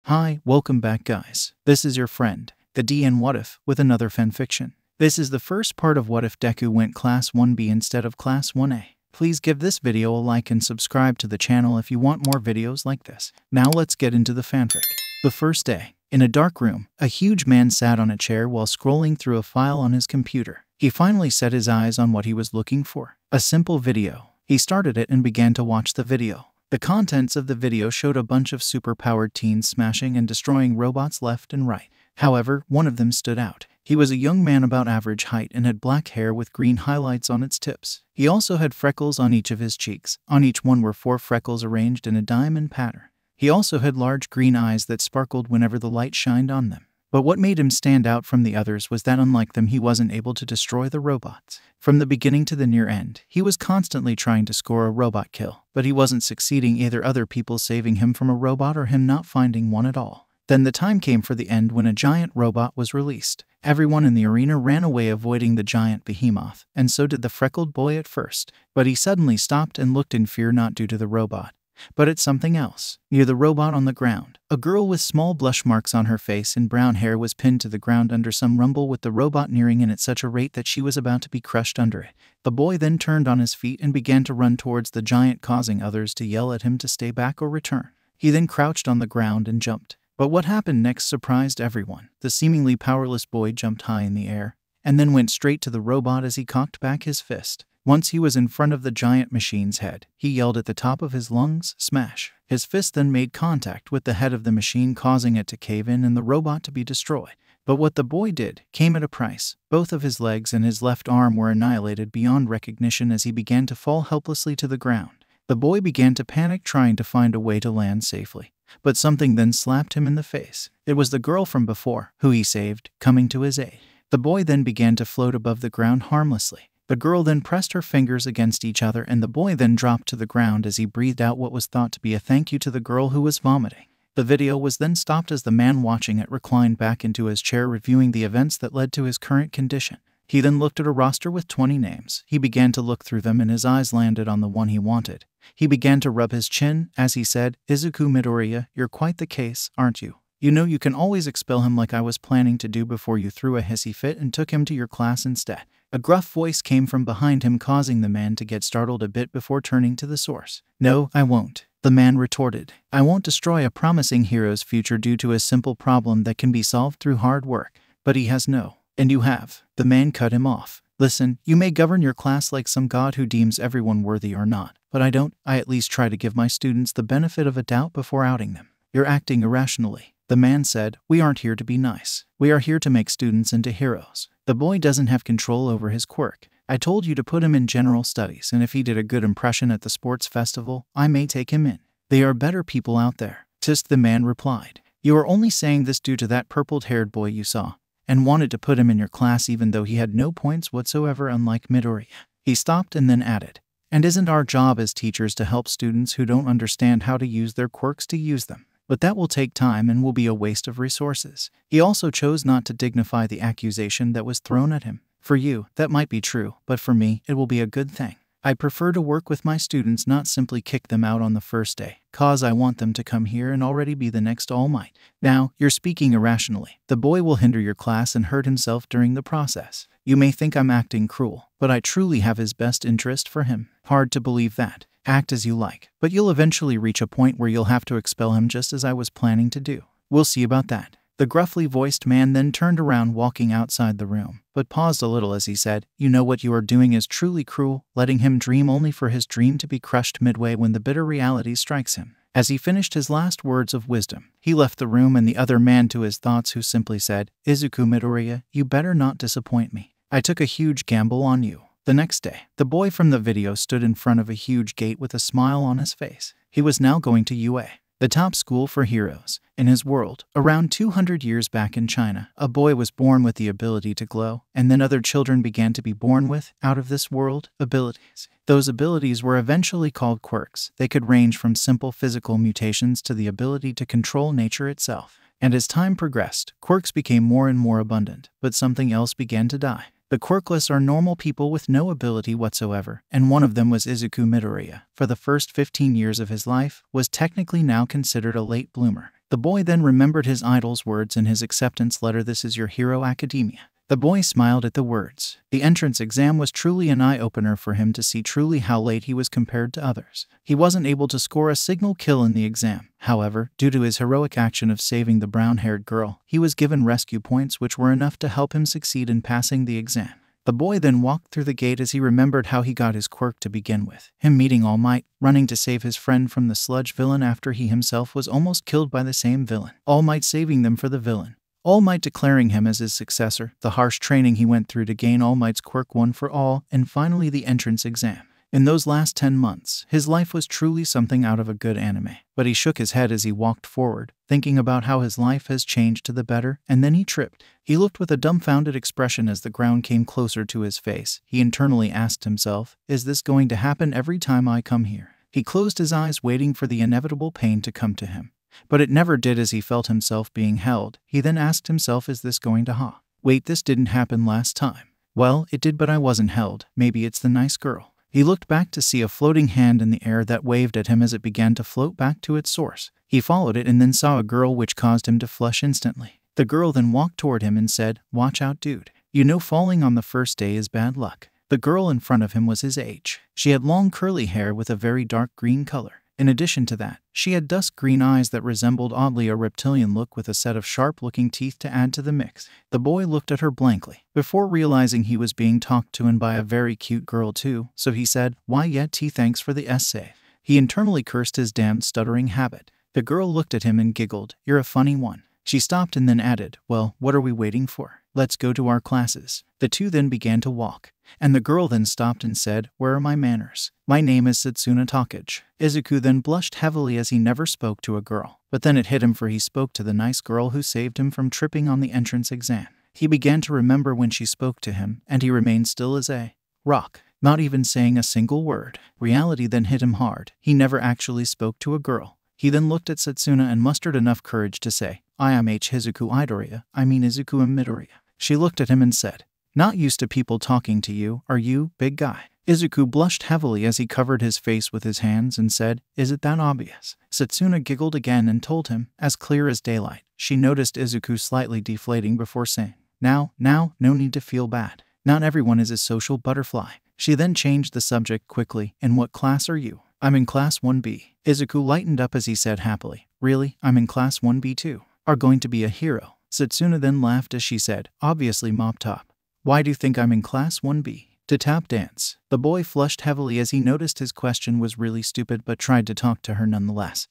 Hi, welcome back guys. This is your friend, the D in WhatIf, with another fanfiction. This is the first part of What If Deku went Class 1B instead of Class 1A. Please give this video a like and subscribe to the channel if you want more videos like this. Now let's get into the fanfic. The first day. In a dark room, a huge man sat on a chair while scrolling through a file on his computer. He finally set his eyes on what he was looking for. A simple video. He started it and began to watch the video. The contents of the video showed a bunch of super-powered teens smashing and destroying robots left and right. However, one of them stood out. He was a young man about average height and had black hair with green highlights on its tips. He also had freckles on each of his cheeks. On each one were 4 freckles arranged in a diamond pattern. He also had large green eyes that sparkled whenever the light shined on them. But what made him stand out from the others was that unlike them, he wasn't able to destroy the robots. From the beginning to the near end, he was constantly trying to score a robot kill, but he wasn't succeeding, either other people saving him from a robot or him not finding one at all. Then the time came for the end when a giant robot was released. Everyone in the arena ran away avoiding the giant behemoth, and so did the freckled boy at first. But he suddenly stopped and looked in fear, not due to the robot, but it's something else. Near the robot on the ground, a girl with small blush marks on her face and brown hair was pinned to the ground under some rumble, with the robot nearing in at such a rate that she was about to be crushed under it. The boy then turned on his feet and began to run towards the giant, causing others to yell at him to stay back or return. He then crouched on the ground and jumped. But what happened next surprised everyone. The seemingly powerless boy jumped high in the air and then went straight to the robot as he cocked back his fist. Once he was in front of the giant machine's head, he yelled at the top of his lungs, "Smash!" His fist then made contact with the head of the machine, causing it to cave in and the robot to be destroyed. But what the boy did came at a price. Both of his legs and his left arm were annihilated beyond recognition as he began to fall helplessly to the ground. The boy began to panic, trying to find a way to land safely. But something then slapped him in the face. It was the girl from before, who he saved, coming to his aid. The boy then began to float above the ground harmlessly. The girl then pressed her fingers against each other and the boy then dropped to the ground as he breathed out what was thought to be a thank you to the girl who was vomiting. The video was then stopped as the man watching it reclined back into his chair, reviewing the events that led to his current condition. He then looked at a roster with 20 names. He began to look through them and his eyes landed on the one he wanted. He began to rub his chin as he said, "Izuku Midoriya, you're quite the case, aren't you? You know you can always expel him like I was planning to do before you threw a hissy fit and took him to your class instead." A gruff voice came from behind him, causing the man to get startled a bit before turning to the source. "No, I won't," the man retorted. "I won't destroy a promising hero's future due to a simple problem that can be solved through hard work." "But he has no." "And you have." The man cut him off. "Listen, you may govern your class like some god who deems everyone worthy or not, but I don't. I at least try to give my students the benefit of a doubt before outing them." "You're acting irrationally," the man said. "We aren't here to be nice. We are here to make students into heroes. The boy doesn't have control over his quirk. I told you to put him in general studies, and if he did a good impression at the sports festival, I may take him in. There are better people out there." "Tisk," the man replied. "You are only saying this due to that purple-haired boy you saw and wanted to put him in your class even though he had no points whatsoever, unlike Midoriya." He stopped and then added, "And isn't our job as teachers to help students who don't understand how to use their quirks to use them? But that will take time and will be a waste of resources." He also chose not to dignify the accusation that was thrown at him. "For you, that might be true, but for me, it will be a good thing. I prefer to work with my students, not simply kick them out on the first day, cause I want them to come here and already be the next All Might." "Now, you're speaking irrationally. The boy will hinder your class and hurt himself during the process. You may think I'm acting cruel, but I truly have his best interest for him." "Hard to believe that." "Act as you like, but you'll eventually reach a point where you'll have to expel him, just as I was planning to do. We'll see about that." The gruffly voiced man then turned around, walking outside the room, but paused a little as he said, "You know what you are doing is truly cruel, letting him dream only for his dream to be crushed midway when the bitter reality strikes him." As he finished his last words of wisdom, he left the room and the other man to his thoughts, who simply said, "Izuku Midoriya, you better not disappoint me. I took a huge gamble on you." The next day, the boy from the video stood in front of a huge gate with a smile on his face. He was now going to UA, the top school for heroes. In his world, around 200 years back in China, a boy was born with the ability to glow, and then other children began to be born with out-of-this-world abilities. Those abilities were eventually called quirks. They could range from simple physical mutations to the ability to control nature itself. And as time progressed, quirks became more and more abundant, but something else began to die. The quirkless are normal people with no ability whatsoever, and one of them was Izuku Midoriya. For the first 15 years of his life, was technically now considered a late bloomer. The boy then remembered his idol's words in his acceptance letter, "This is your hero, Academia." The boy smiled at the words. The entrance exam was truly an eye-opener for him to see truly how late he was compared to others. He wasn't able to score a signal kill in the exam. However, due to his heroic action of saving the brown-haired girl, he was given rescue points which were enough to help him succeed in passing the exam. The boy then walked through the gate as he remembered how he got his quirk to begin with. Him meeting All Might, running to save his friend from the sludge villain after he himself was almost killed by the same villain. All Might saving them for the villain. All Might declaring him as his successor, the harsh training he went through to gain All Might's quirk one for all, and finally the entrance exam. In those last 10 months, his life was truly something out of a good anime. But he shook his head as he walked forward, thinking about how his life has changed to the better, and then he tripped. He looked with a dumbfounded expression as the ground came closer to his face. He internally asked himself, "Is this going to happen every time I come here?" He closed his eyes waiting for the inevitable pain to come to him. But it never did as he felt himself being held. He then asked himself, "Is this going to Wait, this didn't happen last time." Well, it did, but I wasn't held. Maybe it's the nice girl. He looked back to see a floating hand in the air that waved at him as it began to float back to its source. He followed it and then saw a girl which caused him to flush instantly. The girl then walked toward him and said, "Watch out, dude. You know falling on the first day is bad luck." The girl in front of him was his age. She had long curly hair with a very dark green color. In addition to that, she had dusk green eyes that resembled oddly a reptilian look with a set of sharp-looking teeth to add to the mix. The boy looked at her blankly, before realizing he was being talked to and by a very cute girl too, so he said, "Why yeah, thanks for the essay." He internally cursed his damned stuttering habit. The girl looked at him and giggled, "You're a funny one." She stopped and then added, "Well, what are we waiting for? Let's go to our classes." The two then began to walk, and the girl then stopped and said, "Where are my manners? My name is Setsuna Takage." Izuku then blushed heavily as he never spoke to a girl, but then it hit him, for he spoke to the nice girl who saved him from tripping on the entrance exam. He began to remember when she spoke to him, and he remained still as a rock, not even saying a single word. Reality then hit him hard. He never actually spoke to a girl. He then looked at Setsuna and mustered enough courage to say, "I am Hizuku Idoriya, Izuku Midoriya." She looked at him and said, "Not used to people talking to you, are you, big guy?" Izuku blushed heavily as he covered his face with his hands and said, "Is it that obvious?" Setsuna giggled again and told him, as clear as daylight. She noticed Izuku slightly deflating before saying, Now, no need to feel bad. Not everyone is a social butterfly." She then changed the subject quickly. "In what class are you?" "I'm in class 1B. Izuku lightened up as he said happily, "Really? I'm in class 1B too. Are going to be a hero." Setsuna then laughed as she said, "Obviously Mop Top. Why do you think I'm in class 1B? To tap dance." The boy flushed heavily as he noticed his question was really stupid, but tried to talk to her nonetheless.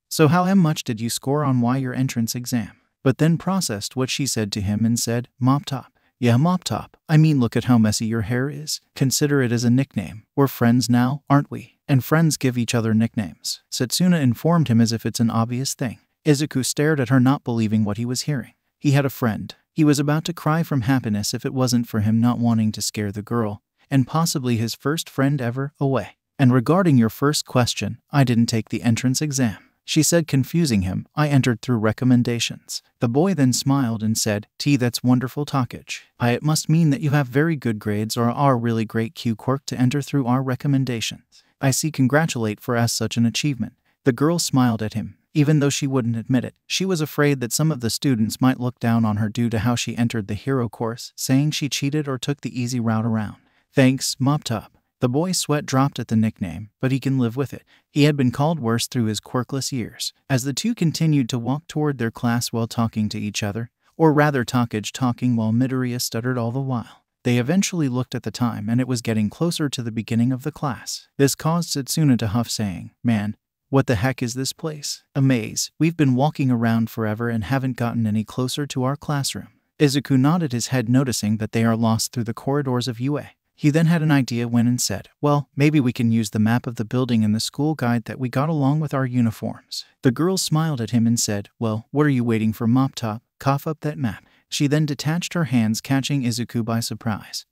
"So how much did you score on your entrance exam?" But then processed what she said to him and said, "Mop Top." "Yeah, Mop Top. Look at how messy your hair is. Consider it as a nickname. We're friends now, aren't we? And friends give each other nicknames." Setsuna informed him as if it's an obvious thing. Izuku stared at her, not believing what he was hearing. He had a friend. He was about to cry from happiness if it wasn't for him not wanting to scare the girl, and possibly his first friend ever, away. "And regarding your first question, I didn't take the entrance exam," she said, confusing him. "I entered through recommendations." The boy then smiled and said, That's wonderful, Takage. It must mean that you have very good grades or are really great Q quirk to enter through our recommendations. I see, congratulate for us such an achievement." The girl smiled at him. Even though she wouldn't admit it, she was afraid that some of the students might look down on her due to how she entered the hero course, saying she cheated or took the easy route around. "Thanks, Mop Top." The boy's sweat dropped at the nickname, but he can live with it. He had been called worse through his quirkless years. As the two continued to walk toward their class while talking to each other, or rather Takage talking while Midoriya stuttered all the while, they eventually looked at the time and it was getting closer to the beginning of the class. This caused Setsuna to huff, saying, "Man, what the heck is this place? A maze. We've been walking around forever and haven't gotten any closer to our classroom." Izuku nodded his head, noticing that they are lost through the corridors of UA. He then had an idea when and said, "Well, maybe we can use the map of the building in the school guide that we got along with our uniforms." The girl smiled at him and said, "Well, what are you waiting for, Mop Top? Cough up that map." She then detached her hands, catching Izuku by surprise,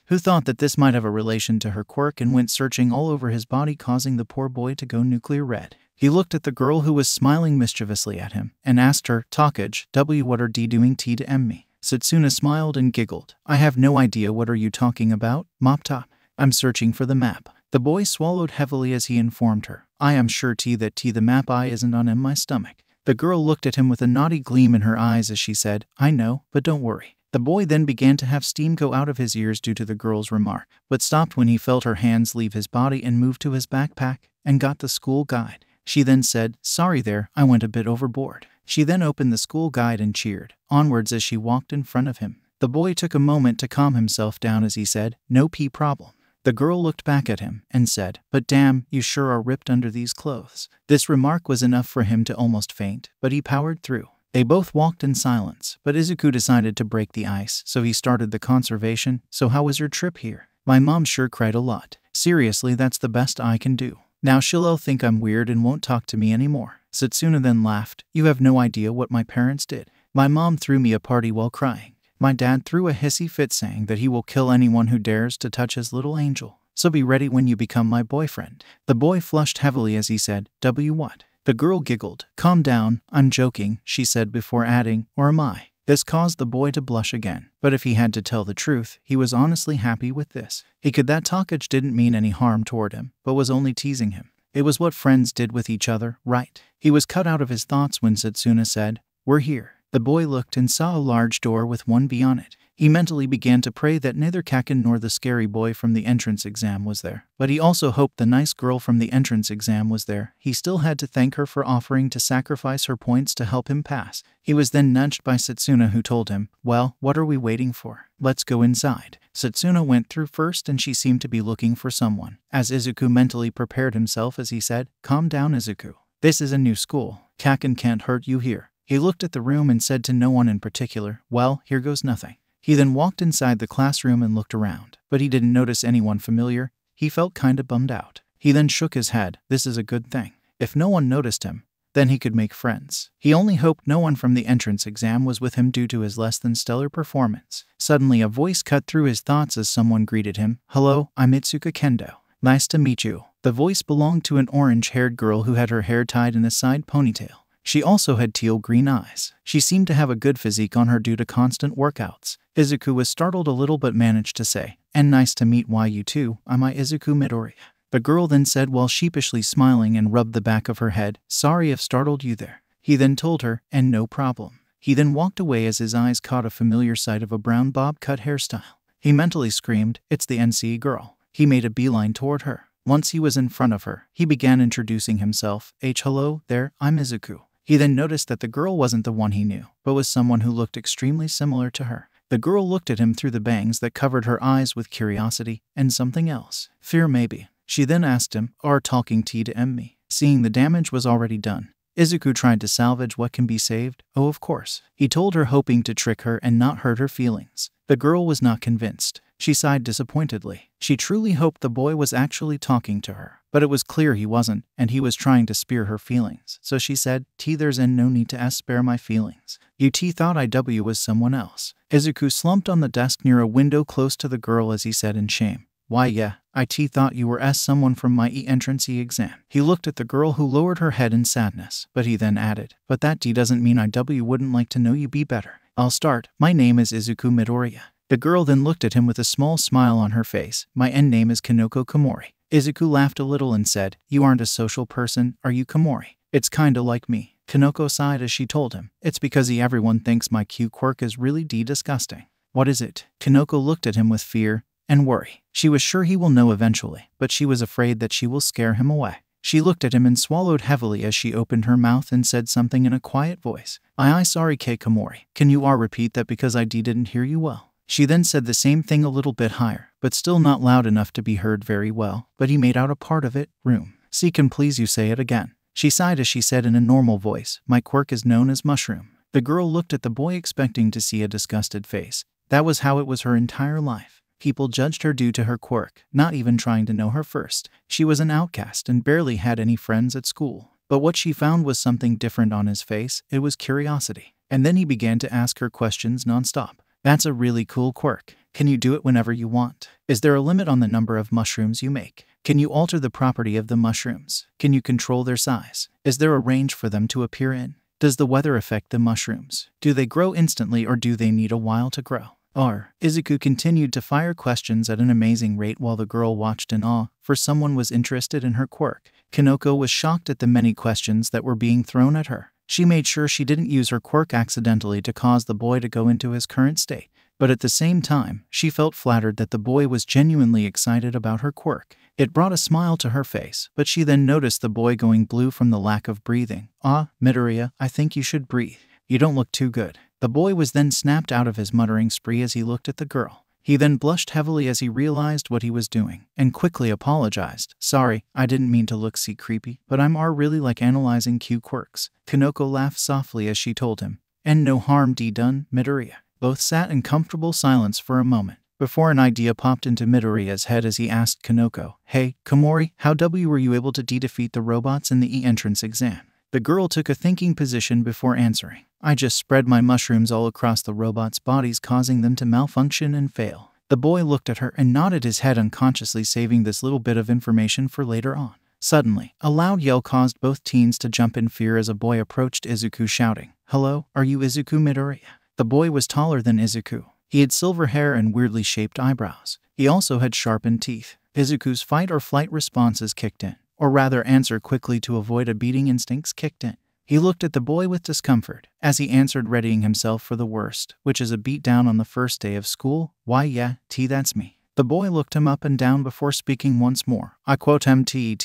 who thought that this might have a relation to her quirk and went searching all over his body, causing the poor boy to go nuclear red. He looked at the girl who was smiling mischievously at him and asked her, "Takage, what are D doing to me?" Setsuna smiled and giggled. "I have no idea, what are you talking about, Mop Top? I'm searching for the map." The boy swallowed heavily as he informed her, "I am sure that the map isn't on my stomach." The girl looked at him with a naughty gleam in her eyes as she said, I know, but don't worry. The boy then began to have steam go out of his ears due to the girl's remark, but stopped when he felt her hands leave his body and moved to his backpack and got the school guide. She then said, sorry there, I went a bit overboard. She then opened the school guide and cheered onwards as she walked in front of him. The boy took a moment to calm himself down as he said, no problem. The girl looked back at him and said, but damn, you sure are ripped under these clothes. This remark was enough for him to almost faint, but he powered through. They both walked in silence, but Izuku decided to break the ice, so he started the conversation. So how was your trip here? My mom sure cried a lot. Seriously, that's the best I can do. Now she'll think I'm weird and won't talk to me anymore. Setsuna then laughed. You have no idea what my parents did. My mom threw me a party while crying. My dad threw a hissy fit saying that he will kill anyone who dares to touch his little angel. So be ready when you become my boyfriend. The boy flushed heavily as he said, what? The girl giggled. Calm down, I'm joking, she said before adding, or am I? This caused the boy to blush again, but if he had to tell the truth, he was honestly happy with this. He could that Takage didn't mean any harm toward him, but was only teasing him. It was what friends did with each other, right? He was cut out of his thoughts when Setsuna said, we're here. The boy looked and saw a large door with one bee on it. He mentally began to pray that neither Kaken nor the scary boy from the entrance exam was there. But he also hoped the nice girl from the entrance exam was there. He still had to thank her for offering to sacrifice her points to help him pass. He was then nudged by Setsuna, who told him, well, what are we waiting for? Let's go inside. Setsuna went through first and she seemed to be looking for someone. As Izuku mentally prepared himself as he said, calm down, Izuku. This is a new school. Kaken can't hurt you here. He looked at the room and said to no one in particular, well, here goes nothing. He then walked inside the classroom and looked around, but he didn't notice anyone familiar. He felt kinda bummed out. He then shook his head. This is a good thing. If no one noticed him, then he could make friends. He only hoped no one from the entrance exam was with him due to his less than stellar performance. Suddenly a voice cut through his thoughts as someone greeted him. Hello, I'm Itsuka Kendo. Nice to meet you. The voice belonged to an orange-haired girl who had her hair tied in a side ponytail. She also had teal-green eyes. She seemed to have a good physique on her due to constant workouts. Izuku was startled a little but managed to say, and nice to meet you too, I'm Izuku Midoriya. The girl then said while sheepishly smiling and rubbed the back of her head, sorry if startled you there. He then told her, and no problem. He then walked away as his eyes caught a familiar sight of a brown bob-cut hairstyle. He mentally screamed, it's the NCE girl. He made a beeline toward her. Once he was in front of her, he began introducing himself. Hello there, I'm Izuku. He then noticed that the girl wasn't the one he knew, but was someone who looked extremely similar to her. The girl looked at him through the bangs that covered her eyes with curiosity and something else. Fear maybe. She then asked him, are talking to me? Seeing the damage was already done, Izuku tried to salvage what can be saved. Oh, of course. He told her, hoping to trick her and not hurt her feelings. The girl was not convinced. She sighed disappointedly. She truly hoped the boy was actually talking to her, but it was clear he wasn't, and he was trying to spare her feelings. So she said, there's no need to spare my feelings. You thought IW was someone else. Izuku slumped on the desk near a window close to the girl as he said in shame, why yeah, I thought you were someone from my entrance exam. He looked at the girl who lowered her head in sadness, but he then added, but that doesn't mean IW wouldn't like to know you be better. I'll start. My name is Izuku Midoriya. The girl then looked at him with a small smile on her face. My end name is Kanoko Komori. Izuku laughed a little and said, you aren't a social person, are you, Komori? It's kinda like me. Kanoko sighed as she told him, it's because everyone thinks my cute quirk is really disgusting. What is it? Kanoko looked at him with fear and worry. She was sure he will know eventually, but she was afraid that she will scare him away. She looked at him and swallowed heavily as she opened her mouth and said something in a quiet voice. Sorry, Komori. Can you repeat that because I didn't hear you well? She then said the same thing a little bit higher, but still not loud enough to be heard very well, but he made out a part of it. Room. See, can please you say it again? She sighed as she said in a normal voice, my quirk is known as mushroom. The girl looked at the boy expecting to see a disgusted face. That was how it was her entire life. People judged her due to her quirk, not even trying to know her first. She was an outcast and barely had any friends at school. But what she found was something different on his face. It was curiosity. And then he began to ask her questions nonstop. That's a really cool quirk. Can you do it whenever you want? Is there a limit on the number of mushrooms you make? Can you alter the property of the mushrooms? Can you control their size? Is there a range for them to appear in? Does the weather affect the mushrooms? Do they grow instantly or do they need a while to grow? Izuku continued to fire questions at an amazing rate while the girl watched in awe, for someone was interested in her quirk. Kanoko was shocked at the many questions that were being thrown at her. She made sure she didn't use her quirk accidentally to cause the boy to go into his current state. But at the same time, she felt flattered that the boy was genuinely excited about her quirk. It brought a smile to her face, but she then noticed the boy going blue from the lack of breathing. "Ah, Midoriya, I think you should breathe. You don't look too good." The boy was then snapped out of his muttering spree as he looked at the girl. He then blushed heavily as he realized what he was doing, and quickly apologized. "Sorry, I didn't mean to look creepy, but I'm really like analyzing cute quirks." Kanoko laughed softly as she told him, "And no harm done, Midoriya." Both sat in comfortable silence for a moment, before an idea popped into Midoriya's head as he asked Kanoko, "Hey, Komori, how were you able to defeat the robots in the E-entrance exam?" The girl took a thinking position before answering. "I just spread my mushrooms all across the robots' bodies, causing them to malfunction and fail." The boy looked at her and nodded his head, unconsciously saving this little bit of information for later on. Suddenly, a loud yell caused both teens to jump in fear as a boy approached Izuku shouting, "Hello, are you Izuku Midoriya?" The boy was taller than Izuku. He had silver hair and weirdly shaped eyebrows. He also had sharpened teeth. Izuku's fight or flight responses kicked in, or rather answer quickly to avoid a beating instincts kicked in. He looked at the boy with discomfort, as he answered, readying himself for the worst, which is a beat down on the first day of school. "Why yeah, that's me." The boy looked him up and down before speaking once more. "I quote MTETSUT.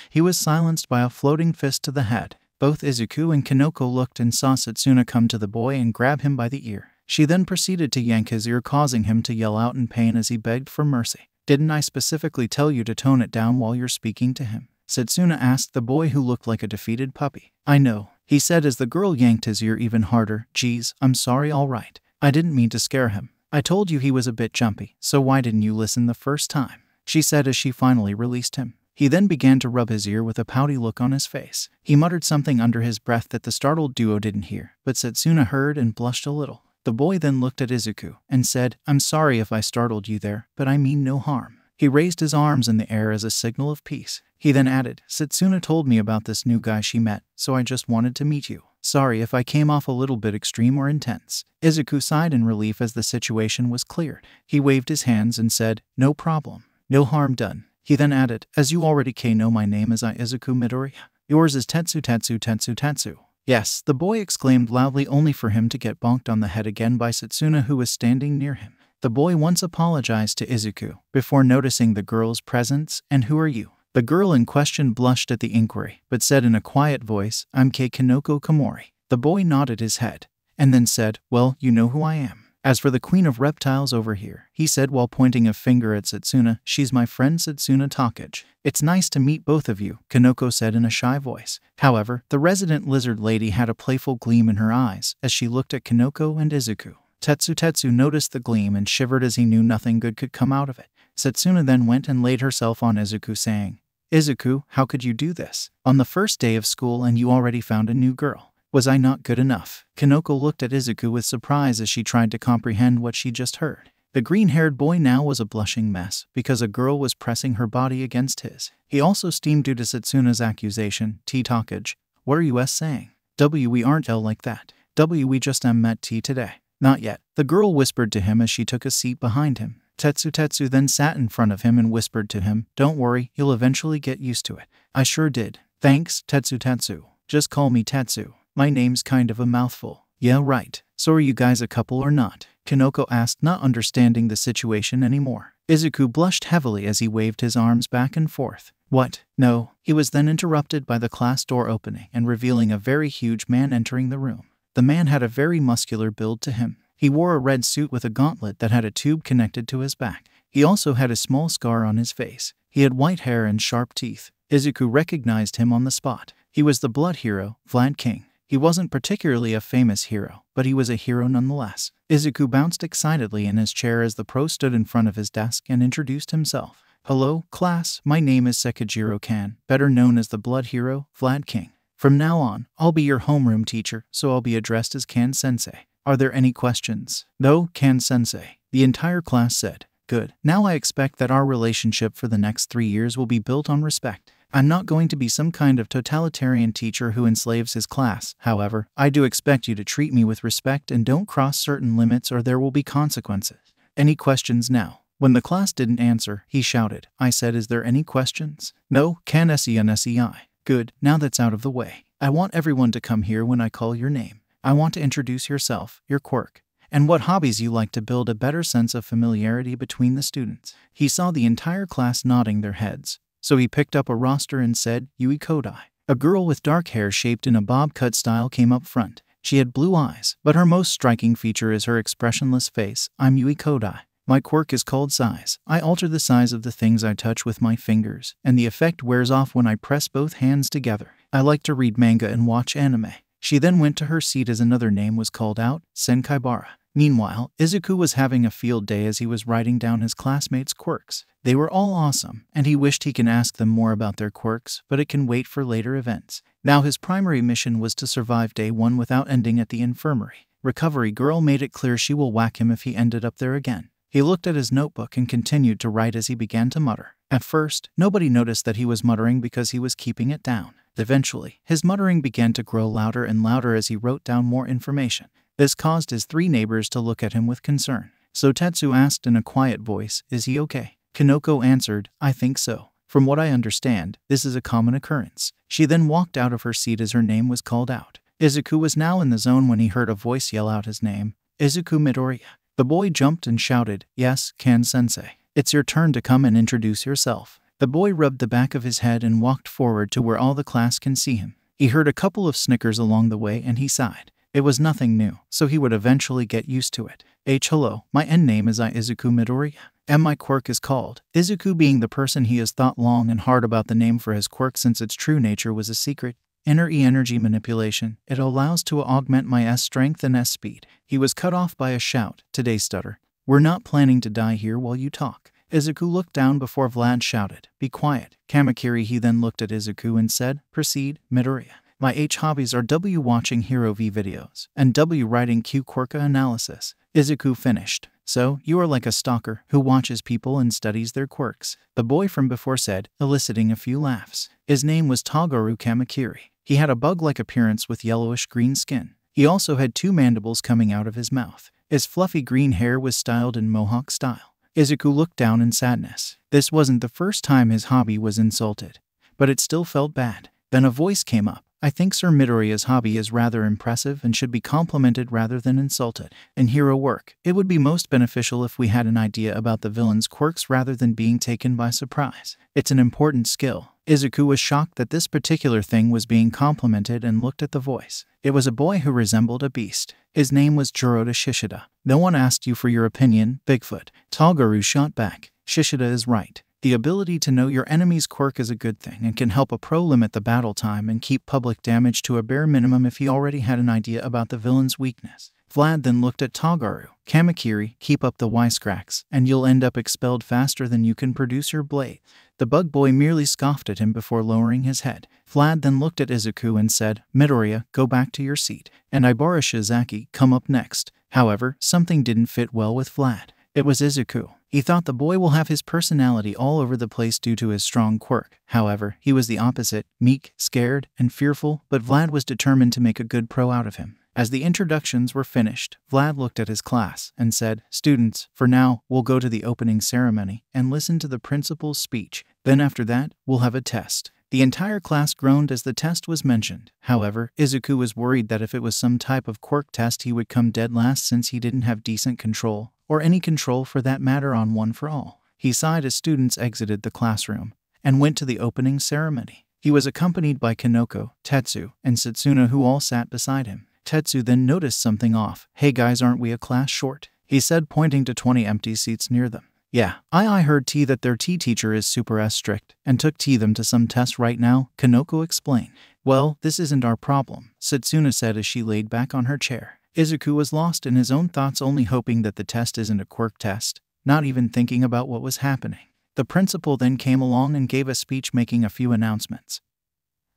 He was silenced by a floating fist to the head. Both Izuku and Kanoko looked and saw Setsuna come to the boy and grab him by the ear. She then proceeded to yank his ear, causing him to yell out in pain as he begged for mercy. "Didn't I specifically tell you to tone it down while you're speaking to him?" Setsuna asked the boy, who looked like a defeated puppy. "I know," he said as the girl yanked his ear even harder. "Geez, I'm sorry, alright. I didn't mean to scare him. I told you he was a bit jumpy, so why didn't you listen the first time?" she said as she finally released him. He then began to rub his ear with a pouty look on his face. He muttered something under his breath that the startled duo didn't hear, but Setsuna heard and blushed a little. The boy then looked at Izuku and said, "I'm sorry if I startled you there, but I mean no harm." He raised his arms in the air as a signal of peace. He then added, "Setsuna told me about this new guy she met, so I just wanted to meet you. Sorry if I came off a little bit extreme or intense." Izuku sighed in relief as the situation was cleared. He waved his hands and said, "No problem. No harm done." He then added, "As you already know my name is Izuku Midoriya. Yours is Tetsu. "Yes," the boy exclaimed loudly, only for him to get bonked on the head again by Setsuna, who was standing near him. The boy once apologized to Izuku, before noticing the girl's presence. "And who are you?" The girl in question blushed at the inquiry, but said in a quiet voice, "I'm Kanoko Komori." The boy nodded his head, and then said, "Well, you know who I am. As for the queen of reptiles over here," he said while pointing a finger at Setsuna, "she's my friend Setsuna Takage." "It's nice to meet both of you," Kanoko said in a shy voice. However, the resident lizard lady had a playful gleam in her eyes as she looked at Kanoko and Izuku. Tetsu noticed the gleam and shivered as he knew nothing good could come out of it. Setsuna then went and laid herself on Izuku, saying, "Izuku, how could you do this? On the first day of school and you already found a new girl. Was I not good enough?" Kanoko looked at Izuku with surprise as she tried to comprehend what she just heard. The green-haired boy now was a blushing mess because a girl was pressing her body against his. He also steamed due to Setsuna's accusation. Takage, what are you saying? We aren't like that. We just met today." "Not yet," the girl whispered to him as she took a seat behind him. Tetsu then sat in front of him and whispered to him, "Don't worry, you'll eventually get used to it." "I sure did. Thanks, Tetsu. Just call me Tetsu. My name's kind of a mouthful." "Yeah, right. So are you guys a couple or not?" Kanoko asked, not understanding the situation anymore. Izuku blushed heavily as he waved his arms back and forth. "What? No." He was then interrupted by the class door opening and revealing a very huge man entering the room. The man had a very muscular build to him. He wore a red suit with a gauntlet that had a tube connected to his back. He also had a small scar on his face. He had white hair and sharp teeth. Izuku recognized him on the spot. He was the blood hero, Vlad King. He wasn't particularly a famous hero, but he was a hero nonetheless. Izuku bounced excitedly in his chair as the pro stood in front of his desk and introduced himself. "Hello, class. My name is Sekijiro Kan, better known as the blood hero, Vlad King. From now on, I'll be your homeroom teacher, so I'll be addressed as Kan-sensei. Are there any questions?" "No, Kan-sensei," the entire class said. "Good. Now I expect that our relationship for the next 3 years will be built on respect. I'm not going to be some kind of totalitarian teacher who enslaves his class. However, I do expect you to treat me with respect and don't cross certain limits or there will be consequences. Any questions now?" When the class didn't answer, he shouted. "I said, is there any questions?" "No, Kan-sensei." Good, now that's out of the way. I want everyone to come here when I call your name. I want to introduce yourself, your quirk, and what hobbies you like to build a better sense of familiarity between the students. He saw the entire class nodding their heads, so he picked up a roster and said, Yui Kodai. A girl with dark hair shaped in a bob cut style came up front. She had blue eyes, but her most striking feature is her expressionless face. I'm Yui Kodai. My quirk is called size. I alter the size of the things I touch with my fingers, and the effect wears off when I press both hands together. I like to read manga and watch anime. She then went to her seat as another name was called out, Senkaibara. Meanwhile, Izuku was having a field day as he was writing down his classmates' quirks. They were all awesome, and he wished he can ask them more about their quirks, but it can wait for later events. Now his primary mission was to survive day 1 without ending at the infirmary. Recovery Girl made it clear she will whack him if he ended up there again. He looked at his notebook and continued to write as he began to mutter. At first, nobody noticed that he was muttering because he was keeping it down. Eventually, his muttering began to grow louder and louder as he wrote down more information. This caused his 3 neighbors to look at him with concern. So Tetsu asked in a quiet voice, "Is he okay?" Kanoko answered, "I think so. From what I understand, this is a common occurrence." She then walked out of her seat as her name was called out. Izuku was now in the zone when he heard a voice yell out his name, "Izuku Midoriya." The boy jumped and shouted, "Yes, Kan-sensei. It's your turn to come and introduce yourself." The boy rubbed the back of his head and walked forward to where all the class can see him. He heard a couple of snickers along the way and he sighed. It was nothing new, so he would eventually get used to it. Hello, my end name is Izuku Midoriya, and my quirk is called. Izuku, being the person he has thought long and hard about the name for his quirk since its true nature was a secret. Inner energy manipulation. It allows to augment my S strength and S speed. He was cut off by a shout. Today, stutter. We're not planning to die here while you talk. Izuku looked down before Vlad shouted, "Be quiet." Kamakiri. He then looked at Izuku and said, "Proceed, Midoriya." My H hobbies are W watching Hero V videos and W writing Q quirka analysis. Izuku finished. So, you are like a stalker who watches people and studies their quirks, the boy from before said, eliciting a few laughs. His name was Togaru Kamakiri. He had a bug-like appearance with yellowish-green skin. He also had 2 mandibles coming out of his mouth. His fluffy green hair was styled in mohawk style. Izuku looked down in sadness. This wasn't the first time his hobby was insulted, but it still felt bad. Then a voice came up. I think Sir Midoriya's hobby is rather impressive and should be complimented rather than insulted. In hero work, it would be most beneficial if we had an idea about the villain's quirks rather than being taken by surprise. It's an important skill. Izuku was shocked that this particular thing was being complimented and looked at the voice. It was a boy who resembled a beast. His name was Jiroda Shishida. No one asked you for your opinion, Bigfoot. Togaru shot back. Shishida is right. The ability to know your enemy's quirk is a good thing and can help a pro limit the battle time and keep public damage to a bare minimum if he already had an idea about the villain's weakness. Vlad then looked at Togaru. Kamakiri, keep up the wisecracks, and you'll end up expelled faster than you can produce your blade. The bug boy merely scoffed at him before lowering his head. Vlad then looked at Izuku and said, Midoriya, go back to your seat, and Ibara Shizaki, come up next. However, something didn't fit well with Vlad. It was Izuku. He thought the boy will have his personality all over the place due to his strong quirk. However, he was the opposite, meek, scared, and fearful, but Vlad was determined to make a good pro out of him. As the introductions were finished, Vlad looked at his class and said, Students, for now, we'll go to the opening ceremony and listen to the principal's speech. Then after that, we'll have a test. The entire class groaned as the test was mentioned. However, Izuku was worried that if it was some type of quirk test he would come dead last since he didn't have decent control, or any control for that matter on One for All. He sighed as students exited the classroom and went to the opening ceremony. He was accompanied by Kanoko, Tetsu, and Setsuna, who all sat beside him. Tetsu then noticed something off. Hey guys, aren't we a class short? He said, pointing to 20 empty seats near them. Yeah, I heard T that their T teacher is super strict and took T them to some test right now, Kanoko explained. Well, this isn't our problem, Setsuna said as she laid back on her chair. Izuku was lost in his own thoughts, only hoping that the test isn't a quirk test, not even thinking about what was happening. The principal then came along and gave a speech making a few announcements,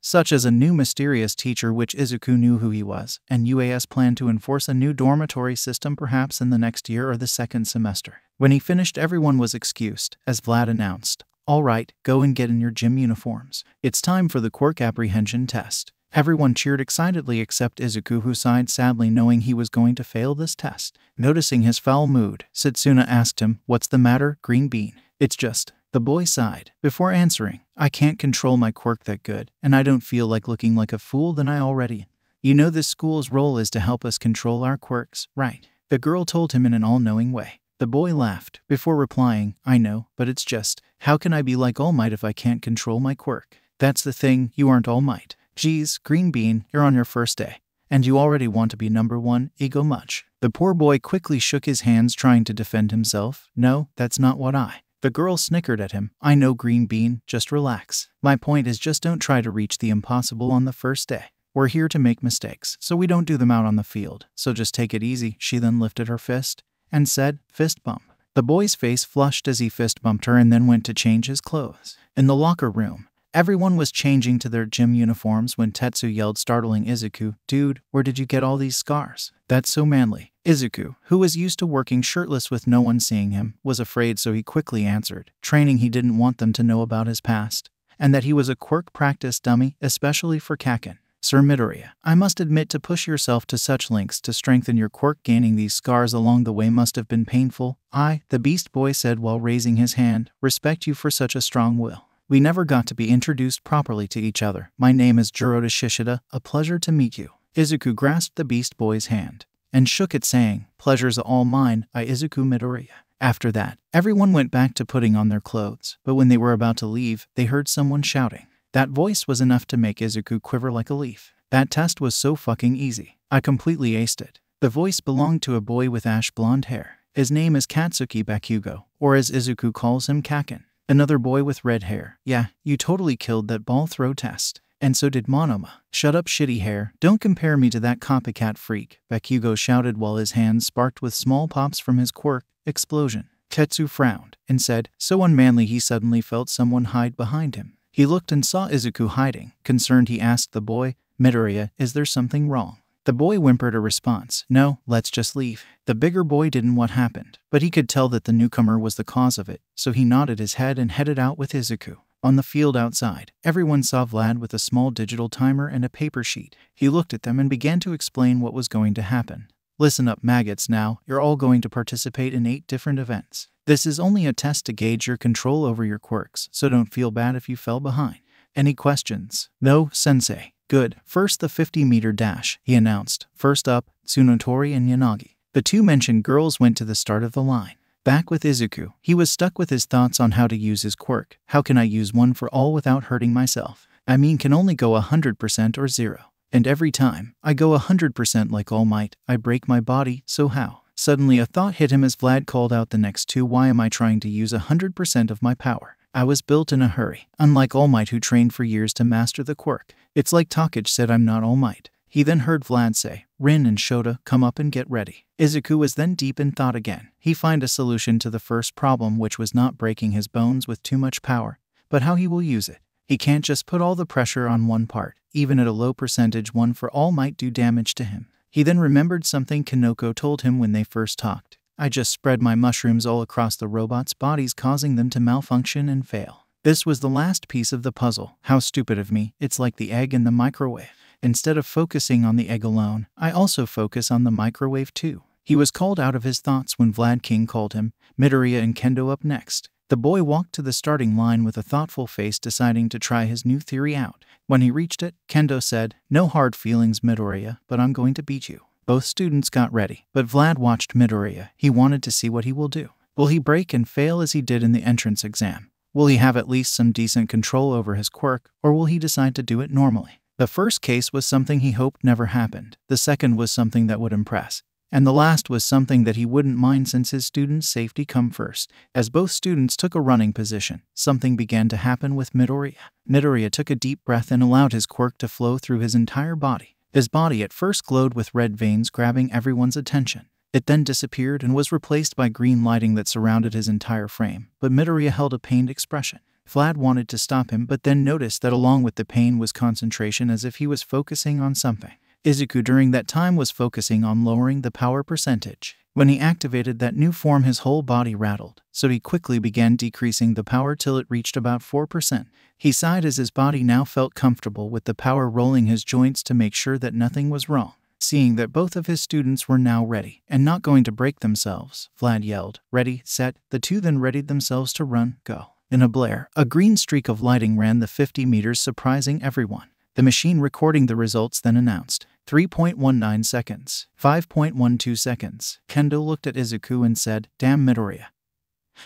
such as a new mysterious teacher which Izuku knew who he was, and UAS planned to enforce a new dormitory system perhaps in the next year or the second semester. When he finished, everyone was excused, as Vlad announced, All right, go and get in your gym uniforms. It's time for the quirk apprehension test. Everyone cheered excitedly except Izuku, who sighed sadly knowing he was going to fail this test. Noticing his foul mood, Setsuna asked him, What's the matter, Green Bean? It's just, The boy sighed. Before answering, I can't control my quirk that good, and I don't feel like looking like a fool than I already. You know this school's role is to help us control our quirks, right? The girl told him in an all-knowing way. The boy laughed, before replying, I know, but it's just, how can I be like All Might if I can't control my quirk? That's the thing, you aren't All Might. Geez, Green Bean, you're on your first day. And you already want to be number one, ego much. The poor boy quickly shook his hands trying to defend himself. No, that's not what I. The girl snickered at him. I know, Green Bean, just relax. My point is just don't try to reach the impossible on the first day. We're here to make mistakes, so we don't do them out on the field. So just take it easy. She then lifted her fist and said, fist bump. The boy's face flushed as he fist bumped her and then went to change his clothes. In the locker room, everyone was changing to their gym uniforms when Tetsu yelled, startling Izuku, dude, where did you get all these scars? That's so manly. Izuku, who was used to working shirtless with no one seeing him, was afraid, so he quickly answered, training. He didn't want them to know about his past, and that he was a quirk practice dummy, especially for Kaken. Sir Midoriya, I must admit, to push yourself to such lengths to strengthen your quirk, gaining these scars along the way must have been painful. The Beast Boy said while raising his hand, respect you for such a strong will. We never got to be introduced properly to each other. My name is Jiroda Shishida, a pleasure to meet you. Izuku grasped the Beast Boy's hand and shook it, saying, pleasure's all mine, Izuku Midoriya. After that, everyone went back to putting on their clothes, but when they were about to leave, they heard someone shouting. That voice was enough to make Izuku quiver like a leaf. That test was so fucking easy. I completely aced it. The voice belonged to a boy with ash blonde hair. His name is Katsuki Bakugo, or as Izuku calls him, Kaken. Another boy with red hair. Yeah, you totally killed that ball throw test. And so did Monoma. Shut up, shitty hair. Don't compare me to that copycat freak, Bakugo shouted while his hands sparked with small pops from his quirk. Explosion. Tetsu frowned and said, so unmanly. He suddenly felt someone hide behind him. He looked and saw Izuku hiding. Concerned, he asked the boy, Midoriya, is there something wrong? The boy whimpered a response. No, let's just leave. The bigger boy didn't know what happened, but he could tell that the newcomer was the cause of it, so he nodded his head and headed out with Izuku. On the field outside, everyone saw Vlad with a small digital timer and a paper sheet. He looked at them and began to explain what was going to happen. Listen up, maggots, now. You're all going to participate in 8 different events. This is only a test to gauge your control over your quirks, so don't feel bad if you fell behind. Any questions? No, sensei. Good. First, the 50-meter dash, he announced. First up, Tsunotori and Yanagi. The two mentioned girls went to the start of the line. Back with Izuku, he was stuck with his thoughts on how to use his quirk. How can I use one for all without hurting myself? I mean, can only go 100% or 0. And every time I go 100% like All Might, I break my body, so how? Suddenly a thought hit him as Vlad called out the next two. Why am I trying to use 100% of my power? I was built in a hurry, unlike All Might who trained for years to master the quirk. It's like Takage said, I'm not All Might. He then heard Vlad say, Rin and Shota, come up and get ready. Izuku was then deep in thought again. He found a solution to the first problem, which was not breaking his bones with too much power, but how he will use it. He can't just put all the pressure on one part. Even at a low percentage, one for all might do damage to him. He then remembered something Kanoko told him when they first talked. I just spread my mushrooms all across the robots' bodies, causing them to malfunction and fail. This was the last piece of the puzzle. How stupid of me. It's like the egg in the microwave. Instead of focusing on the egg alone, I also focus on the microwave too. He was called out of his thoughts when Vlad King called him. Midoriya and Kendo up next. The boy walked to the starting line with a thoughtful face, deciding to try his new theory out. When he reached it, Kendo said, no hard feelings, Midoriya, but I'm going to beat you. Both students got ready, but Vlad watched Midoriya. He wanted to see what he will do. Will he break and fail as he did in the entrance exam? Will he have at least some decent control over his quirk, or will he decide to do it normally? The first case was something he hoped never happened. The second was something that would impress. And the last was something that he wouldn't mind, since his students' safety come first. As both students took a running position, something began to happen with Midoriya. Midoriya took a deep breath and allowed his quirk to flow through his entire body. His body at first glowed with red veins, grabbing everyone's attention. It then disappeared and was replaced by green lighting that surrounded his entire frame, but Midoriya held a pained expression. Vlad wanted to stop him, but then noticed that along with the pain was concentration, as if he was focusing on something. Izuku during that time was focusing on lowering the power percentage. When he activated that new form, his whole body rattled, so he quickly began decreasing the power till it reached about 4%. He sighed as his body now felt comfortable with the power, rolling his joints to make sure that nothing was wrong. Seeing that both of his students were now ready and not going to break themselves, Vlad yelled, ready, set. The two then readied themselves to run, go. In a blare, a green streak of lighting ran the 50 meters, surprising everyone. The machine recording the results then announced 3.19 seconds, 5.12 seconds. Kendo looked at Izuku and said, "Damn Midoriya.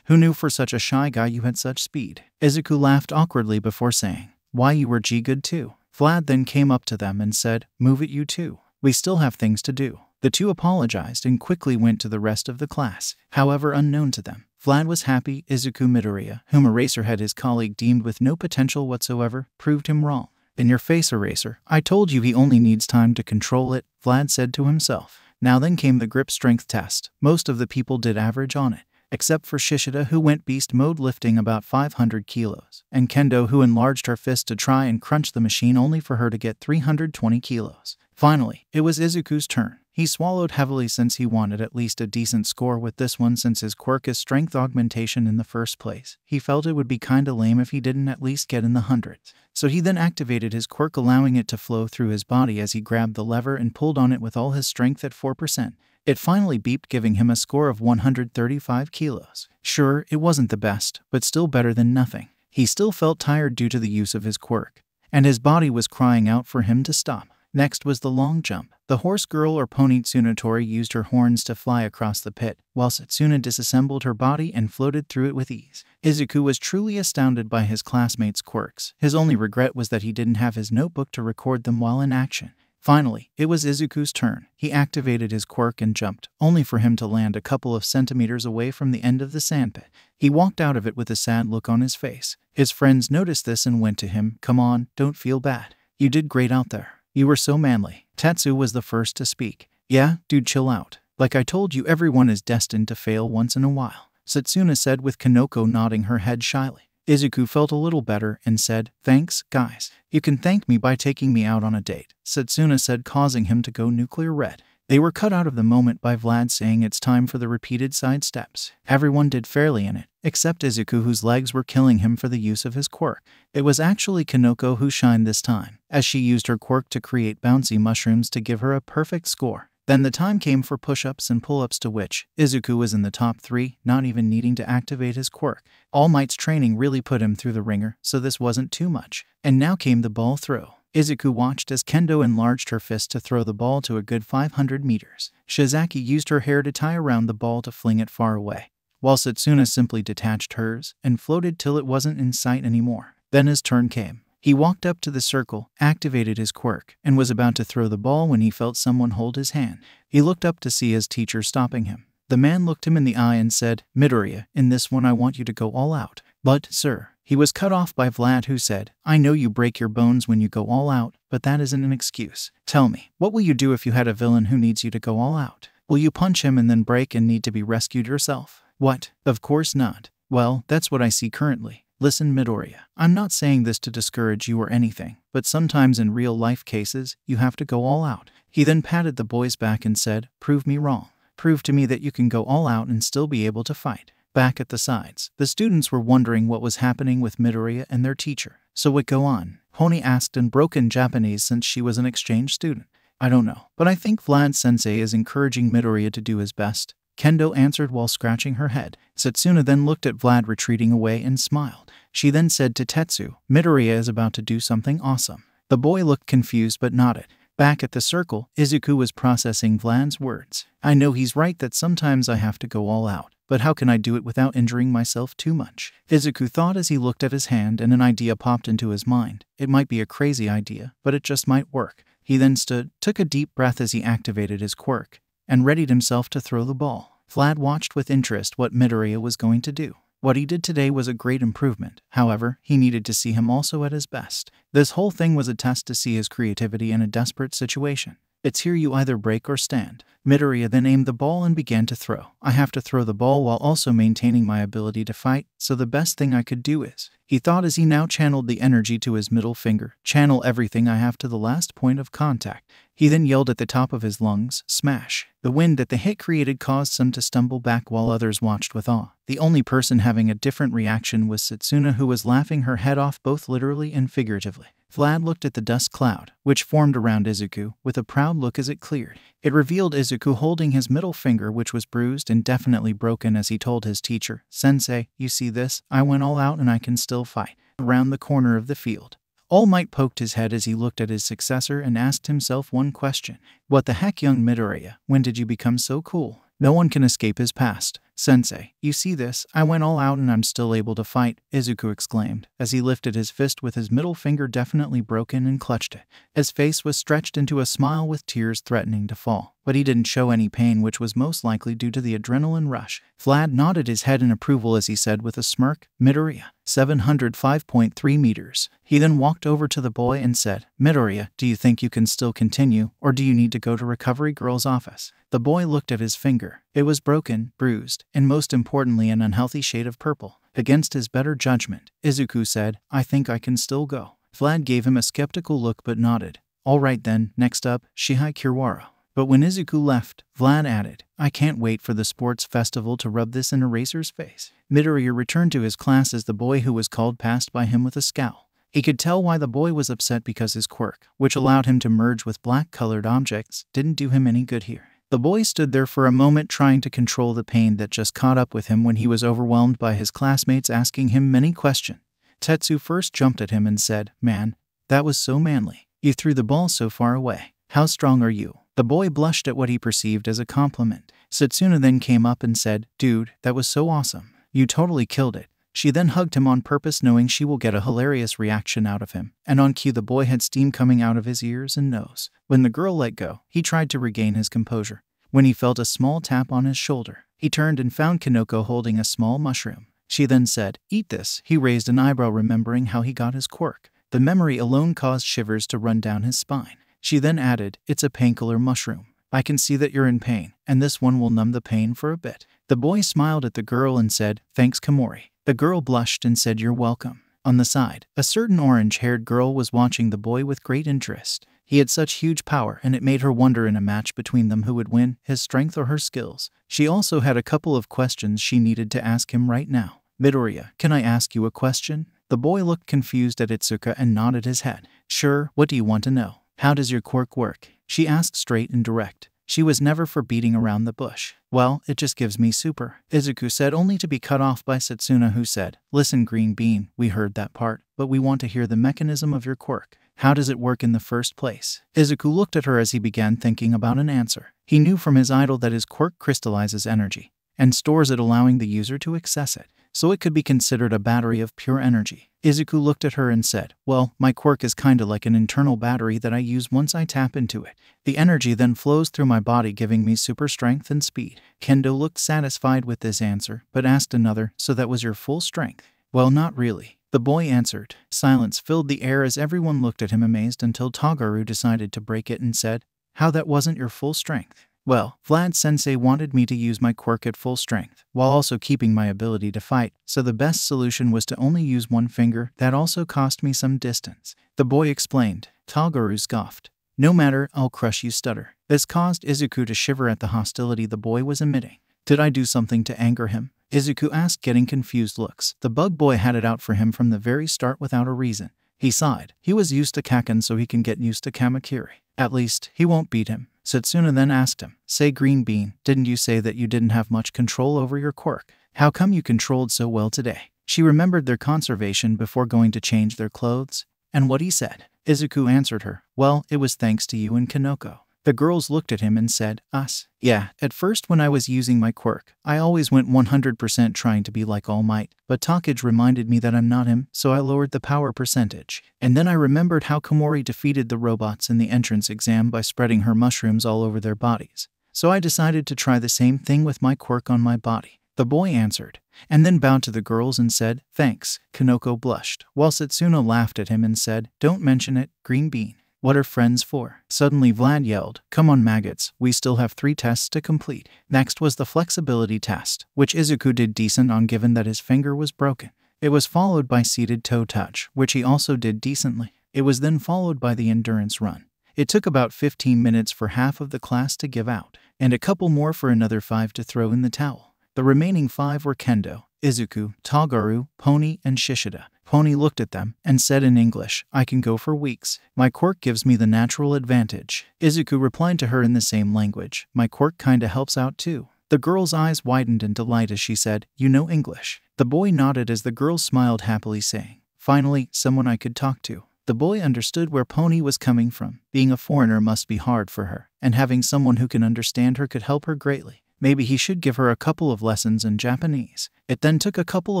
Who knew for such a shy guy you had such speed?" Izuku laughed awkwardly before saying, "Why, you were good too." Vlad then came up to them and said, "Move it, you two. We still have things to do." The two apologized and quickly went to the rest of the class. However, unknown to them, Vlad was happy Izuku Midoriya, whom Eraserhead, his colleague, deemed with no potential whatsoever, proved him wrong. "In your face, Eraser. I told you he only needs time to control it," Vlad said to himself. Now then came the grip strength test. Most of the people did average on it, except for Shishida, who went beast mode, lifting about 500 kilos, and Kendo, who enlarged her fist to try and crunch the machine, only for her to get 320 kilos. Finally, it was Izuku's turn. He swallowed heavily since he wanted at least a decent score with this one, since his quirk is strength augmentation in the first place. He felt it would be kinda lame if he didn't at least get in the hundreds. So he then activated his quirk, allowing it to flow through his body as he grabbed the lever and pulled on it with all his strength at 4%. It finally beeped, giving him a score of 135 kilos. Sure, it wasn't the best, but still better than nothing. He still felt tired due to the use of his quirk, and his body was crying out for him to stop. Next was the long jump. The horse girl, or pony Tsunotori, used her horns to fly across the pit, while Setsuna disassembled her body and floated through it with ease. Izuku was truly astounded by his classmates' quirks. His only regret was that he didn't have his notebook to record them while in action. Finally, it was Izuku's turn. He activated his quirk and jumped, only for him to land a couple of centimeters away from the end of the sandpit. He walked out of it with a sad look on his face. His friends noticed this and went to him. "Come on, don't feel bad. You did great out there. You were so manly." Tetsu was the first to speak. "Yeah, dude, chill out. Like I told you, everyone is destined to fail once in a while," Setsuna said, with Kanoko nodding her head shyly. Izuku felt a little better and said, "Thanks, guys. You can thank me by taking me out on a date," Setsuna said, causing him to go nuclear red. They were cut out of the moment by Vlad saying it's time for the repeated side steps. Everyone did fairly in it, except Izuku, whose legs were killing him for the use of his quirk. It was actually Kanoko who shined this time, as she used her quirk to create bouncy mushrooms to give her a perfect score. Then the time came for push-ups and pull-ups, to which Izuku was in the top 3, not even needing to activate his quirk. All Might's training really put him through the ringer, so this wasn't too much. And now came the ball throw. Izuku watched as Kendo enlarged her fist to throw the ball to a good 500 meters. Shizaki used her hair to tie around the ball to fling it far away, while Setsuna simply detached hers and floated till it wasn't in sight anymore. Then his turn came. He walked up to the circle, activated his quirk, and was about to throw the ball when he felt someone hold his hand. He looked up to see his teacher stopping him. The man looked him in the eye and said, "Midoriya, in this one I want you to go all out." "But, sir," he was cut off by Vlad, who said, "I know you break your bones when you go all out, but that isn't an excuse. Tell me, what will you do if you had a villain who needs you to go all out? Will you punch him and then break and need to be rescued yourself?" "What? Of course not." "Well, that's what I see currently. Listen, Midoriya, I'm not saying this to discourage you or anything, but sometimes in real-life cases, you have to go all out." He then patted the boy's back and said, "Prove me wrong. Prove to me that you can go all out and still be able to fight." Back at the sides, the students were wondering what was happening with Midoriya and their teacher. "So what go on?" Honi asked in broken Japanese, since she was an exchange student. "I don't know, but I think Vlad-sensei is encouraging Midoriya to do his best," Kendo answered while scratching her head. Setsuna then looked at Vlad retreating away and smiled. She then said to Tetsu, "Midoriya is about to do something awesome." The boy looked confused but nodded. Back at the circle, Izuku was processing Vlad's words. "I know he's right that sometimes I have to go all out, but how can I do it without injuring myself too much?" Izuku thought as he looked at his hand, and an idea popped into his mind. It might be a crazy idea, but it just might work. He then stood, took a deep breath as he activated his quirk, and readied himself to throw the ball. Vlad watched with interest what Midoriya was going to do. What he did today was a great improvement. However, he needed to see him also at his best. This whole thing was a test to see his creativity in a desperate situation. It's here, you either break or stand. Midoriya then aimed the ball and began to throw. "I have to throw the ball while also maintaining my ability to fight, so the best thing I could do is," he thought as he now channeled the energy to his middle finger, "channel everything I have to the last point of contact." He then yelled at the top of his lungs, "Smash!" The wind that the hit created caused some to stumble back while others watched with awe. The only person having a different reaction was Setsuna, who was laughing her head off both literally and figuratively. Vlad looked at the dust cloud, which formed around Izuku, with a proud look as it cleared. It revealed Izuku holding his middle finger, which was bruised and definitely broken, as he told his teacher, "Sensei, you see this? I went all out and I can still fight." Around the corner of the field, All Might poked his head as he looked at his successor and asked himself one question. "What the heck, young Midoriya? When did you become so cool?" No one can escape his past. "Sensei, you see this? I went all out and I'm still able to fight," Izuku exclaimed, as he lifted his fist with his middle finger definitely broken and clutched it. His face was stretched into a smile with tears threatening to fall, but he didn't show any pain, which was most likely due to the adrenaline rush. Vlad nodded his head in approval as he said with a smirk, "Midoriya, 705.3 meters. He then walked over to the boy and said, "Midoriya, do you think you can still continue, or do you need to go to Recovery Girl's office?" The boy looked at his finger. It was broken, bruised, and most importantly an unhealthy shade of purple. Against his better judgment, Izuku said, "I think I can still go." Vlad gave him a skeptical look but nodded. "All right then, next up, Shihei Kiwara." But when Izuku left, Vlad added, "I can't wait for the sports festival to rub this in Eraser's face." Midoriya returned to his class as the boy who was called passed by him with a scowl. He could tell why the boy was upset, because his quirk, which allowed him to merge with black-colored objects, didn't do him any good here. The boy stood there for a moment trying to control the pain that just caught up with him when he was overwhelmed by his classmates asking him many questions. Tetsu first jumped at him and said, "Man, that was so manly. You threw the ball so far away. How strong are you?" The boy blushed at what he perceived as a compliment. Setsuna then came up and said, "Dude, that was so awesome. You totally killed it." She then hugged him on purpose, knowing she will get a hilarious reaction out of him, and on cue the boy had steam coming out of his ears and nose. When the girl let go, he tried to regain his composure. When he felt a small tap on his shoulder, he turned and found Kinoko holding a small mushroom. She then said, "Eat this." He raised an eyebrow, remembering how he got his quirk. The memory alone caused shivers to run down his spine. She then added, "It's a painkiller mushroom. I can see that you're in pain, and this one will numb the pain for a bit." The boy smiled at the girl and said, "Thanks, Komori." The girl blushed and said, "You're welcome." On the side, a certain orange-haired girl was watching the boy with great interest. He had such huge power, and it made her wonder in a match between them who would win, his strength or her skills. She also had a couple of questions she needed to ask him right now. "Midoriya, can I ask you a question?" The boy looked confused at Itsuka and nodded his head. "Sure, what do you want to know?" "How does your quirk work?" She asked straight and direct. She was never for beating around the bush. "Well, it just gives me super," Izuku said, only to be cut off by Setsuna, who said, "Listen, Green Bean, we heard that part, but we want to hear the mechanism of your quirk. How does it work in the first place?" Izuku looked at her as he began thinking about an answer. He knew from his idol that his quirk crystallizes energy and stores it, allowing the user to access it, so it could be considered a battery of pure energy. Izuku looked at her and said, "Well, my quirk is kinda like an internal battery that I use once I tap into it. The energy then flows through my body, giving me super strength and speed." Kendo looked satisfied with this answer, but asked another, "So that was your full strength?" "Well, not really," the boy answered. Silence filled the air as everyone looked at him amazed until Tagaru decided to break it and said, "How that wasn't your full strength?" "Well, Vlad-sensei wanted me to use my quirk at full strength, while also keeping my ability to fight, so the best solution was to only use one finger. That also cost me some distance," the boy explained. Tagaru scoffed. "No matter, I'll crush you, stutter." This caused Izuku to shiver at the hostility the boy was emitting. "Did I do something to anger him?" Izuku asked, getting confused looks. The bug boy had it out for him from the very start without a reason. He sighed. He was used to Kaken, so he can get used to Kamakiri. At least, he won't beat him. Setsuna then asked him, "Say, Green Bean, didn't you say that you didn't have much control over your quirk? How come you controlled so well today?" She remembered their conservation before going to change their clothes, and what he said. Izuku answered her, "Well, it was thanks to you and Kinoko." The girls looked at him and said, "Us?" "Yeah, at first when I was using my quirk, I always went 100% trying to be like All Might, but Takage reminded me that I'm not him, so I lowered the power percentage. And then I remembered how Komori defeated the robots in the entrance exam by spreading her mushrooms all over their bodies. So I decided to try the same thing with my quirk on my body," the boy answered, and then bowed to the girls and said, "Thanks." Kinoko blushed, while Setsuna laughed at him and said, "Don't mention it, Green Bean. What are friends for?" Suddenly Vlad yelled, "Come on, maggots, we still have 3 tests to complete." Next was the flexibility test, which Izuku did decent on given that his finger was broken. It was followed by seated toe touch, which he also did decently. It was then followed by the endurance run. It took about 15 minutes for half of the class to give out, and a couple more for another 5 to throw in the towel. The remaining 5 were Kendo, Izuku, Tagaru, Pony, and Shishida. Pony looked at them and said in English, I can go for weeks. My quirk gives me the natural advantage. Izuku replied to her in the same language, my quirk kinda helps out too. The girl's eyes widened in delight as she said, you know English. The boy nodded as the girl smiled happily saying, finally, someone I could talk to. The boy understood where Pony was coming from. Being a foreigner must be hard for her, and having someone who can understand her could help her greatly. Maybe he should give her a couple of lessons in Japanese. It then took a couple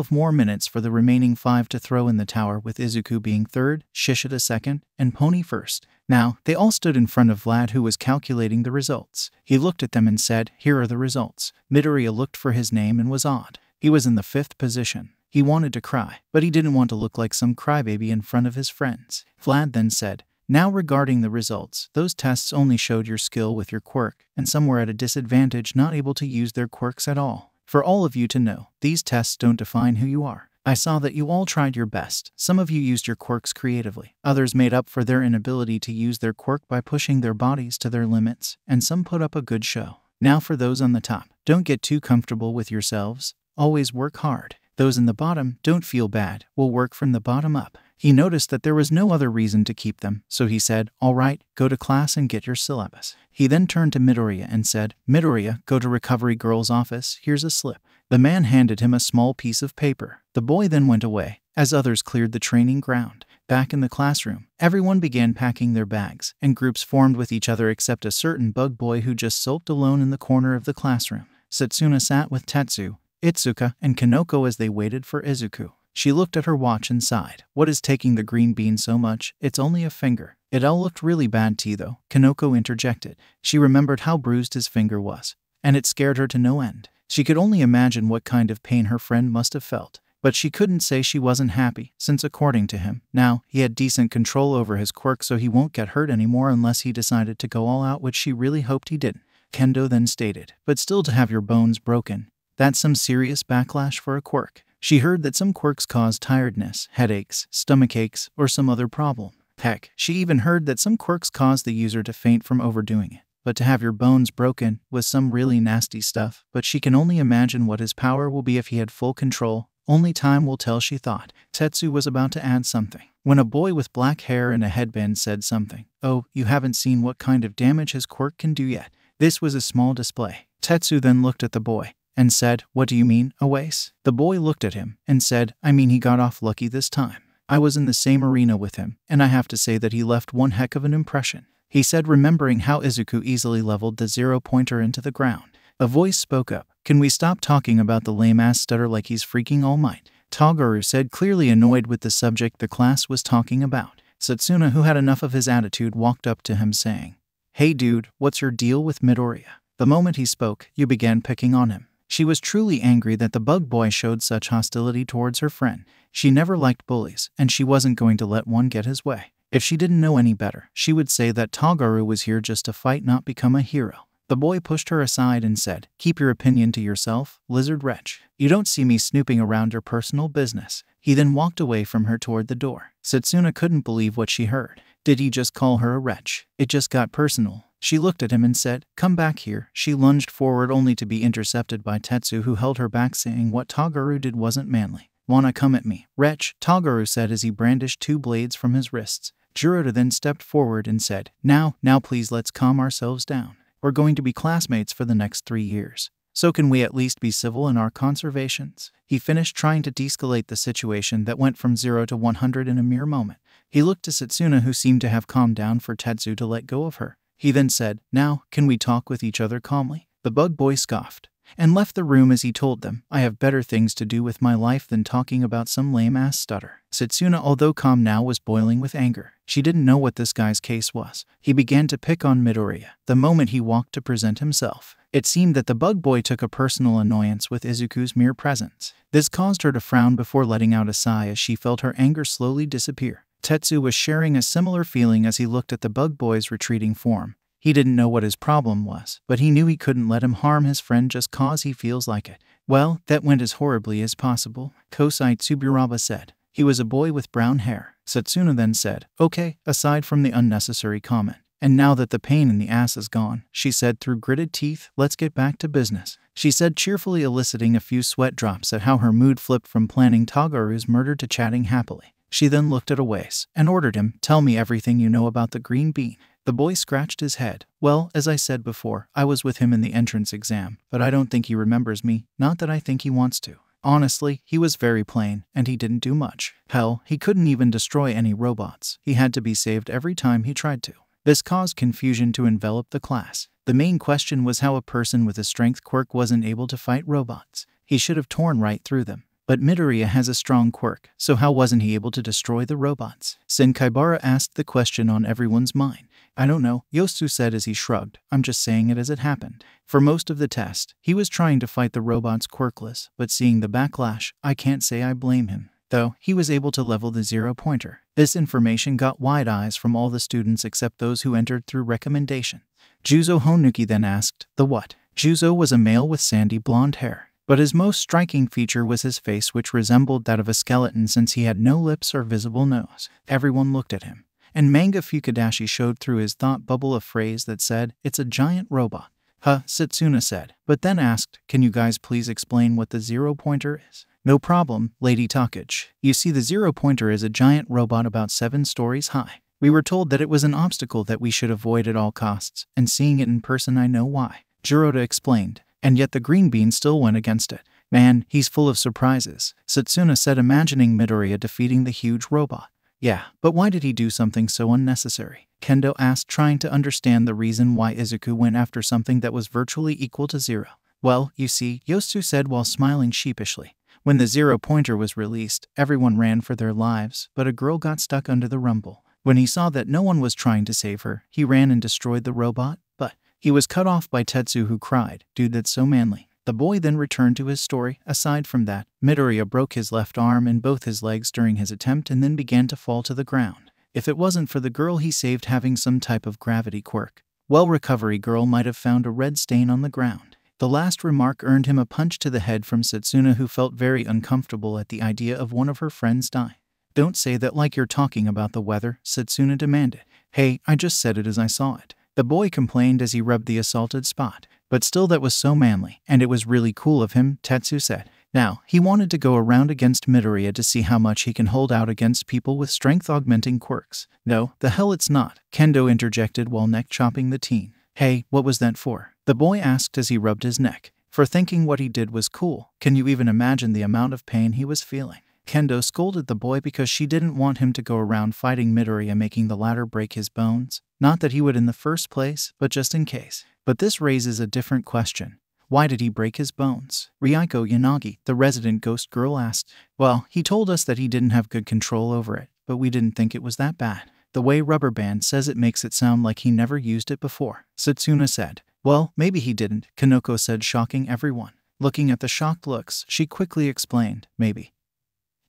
of more minutes for the remaining 5 to throw in the tower, with Izuku being third, Shishida second, and Pony first. Now, they all stood in front of Vlad, who was calculating the results. He looked at them and said, here are the results. Midoriya looked for his name and was awed. He was in the 5th position. He wanted to cry, but he didn't want to look like some crybaby in front of his friends. Vlad then said, now regarding the results, those tests only showed your skill with your quirk, and some were at a disadvantage, not able to use their quirks at all. For all of you to know, these tests don't define who you are. I saw that you all tried your best. Some of you used your quirks creatively. Others made up for their inability to use their quirk by pushing their bodies to their limits, and some put up a good show. Now for those on the top, don't get too comfortable with yourselves. Always work hard. Those in the bottom, don't feel bad. We'll work from the bottom up. He noticed that there was no other reason to keep them, so he said, all right, go to class and get your syllabus. He then turned to Midoriya and said, Midoriya, go to Recovery Girl's office, here's a slip. The man handed him a small piece of paper. The boy then went away, as others cleared the training ground. Back in the classroom, everyone began packing their bags, and groups formed with each other except a certain bug boy who just sulked alone in the corner of the classroom. Setsuna sat with Tetsu, Itsuka, and Kanoko as they waited for Izuku. She looked at her watch and sighed. What is taking the green bean so much? It's only a finger. It all looked really bad though, Kanoko interjected. She remembered how bruised his finger was, and it scared her to no end. She could only imagine what kind of pain her friend must have felt. But she couldn't say she wasn't happy, since according to him, now, he had decent control over his quirk, so he won't get hurt anymore unless he decided to go all out, which she really hoped he didn't. Kendo then stated, but still, to have your bones broken, that's some serious backlash for a quirk. She heard that some quirks cause tiredness, headaches, stomach aches, or some other problem. Heck, she even heard that some quirks cause the user to faint from overdoing it. But to have your bones broken was some really nasty stuff, but she can only imagine what his power will be if he had full control. Only time will tell, she thought. Tetsu was about to add something, when a boy with black hair and a headband said something. Oh, you haven't seen what kind of damage his quirk can do yet. This was a small display. Tetsu then looked at the boy and said, what do you mean, Awase? The boy looked at him and said, I mean, he got off lucky this time. I was in the same arena with him, and I have to say that he left one heck of an impression. He said, remembering how Izuku easily leveled the 0-pointer into the ground. A voice spoke up. Can we stop talking about the lame-ass stutter like he's freaking All Might? Togaru said, clearly annoyed with the subject the class was talking about. Setsuna, who had enough of his attitude, walked up to him saying, hey dude, what's your deal with Midoriya? The moment he spoke, you began picking on him. She was truly angry that the bug boy showed such hostility towards her friend. She never liked bullies, and she wasn't going to let one get his way. If she didn't know any better, she would say that Togaru was here just to fight, not become a hero. The boy pushed her aside and said, keep your opinion to yourself, lizard wretch. You don't see me snooping around your personal business. He then walked away from her toward the door. Setsuna couldn't believe what she heard. Did he just call her a wretch? It just got personal. She looked at him and said, come back here. She lunged forward only to be intercepted by Tetsu, who held her back, saying what Togaru did wasn't manly. Wanna come at me, wretch? Togaru said as he brandished 2 blades from his wrists. Jiroda then stepped forward and said, now please let's calm ourselves down. We're going to be classmates for the next 3 years. So can we at least be civil in our conversations? He finished trying to de-escalate the situation that went from 0 to 100 in a mere moment. He looked to Setsuna, who seemed to have calmed down, for Tetsu to let go of her. He then said, now, can we talk with each other calmly? The bug boy scoffed and left the room as he told them, I have better things to do with my life than talking about some lame-ass stutter. Setsuna, although calm now, was boiling with anger. She didn't know what this guy's case was. He began to pick on Midoriya the moment he walked to present himself. It seemed that the bug boy took a personal annoyance with Izuku's mere presence. This caused her to frown before letting out a sigh as she felt her anger slowly disappear. Tetsu was sharing a similar feeling as he looked at the bug boy's retreating form. He didn't know what his problem was, but he knew he couldn't let him harm his friend just cause he feels like it. Well, that went as horribly as possible, Kosei Tsuburaba said. He was a boy with brown hair. Setsuna then said, okay, aside from the unnecessary comment, And now that the pain in the ass is gone, she said through gritted teeth, let's get back to business. She said, cheerfully, eliciting a few sweat drops at how her mood flipped from planning Tagaru's murder to chatting happily. She then looked at Awais and ordered him, tell me everything you know about the green bean. The boy scratched his head. Well, as I said before, I was with him in the entrance exam, but I don't think he remembers me, not that I think he wants to. Honestly, he was very plain, and he didn't do much. Hell, he couldn't even destroy any robots. He had to be saved every time he tried to. This caused confusion to envelop the class. The main question was how a person with a strength quirk wasn't able to fight robots. He should have torn right through them. But Midoriya has a strong quirk, so how wasn't he able to destroy the robots? Senkaibara asked the question on everyone's mind. I don't know, Yosu said as he shrugged. I'm just saying it as it happened. For most of the test, he was trying to fight the robots quirkless, but seeing the backlash, I can't say I blame him. Though, he was able to level the zero-pointer. This information got wide eyes from all the students except those who entered through recommendation. Juzo Honuki then asked, the what? Juzo was a male with sandy blonde hair. But his most striking feature was his face, which resembled that of a skeleton since he had no lips or visible nose. Everyone looked at him. And Manga Fukadashi showed through his thought bubble a phrase that said, it's a giant robot. Huh, Setsuna said, but then asked, can you guys please explain what the zero-pointer is? No problem, Lady Takage. You see, the zero-pointer is a giant robot about 7 stories high. We were told that it was an obstacle that we should avoid at all costs, and seeing it in person I know why. Jiroda explained. And yet the green bean still went against it. Man, he's full of surprises, Setsuna said, imagining Midoriya defeating the huge robot. Yeah, but why did he do something so unnecessary? Kendo asked, trying to understand the reason why Izuku went after something that was virtually equal to zero. Well, you see, Yosu said while smiling sheepishly. When the zero-pointer was released, everyone ran for their lives, but a girl got stuck under the rumble. When he saw that no one was trying to save her, he ran and destroyed the robot, but he was cut off by Tetsu, who cried, dude, that's so manly. The boy then returned to his story. Aside from that, Midoriya broke his left arm and both his legs during his attempt and then began to fall to the ground. If it wasn't for the girl he saved having some type of gravity quirk, well, Recovery Girl might have found a red stain on the ground. The last remark earned him a punch to the head from Setsuna, who felt very uncomfortable at the idea of one of her friends dying. Don't say that like you're talking about the weather, Setsuna demanded. Hey, I just said it as I saw it. The boy complained as he rubbed the assaulted spot. But still, that was so manly, and it was really cool of him, Tetsu said. Now, he wanted to go around against Midoriya to see how much he can hold out against people with strength-augmenting quirks. No, the hell it's not, Kendo interjected while neck-chopping the teen. Hey, what was that for? The boy asked as he rubbed his neck. For thinking what he did was cool. Can you even imagine the amount of pain he was feeling? Kendo scolded the boy because she didn't want him to go around fighting Midoriya, making the latter break his bones. Not that he would in the first place, but just in case. But this raises a different question. Why did he break his bones? Ryuko Yanagi, the resident ghost girl, asked. Well, he told us that he didn't have good control over it, but we didn't think it was that bad. The way Rubber Band says it makes it sound like he never used it before, Setsuna said. Well, maybe he didn't, Kanoko said, shocking everyone. Looking at the shocked looks, she quickly explained, maybe.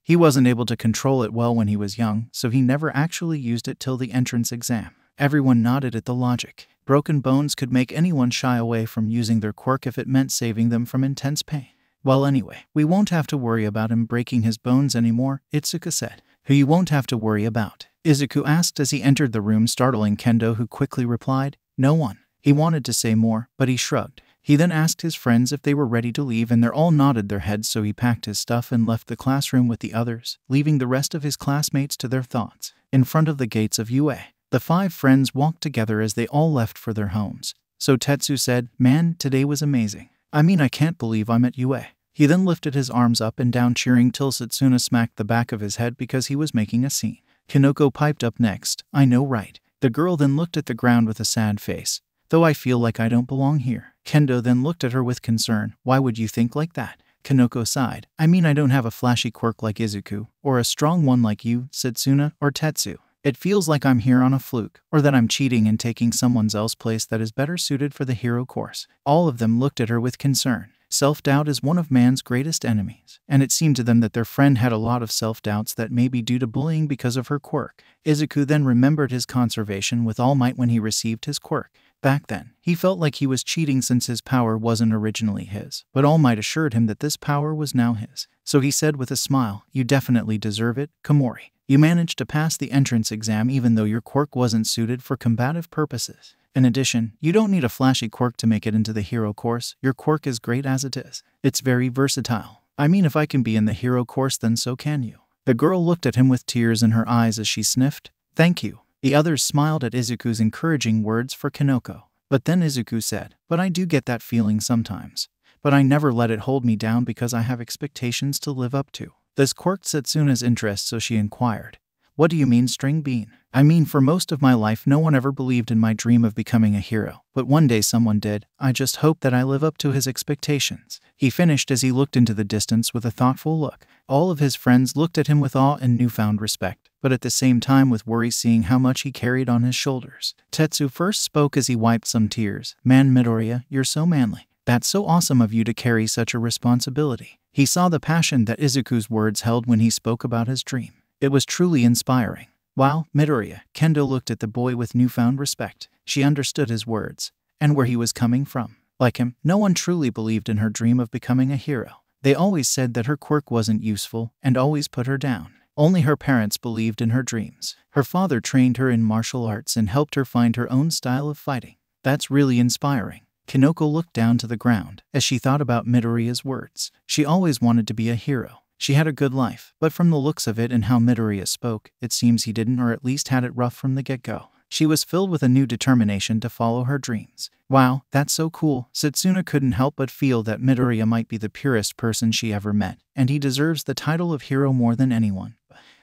He wasn't able to control it well when he was young, so he never actually used it till the entrance exam. Everyone nodded at the logic. Broken bones could make anyone shy away from using their quirk if it meant saving them from intense pain. Well, anyway, we won't have to worry about him breaking his bones anymore, Itsuka said. Who you won't have to worry about? Izuku asked as he entered the room, startling Kendo, who quickly replied, no one. He wanted to say more, but he shrugged. He then asked his friends if they were ready to leave, and they all nodded their heads, so he packed his stuff and left the classroom with the others, leaving the rest of his classmates to their thoughts. In front of the gates of UA, the 5 friends walked together as they all left for their homes. So Tetsu said, man, today was amazing. I mean, I can't believe I'm at UA. He then lifted his arms up and down, cheering till Setsuna smacked the back of his head because he was making a scene. Kanoko piped up next. I know, right? The girl then looked at the ground with a sad face. Though I feel like I don't belong here. Kendo then looked at her with concern. Why would you think like that? Kanoko sighed. I mean, I don't have a flashy quirk like Izuku, or a strong one like you, Setsuna, or Tetsu. It feels like I'm here on a fluke, or that I'm cheating and taking someone else's place that is better suited for the hero course. All of them looked at her with concern. Self-doubt is one of man's greatest enemies, and it seemed to them that their friend had a lot of self-doubts that may be due to bullying because of her quirk. Izuku then remembered his conservation with All Might when he received his quirk. Back then, he felt like he was cheating since his power wasn't originally his, but All Might assured him that this power was now his. So he said with a smile, "You definitely deserve it, Komori. You managed to pass the entrance exam even though your quirk wasn't suited for combative purposes. In addition, you don't need a flashy quirk to make it into the hero course. Your quirk is great as it is. It's very versatile. I mean, if I can be in the hero course, then so can you." The girl looked at him with tears in her eyes as she sniffed. "Thank you." The others smiled at Izuku's encouraging words for Kinoko. But then Izuku said, "But I do get that feeling sometimes. But I never let it hold me down because I have expectations to live up to." This quirked Setsuna's interest, so she inquired, "What do you mean, String Bean?" "I mean, for most of my life no one ever believed in my dream of becoming a hero. But one day someone did. I just hope that I live up to his expectations." He finished as he looked into the distance with a thoughtful look. All of his friends looked at him with awe and newfound respect, but at the same time with worry, seeing how much he carried on his shoulders. Tetsu first spoke as he wiped some tears. "Man, Midoriya, you're so manly. That's so awesome of you to carry such a responsibility." He saw the passion that Izuku's words held when he spoke about his dream. It was truly inspiring. "Wow, Midoriya." Kendo looked at the boy with newfound respect. She understood his words, and where he was coming from. Like him, no one truly believed in her dream of becoming a hero. They always said that her quirk wasn't useful, and always put her down. Only her parents believed in her dreams. Her father trained her in martial arts and helped her find her own style of fighting. That's really inspiring. Kinoko looked down to the ground as she thought about Midoriya's words. She always wanted to be a hero. She had a good life, but from the looks of it and how Midoriya spoke, it seems he didn't, or at least had it rough from the get-go. She was filled with a new determination to follow her dreams. "Wow, that's so cool." Setsuna couldn't help but feel that Midoriya might be the purest person she ever met, and he deserves the title of hero more than anyone.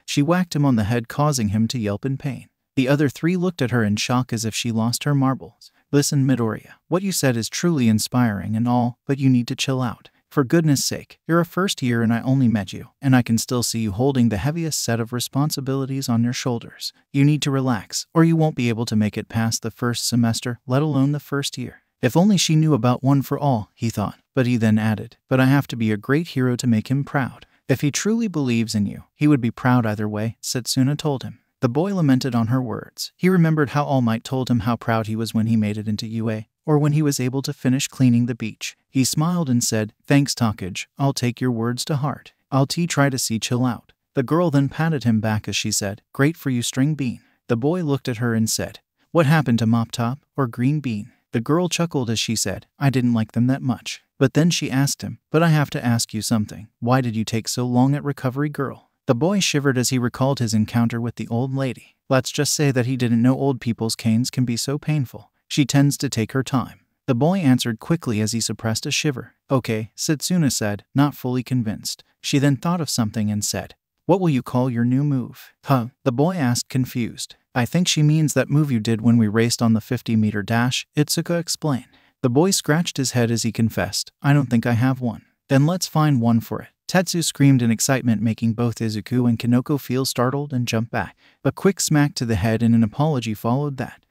She whacked him on the head, causing him to yelp in pain. The other three looked at her in shock as if she lost her marbles. "Listen, Midoriya, what you said is truly inspiring and all, but you need to chill out. For goodness sake, you're a first year and I only met you, and I can still see you holding the heaviest set of responsibilities on your shoulders. You need to relax, or you won't be able to make it past the first semester, let alone the first year." If only she knew about One for All, he thought, but he then added, "But I have to be a great hero to make him proud." "If he truly believes in you, he would be proud either way," Setsuna told him. The boy lamented on her words. He remembered how All Might told him how proud he was when he made it into UA, or when he was able to finish cleaning the beach. He smiled and said, "Thanks, Takage. I'll take your words to heart. I'll try to see chill out." The girl then patted him back as she said, "Great for you, String Bean." The boy looked at her and said, "What happened to Mop Top or Green Bean?" The girl chuckled as she said, "I didn't like them that much." But then she asked him, "But I have to ask you something. Why did you take so long at recovery, girl?" The boy shivered as he recalled his encounter with the old lady. Let's just say that he didn't know old people's canes can be so painful. She tends to take her time. The boy answered quickly as he suppressed a shiver. "Okay," Setsuna said, not fully convinced. She then thought of something and said, "What will you call your new move?" "Huh?" the boy asked, confused. "I think she means that move you did when we raced on the 50-meter dash," Itsuka explained. The boy scratched his head as he confessed, "I don't think I have one." "Then let's find one for it." Tetsu screamed in excitement, making both Izuku and Kinoko feel startled and jump back. A quick smack to the head and an apology followed that.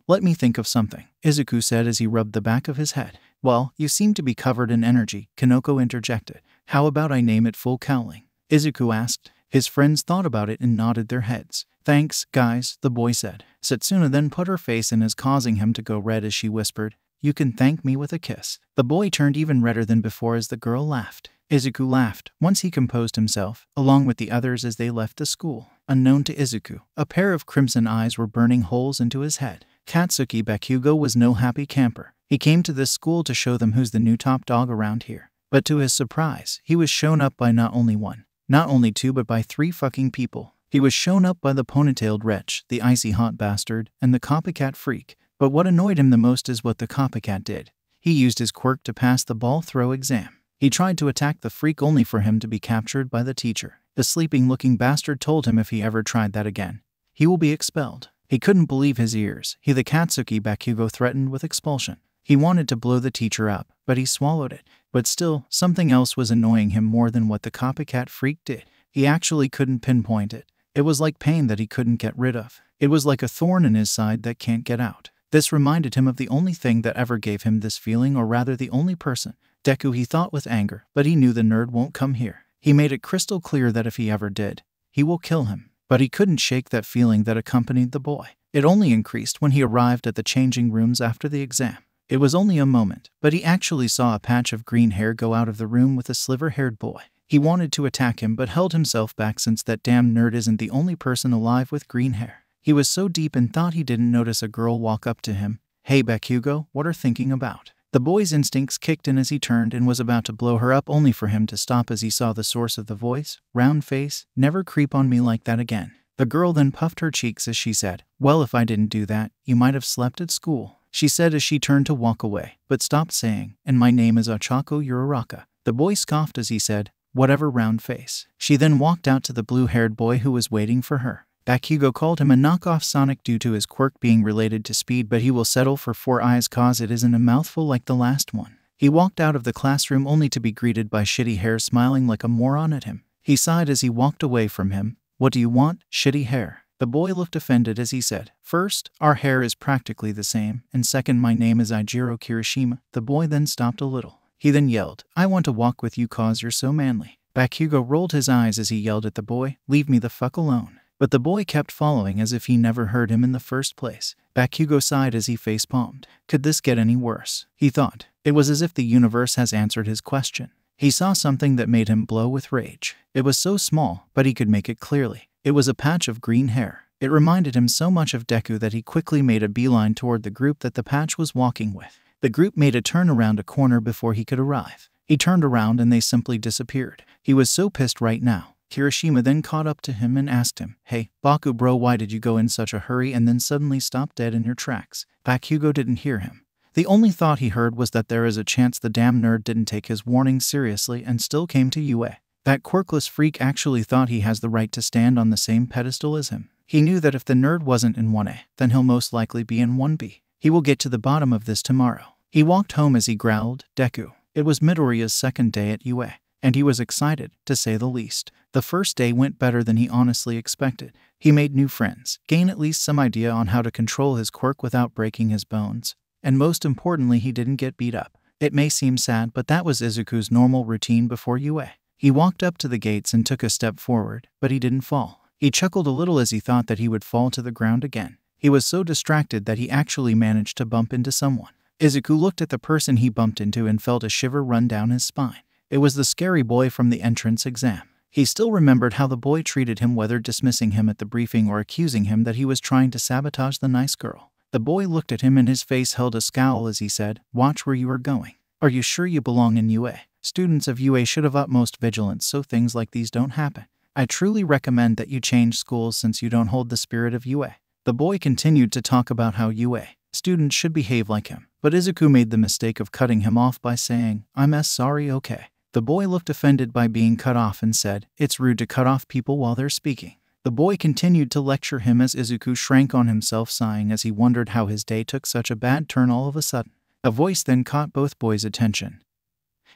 Let me think of something," Izuku said as he rubbed the back of his head. "Well, you seem to be covered in energy," Kinoko interjected. "How about I name it Full Cowling?" Izuku asked. His friends thought about it and nodded their heads. "Thanks, guys," the boy said. Setsuna then put her face in his, causing him to go red as she whispered, "You can thank me with a kiss." The boy turned even redder than before as the girl laughed. Izuku laughed once he composed himself, along with the others as they left the school. Unknown to Izuku, a pair of crimson eyes were burning holes into his head. Katsuki Bakugo was no happy camper. He came to this school to show them who's the new top dog around here. But to his surprise, he was shown up by not only one, not only two, but by three fucking people. He was shown up by the ponytailed wretch, the icy hot bastard, and the copycat freak. But what annoyed him the most is what the copycat did. He used his quirk to pass the ball throw exam. He tried to attack the freak only for him to be captured by the teacher. The sleeping-looking bastard told him if he ever tried that again, he will be expelled. He couldn't believe his ears. The Katsuki Bakugo threatened with expulsion. He wanted to blow the teacher up, but he swallowed it. But still, something else was annoying him more than what the copycat freak did. He actually couldn't pinpoint it. It was like pain that he couldn't get rid of. It was like a thorn in his side that can't get out. This reminded him of the only thing that ever gave him this feeling, or rather the only person. Deku, he thought with anger, but he knew the nerd won't come here. He made it crystal clear that if he ever did, he will kill him. But he couldn't shake that feeling that accompanied the boy. It only increased when he arrived at the changing rooms after the exam. It was only a moment, but he actually saw a patch of green hair go out of the room with a sliver-haired boy. He wanted to attack him but held himself back since that damn nerd isn't the only person alive with green hair. He was so deep in thought he didn't notice a girl walk up to him. "Hey Bakugo, what are thinking about?" The boy's instincts kicked in as he turned and was about to blow her up only for him to stop as he saw the source of the voice. Round face, "Never creep on me like that again." The girl then puffed her cheeks as she said, "Well, if I didn't do that, you might have slept at school," she said as she turned to walk away, but stopped saying, "And my name is Ochako Uraraka." The boy scoffed as he said, "Whatever, round face." She then walked out to the blue-haired boy who was waiting for her. Bakugo called him a knockoff Sonic due to his quirk being related to speed, but he will settle for 4 eyes cause it isn't a mouthful like the last one. He walked out of the classroom only to be greeted by Shitty Hair smiling like a moron at him. He sighed as he walked away from him. "What do you want, Shitty Hair?" The boy looked offended as he said, "First, our hair is practically the same, and second, my name is Ijiro Kirishima." The boy then stopped a little. He then yelled, "I want to walk with you cause you're so manly." Bakugo rolled his eyes as he yelled at the boy, "Leave me the fuck alone." But the boy kept following as if he never heard him in the first place. Bakugo sighed as he face-palmed. Could this get any worse? He thought. It was as if the universe has answered his question. He saw something that made him blow with rage. It was so small, but he could make it clearly. It was a patch of green hair. It reminded him so much of Deku that he quickly made a beeline toward the group that the patch was walking with. The group made a turn around a corner before he could arrive. He turned around and they simply disappeared. He was so pissed right now. Kirishima then caught up to him and asked him, "Hey, Baku bro, why did you go in such a hurry and then suddenly stop dead in your tracks?" Bakugo didn't hear him. The only thought he heard was that there is a chance the damn nerd didn't take his warning seriously and still came to UA. That quirkless freak actually thought he has the right to stand on the same pedestal as him. He knew that if the nerd wasn't in 1A, then he'll most likely be in 1B. He will get to the bottom of this tomorrow. He walked home as he growled, "Deku." It was Midoriya's second day at UA, and he was excited, to say the least. The first day went better than he honestly expected. He made new friends, gained at least some idea on how to control his quirk without breaking his bones, and most importantly, he didn't get beat up. It may seem sad, but that was Izuku's normal routine before UA. He walked up to the gates and took a step forward, but he didn't fall. He chuckled a little as he thought that he would fall to the ground again. He was so distracted that he actually managed to bump into someone. Izuku looked at the person he bumped into and felt a shiver run down his spine. It was the scary boy from the entrance exam. He still remembered how the boy treated him, whether dismissing him at the briefing or accusing him that he was trying to sabotage the nice girl. The boy looked at him and his face held a scowl as he said, "Watch where you are going. Are you sure you belong in UA? Students of UA should have utmost vigilance so things like these don't happen. I truly recommend that you change schools since you don't hold the spirit of UA." The boy continued to talk about how UA students should behave like him, but Izuku made the mistake of cutting him off by saying, "I'm sorry, okay." The boy looked offended by being cut off and said, "It's rude to cut off people while they're speaking." The boy continued to lecture him as Izuku shrank on himself, sighing as he wondered how his day took such a bad turn all of a sudden. A voice then caught both boys' attention.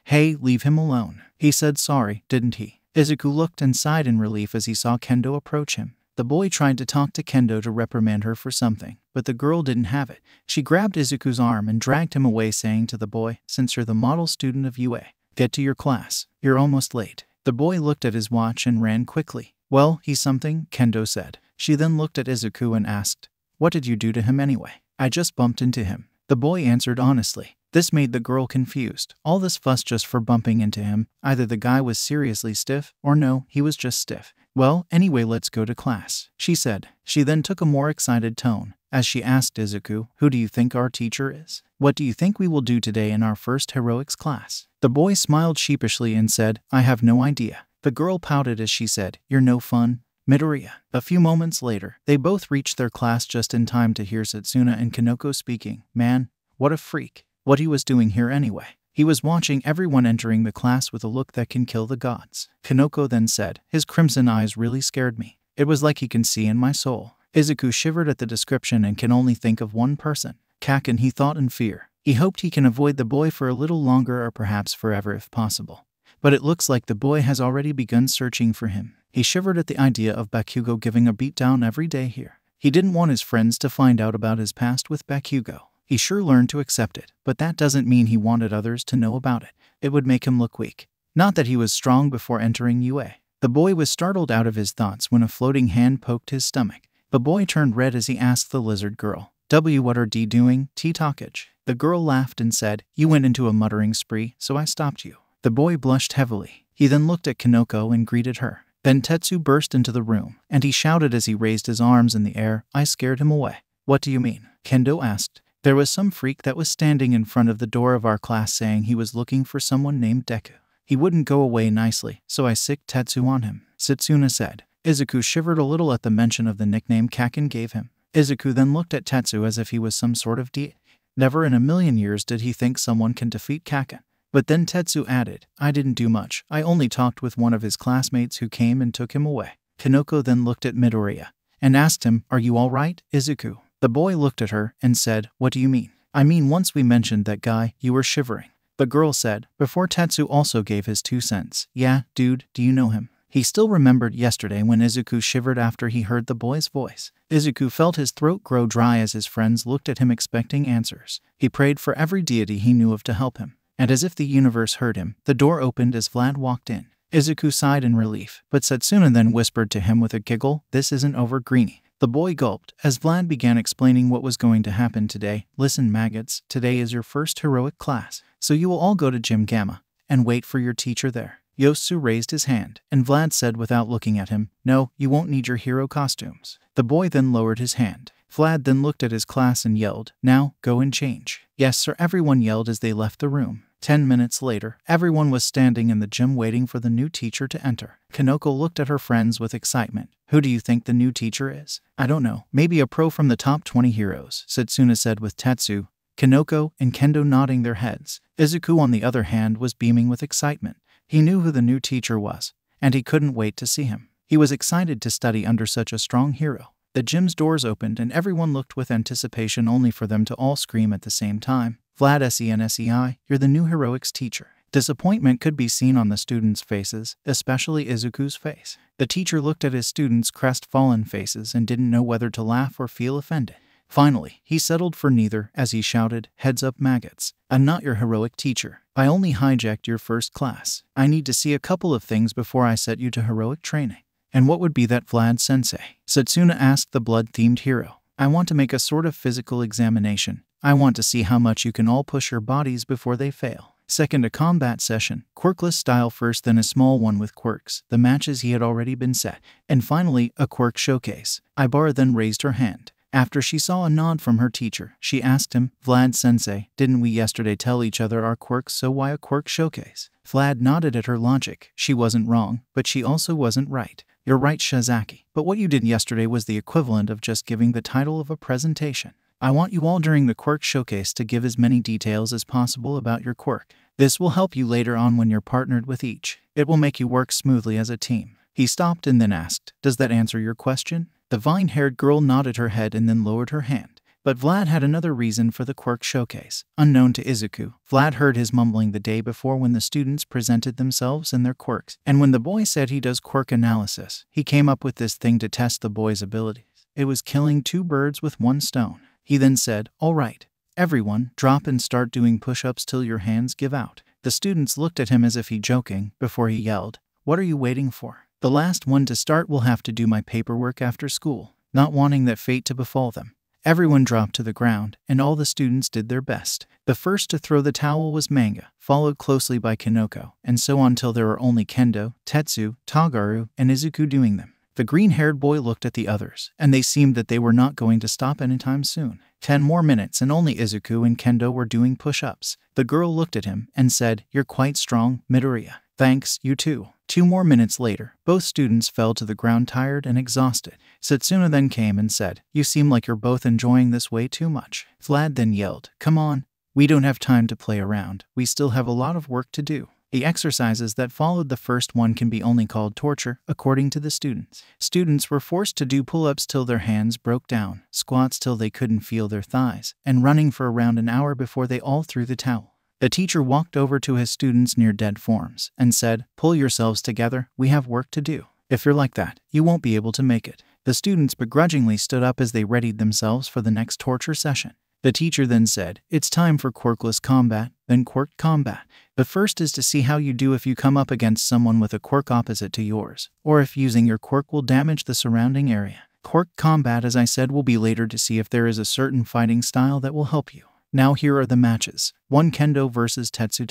"Hey, leave him alone." He said sorry, didn't he? Izuku looked and sighed in relief as he saw Kendo approach him. The boy tried to talk to Kendo to reprimand her for something, but the girl didn't have it. She grabbed Izuku's arm and dragged him away, saying to the boy, "Since you're the model student of UA, get to your class. You're almost late." The boy looked at his watch and ran quickly. "Well, he's something," Kendo said. She then looked at Izuku and asked, "What did you do to him anyway?" "I just bumped into him," the boy answered honestly. This made the girl confused. All this fuss just for bumping into him. Either the guy was seriously stiff, or no, he was just stiff. "Well, anyway, let's go to class," she said. She then took a more excited tone as she asked Izuku, "Who do you think our teacher is? What do you think we will do today in our first heroics class?" The boy smiled sheepishly and said, "I have no idea." The girl pouted as she said, "You're no fun, Midoriya." A few moments later, they both reached their class just in time to hear Setsuna and Kanoko speaking. Man, what a freak. What he was doing here anyway. He was watching everyone entering the class with a look that can kill the gods. Kanoko then said, "His crimson eyes really scared me. It was like he can see in my soul." Izuku shivered at the description and can only think of one person. Kaken, he thought in fear. He hoped he can avoid the boy for a little longer or perhaps forever if possible. But it looks like the boy has already begun searching for him. He shivered at the idea of Bakugo giving a beatdown every day here. He didn't want his friends to find out about his past with Bakugo. He sure learned to accept it, but that doesn't mean he wanted others to know about it. It would make him look weak. Not that he was strong before entering UA. The boy was startled out of his thoughts when a floating hand poked his stomach. The boy turned red as he asked the lizard girl, what are D doing, T-Talkage? The girl laughed and said, you went into a muttering spree, so I stopped you. The boy blushed heavily. He then looked at Kanoko and greeted her. Then Tetsu burst into the room, and he shouted as he raised his arms in the air, I scared him away. What do you mean? Kendo asked. There was some freak that was standing in front of the door of our class saying he was looking for someone named Deku. He wouldn't go away nicely, so I sicked Tetsu on him, Setsuna said. Izuku shivered a little at the mention of the nickname Kaken gave him. Izuku then looked at Tetsu as if he was some sort of deity. Never in a million years did he think someone can defeat Kaken. But then Tetsu added, I didn't do much, I only talked with one of his classmates who came and took him away. Kanoko then looked at Midoriya and asked him, are you alright, Izuku? The boy looked at her and said, what do you mean? I mean once we mentioned that guy, you were shivering. The girl said, before Tetsu also gave his 2 cents, yeah, dude, do you know him? He still remembered yesterday when Izuku shivered after he heard the boy's voice. Izuku felt his throat grow dry as his friends looked at him expecting answers. He prayed for every deity he knew of to help him. And as if the universe heard him, the door opened as Vlad walked in. Izuku sighed in relief, but Setsuna then whispered to him with a giggle, this isn't over, Greenie. The boy gulped as Vlad began explaining what was going to happen today. Listen, maggots, today is your first heroic class, so you will all go to Gym Gamma and wait for your teacher there. Yosu raised his hand, and Vlad said without looking at him, no, you won't need your hero costumes. The boy then lowered his hand. Vlad then looked at his class and yelled, now, go and change. Yes, sir, everyone yelled as they left the room. 10 minutes later, everyone was standing in the gym waiting for the new teacher to enter. Kanoko looked at her friends with excitement. Who do you think the new teacher is? I don't know, maybe a pro from the top 20 heroes, Setsuna said with Tetsu, Kanoko, and Kendo nodding their heads. Izuku, on the other hand, was beaming with excitement. He knew who the new teacher was, and he couldn't wait to see him. He was excited to study under such a strong hero. The gym's doors opened and everyone looked with anticipation only for them to all scream at the same time. Vlad SENSEI, you're the new heroics teacher. Disappointment could be seen on the students' faces, especially Izuku's face. The teacher looked at his students' crestfallen faces and didn't know whether to laugh or feel offended. Finally, he settled for neither as he shouted, heads up, maggots. I'm not your heroic teacher. I only hijacked your first class. I need to see a couple of things before I set you to heroic training. And what would be that, Vlad-sensei? Setsuna asked the blood-themed hero. I want to make a sort of physical examination. I want to see how much you can all push your bodies before they fail. Second, a combat session, quirkless style first, then a small one with quirks, the matches he had already been set. And finally, a quirk showcase. Ibara then raised her hand. After she saw a nod from her teacher, she asked him, Vlad-sensei, didn't we yesterday tell each other our quirks, so why a quirk showcase? Vlad nodded at her logic. She wasn't wrong, but she also wasn't right. You're right, Shizaki, but what you did yesterday was the equivalent of just giving the title of a presentation. I want you all during the quirk showcase to give as many details as possible about your quirk. This will help you later on when you're partnered with each. It will make you work smoothly as a team. He stopped and then asked, does that answer your question? The vine-haired girl nodded her head and then lowered her hand. But Vlad had another reason for the quirk showcase. Unknown to Izuku, Vlad heard his mumbling the day before when the students presented themselves and their quirks. And when the boy said he does quirk analysis, he came up with this thing to test the boy's abilities. It was killing 2 birds with 1 stone. He then said, all right, everyone, drop and start doing push-ups till your hands give out. The students looked at him as if he joking, before he yelled, what are you waiting for? The last one to start will have to do my paperwork after school, not wanting that fate to befall them. Everyone dropped to the ground, and all the students did their best. The first to throw the towel was Manga, followed closely by Kanoko, and so on till there were only Kendo, Tetsu, Tagaru, and Izuku doing them. The green-haired boy looked at the others, and they seemed that they were not going to stop anytime soon. 10 more minutes and only Izuku and Kendo were doing push-ups. The girl looked at him and said, you're quite strong, Midoriya. Thanks, you too. 2 more minutes later, both students fell to the ground tired and exhausted. Setsuna then came and said, you seem like you're both enjoying this way too much. Vlad then yelled, come on, we don't have time to play around, we still have a lot of work to do. The exercises that followed the first one can be only called torture, according to the students. Students were forced to do pull-ups till their hands broke down, squats till they couldn't feel their thighs, and running for around an hour before they all threw the towel. The teacher walked over to his students near dead forms and said, pull yourselves together, we have work to do. If you're like that, you won't be able to make it. The students begrudgingly stood up as they readied themselves for the next torture session. The teacher then said, it's time for quirkless combat, then quirked combat. The first is to see how you do if you come up against someone with a quirk opposite to yours, or if using your quirk will damage the surrounding area. Quirk combat, as I said, will be later to see if there is a certain fighting style that will help you. Now here are the matches. 1 Kendo versus Tetsu.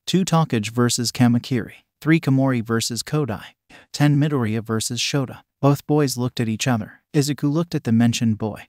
2 Tokage versus Kamakiri. 3 Komori versus Kodai. 10 Midoriya versus Shota. Both boys looked at each other. Izuku looked at the mentioned boy.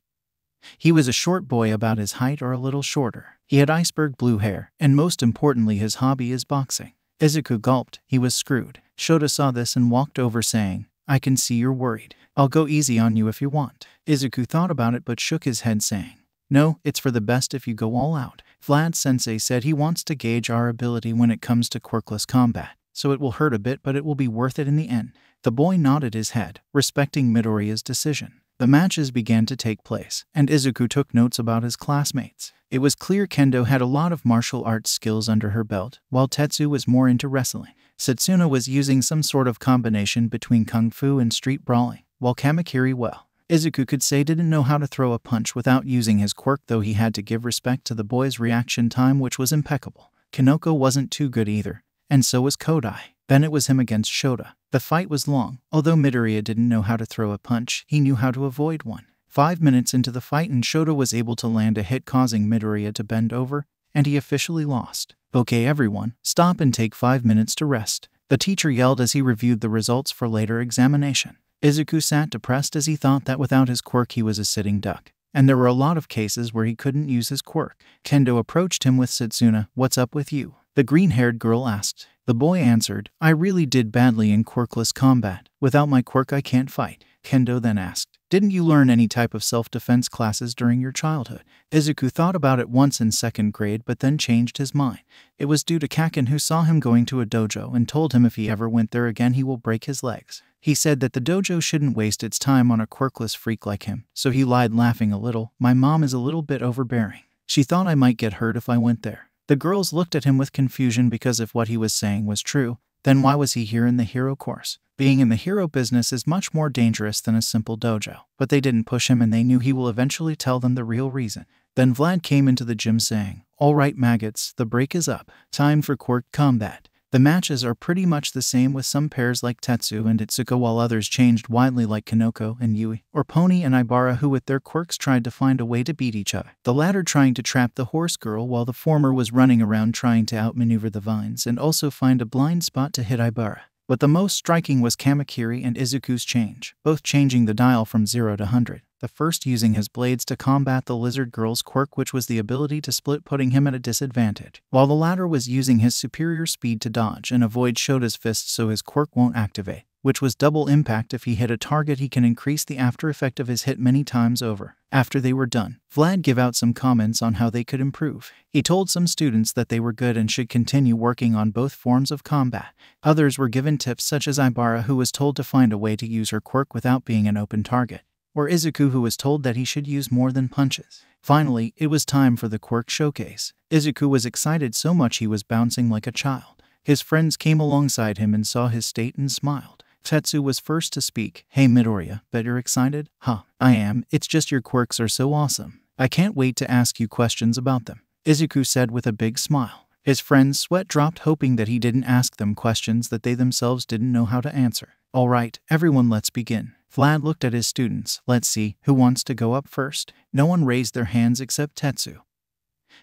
He was a short boy about his height or a little shorter. He had iceberg blue hair, and most importantly his hobby is boxing. Izuku gulped. He was screwed. Shota saw this and walked over saying, "I can see you're worried. I'll go easy on you if you want." Izuku thought about it but shook his head saying, "No, it's for the best if you go all out." Vlad-sensei said he wants to gauge our ability when it comes to quirkless combat, so it will hurt a bit but it will be worth it in the end. The boy nodded his head, respecting Midoriya's decision. The matches began to take place, and Izuku took notes about his classmates. It was clear Kendo had a lot of martial arts skills under her belt, while Tetsu was more into wrestling. Setsuna was using some sort of combination between kung fu and street brawling, while Kamakiri, well, Izuku could say didn't know how to throw a punch without using his quirk, though he had to give respect to the boy's reaction time, which was impeccable. Kanoko wasn't too good either, and so was Kodai. Then it was him against Shota. The fight was long. Although Midoriya didn't know how to throw a punch, he knew how to avoid one. 5 minutes into the fight and Shota was able to land a hit, causing Midoriya to bend over, and he officially lost. "Okay everyone, stop and take 5 minutes to rest," the teacher yelled as he reviewed the results for later examination. Izuku sat depressed as he thought that without his quirk he was a sitting duck, and there were a lot of cases where he couldn't use his quirk. Kendo approached him with Setsuna. "What's up with you?" the green-haired girl asked. The boy answered, "I really did badly in quirkless combat. Without my quirk I can't fight." Kendo then asked, "Didn't you learn any type of self-defense classes during your childhood?" Izuku thought about it once in 2nd grade but then changed his mind. It was due to Kaken, who saw him going to a dojo and told him if he ever went there again he will break his legs. He said that the dojo shouldn't waste its time on a quirkless freak like him, so he lied, laughing a little. "My mom is a little bit overbearing. She thought I might get hurt if I went there." The girls looked at him with confusion because if what he was saying was true, then why was he here in the hero course? Being in the hero business is much more dangerous than a simple dojo. But they didn't push him and they knew he will eventually tell them the real reason. Then Vlad came into the gym saying, "All right maggots, the break is up. Time for quirk combat." The matches are pretty much the same with some pairs like Tetsu and Itsuka, while others changed widely like Kanoko and Yui, or Pony and Ibara, who with their quirks tried to find a way to beat each other. The latter trying to trap the horse girl while the former was running around trying to outmaneuver the vines and also find a blind spot to hit Ibara. But the most striking was Kamakiri and Izuku's change, both changing the dial from 0 to 100. The first using his blades to combat the lizard girl's quirk, which was the ability to split, putting him at a disadvantage, while the latter was using his superior speed to dodge and avoid Shota's fists so his quirk won't activate, which was double impact. If he hit a target he can increase the after effect of his hit many times over. After they were done, Vlad gave out some comments on how they could improve. He told some students that they were good and should continue working on both forms of combat. Others were given tips, such as Ibara, who was told to find a way to use her quirk without being an open target, or Izuku, who was told that he should use more than punches. Finally, it was time for the quirk showcase. Izuku was excited so much he was bouncing like a child. His friends came alongside him and saw his state and smiled. Tetsu was first to speak. "Hey Midoriya, bet you're excited?" "Huh, I am. It's just your quirks are so awesome. I can't wait to ask you questions about them," Izuku said with a big smile. His friend's sweat dropped, hoping that he didn't ask them questions that they themselves didn't know how to answer. "All right, everyone, let's begin." Vlad looked at his students. "Let's see, who wants to go up first?" No one raised their hands except Tetsu,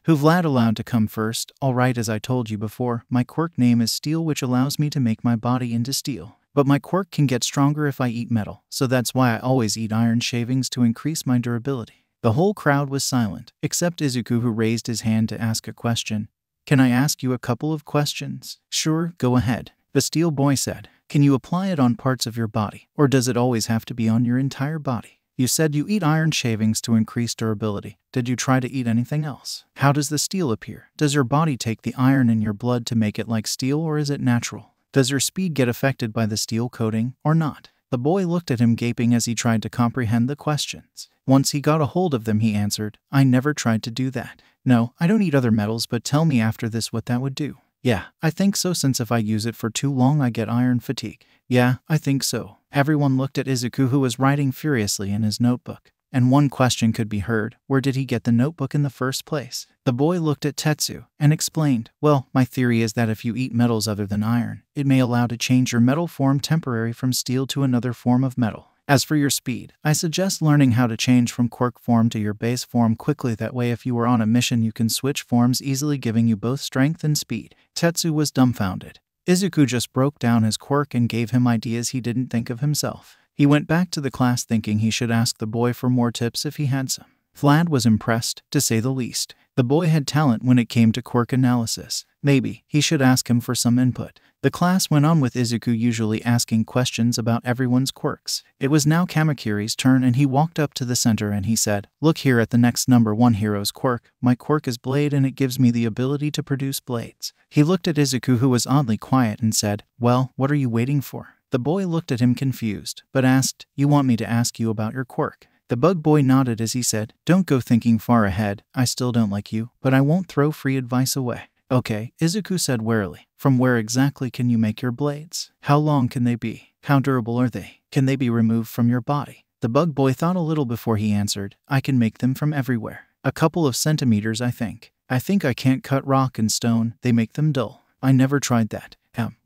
who Vlad allowed to come first. "All right, as I told you before, my quirk name is Steel, which allows me to make my body into steel. But my quirk can get stronger if I eat metal, so that's why I always eat iron shavings to increase my durability." The whole crowd was silent, except Izuku, who raised his hand to ask a question. "Can I ask you a couple of questions?" "Sure, go ahead," the steel boy said. "Can you apply it on parts of your body, or does it always have to be on your entire body? You said you eat iron shavings to increase durability. Did you try to eat anything else? How does the steel appear? Does your body take the iron in your blood to make it like steel, or is it natural? Does your speed get affected by the steel coating, or not?" The boy looked at him gaping as he tried to comprehend the questions. Once he got a hold of them, he answered, "I never tried to do that. No, I don't eat other metals, but tell me after this what that would do." "Yeah, I think so, since if I use it for too long I get iron fatigue." "Yeah, I think so." Everyone looked at Izuku, who was writing furiously in his notebook. And one question could be heard: where did he get the notebook in the first place? The boy looked at Tetsu and explained, "Well, my theory is that if you eat metals other than iron, it may allow to change your metal form temporarily from steel to another form of metal. As for your speed, I suggest learning how to change from quirk form to your base form quickly. That way if you are on a mission you can switch forms easily, giving you both strength and speed. Tetsu was dumbfounded. Izuku just broke down his quirk and gave him ideas he didn't think of himself. He went back to the class thinking he should ask the boy for more tips if he had some. Vlad was impressed, to say the least. The boy had talent when it came to quirk analysis. Maybe he should ask him for some input. The class went on with Izuku usually asking questions about everyone's quirks. It was now Kamakiri's turn and he walked up to the center and he said, "Look here at the next number 1 hero's quirk. My quirk is Blade and it gives me the ability to produce blades." He looked at Izuku, who was oddly quiet, and said, "Well, what are you waiting for?" The boy looked at him confused, but asked, "You want me to ask you about your quirk?" The bug boy nodded as he said, "Don't go thinking far ahead. I still don't like you, but I won't throw free advice away." "Okay," Izuku said warily. "From where exactly can you make your blades? How long can they be? How durable are they? Can they be removed from your body?" The bug boy thought a little before he answered, "I can make them from everywhere. A couple of centimeters, I think. I can't cut rock and stone. They make them dull. I never tried that."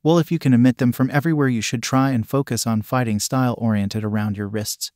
Well, if you can emit them from everywhere, you should try and focus on fighting style oriented around your wrists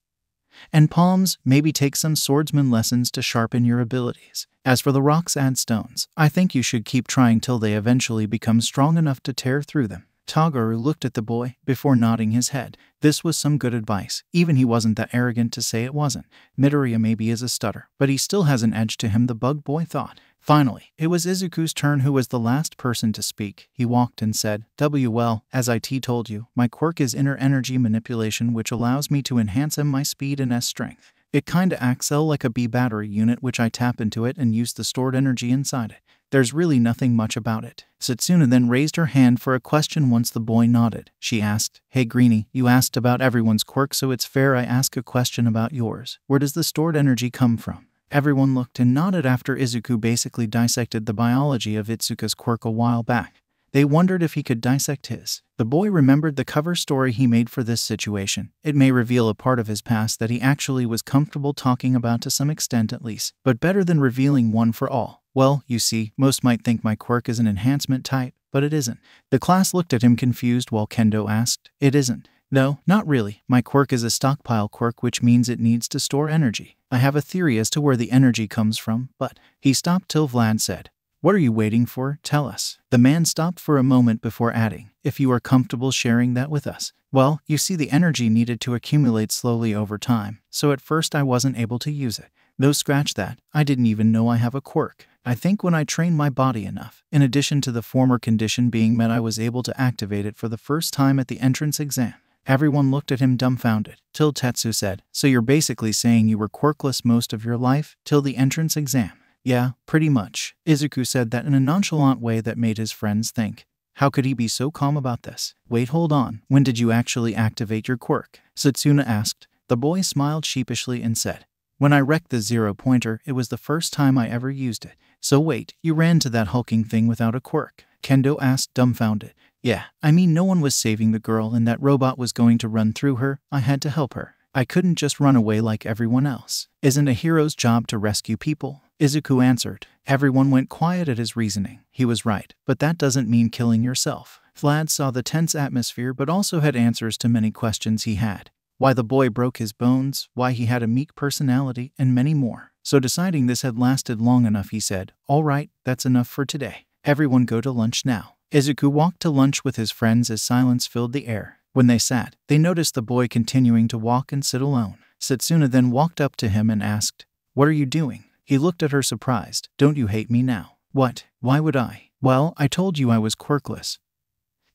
and palms. Maybe take some swordsman lessons to sharpen your abilities. As for the rocks and stones, I think you should keep trying till they eventually become strong enough to tear through them. Toguru looked at the boy before nodding his head. This was some good advice. Even he wasn't that arrogant to say it wasn't. Midoriya maybe is a stutter, but he still has an edge to him, the bug boy thought. Finally, it was Izuku's turn, who was the last person to speak. He walked and said, "Well, as IT told you, my quirk is inner energy manipulation, which allows me to enhance my speed and strength. It kinda acts like a B battery unit, which I tap into it and use the stored energy inside it. There's really nothing much about it." Setsuna then raised her hand for a question. Once the boy nodded, she asked, "Hey Greenie, you asked about everyone's quirk, so it's fair I ask a question about yours. Where does the stored energy come from?" Everyone looked and nodded after Izuku basically dissected the biology of Itsuka's quirk a while back. They wondered if he could dissect his. The boy remembered the cover story he made for this situation. It may reveal a part of his past that he actually was comfortable talking about, to some extent at least, but better than revealing one for all. "Well, you see, most might think my quirk is an enhancement type, but it isn't." The class looked at him confused while Kendo asked, "It isn't?" "No, not really. My quirk is a stockpile quirk, which means it needs to store energy. I have a theory as to where the energy comes from, but..." He stopped till Vlad said, "What are you waiting for? Tell us." The man stopped for a moment before adding, "If you are comfortable sharing that with us." "Well, you see, the energy needed to accumulate slowly over time, so at first I wasn't able to use it. No, scratch that. I didn't even know I have a quirk. I think when I trained my body enough, in addition to the former condition being met, I was able to activate it for the first time at the entrance exam." Everyone looked at him dumbfounded, till Tetsu said, "So you're basically saying you were quirkless most of your life, till the entrance exam?" "Yeah, pretty much." Izuku said that in a nonchalant way that made his friends think, how could he be so calm about this? "Wait, hold on. When did you actually activate your quirk?" Setsuna asked. The boy smiled sheepishly and said, "When I wrecked the 0-pointer, it was the first time I ever used it." "So wait, you ran to that hulking thing without a quirk?" Kendo asked, dumbfounded. "Yeah, I mean, no one was saving the girl and that robot was going to run through her. I had to help her. I couldn't just run away like everyone else. Isn't a hero's job to rescue people?" Izuku answered. Everyone went quiet at his reasoning. He was right, but that doesn't mean killing yourself. Vlad saw the tense atmosphere but also had answers to many questions he had. Why the boy broke his bones, why he had a meek personality, and many more. So deciding this had lasted long enough, he said, "All right, that's enough for today. Everyone go to lunch now." Izuku walked to lunch with his friends as silence filled the air. When they sat, they noticed the boy continuing to walk and sit alone. Setsuna then walked up to him and asked, "What are you doing?" He looked at her surprised. "Don't you hate me now?" "What? Why would I?" "Well, I told you I was quirkless,"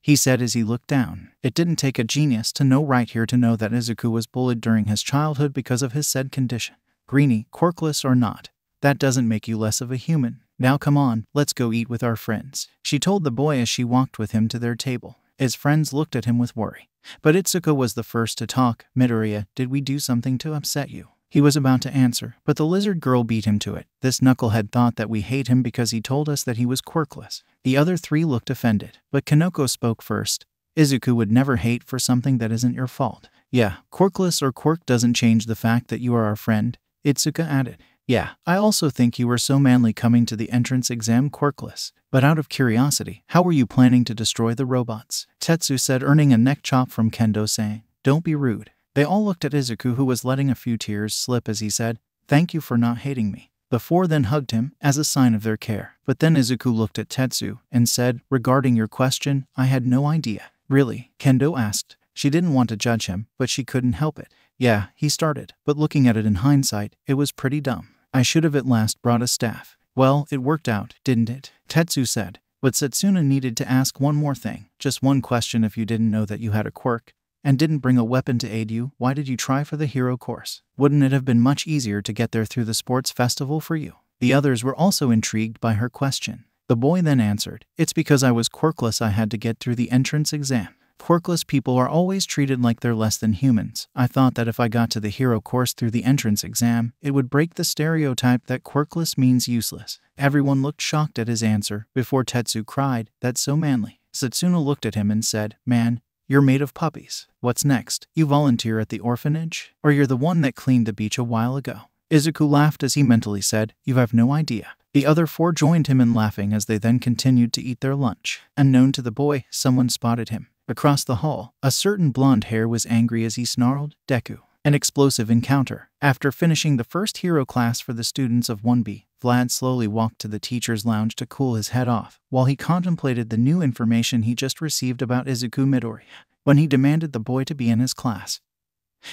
he said as he looked down. It didn't take a genius to know right here to know that Izuku was bullied during his childhood because of his said condition. "Greenie, quirkless or not, that doesn't make you less of a human. Now come on, let's go eat with our friends," she told the boy as she walked with him to their table. His friends looked at him with worry. But Itsuka was the first to talk. "Midoriya, did we do something to upset you?" He was about to answer, but the lizard girl beat him to it. "This knucklehead thought that we hate him because he told us that he was quirkless." The other three looked offended, but Kanoko spoke first. "Izuku would never hate for something that isn't your fault." "Yeah, quirkless or quirk doesn't change the fact that you are our friend," Itsuka added. "Yeah, I also think you were so manly coming to the entrance exam quirkless. But out of curiosity, how were you planning to destroy the robots?" Tetsu said, earning a neck chop from Kendo, saying, "Don't be rude. They all looked at Izuku, who was letting a few tears slip as he said, "Thank you for not hating me." The four then hugged him as a sign of their care. But then Izuku looked at Tetsu and said, "Regarding your question, I had no idea." "Really?" Kendo asked. She didn't want to judge him, but she couldn't help it. "Yeah," he started, but looking at it in hindsight, it was pretty dumb. "I should have at last brought a staff." "Well, it worked out, didn't it?" Tetsu said. But Setsuna needed to ask one more thing. "Just one question. If you didn't know that you had a quirk, and didn't bring a weapon to aid you, why did you try for the hero course? Wouldn't it have been much easier to get there through the sports festival for you?" The others were also intrigued by her question. The boy then answered, "It's because I was quirkless I had to get through the entrance exam. Quirkless people are always treated like they're less than humans. I thought that if I got to the hero course through the entrance exam, it would break the stereotype that quirkless means useless." Everyone looked shocked at his answer before Tetsu cried, "That's so manly." Setsuna looked at him and said, "Man, you're made of puppies. What's next? You volunteer at the orphanage? Or you're the one that cleaned the beach a while ago?" Izuku laughed as he mentally said, "You have no idea." The other four joined him in laughing as they then continued to eat their lunch. Unknown to the boy, someone spotted him. Across the hall, a certain blonde hair was angry as he snarled, "Deku." An explosive encounter. After finishing the first hero class for the students of 1B, Vlad slowly walked to the teacher's lounge to cool his head off, while he contemplated the new information he just received about Izuku Midoriya, when he demanded the boy to be in his class.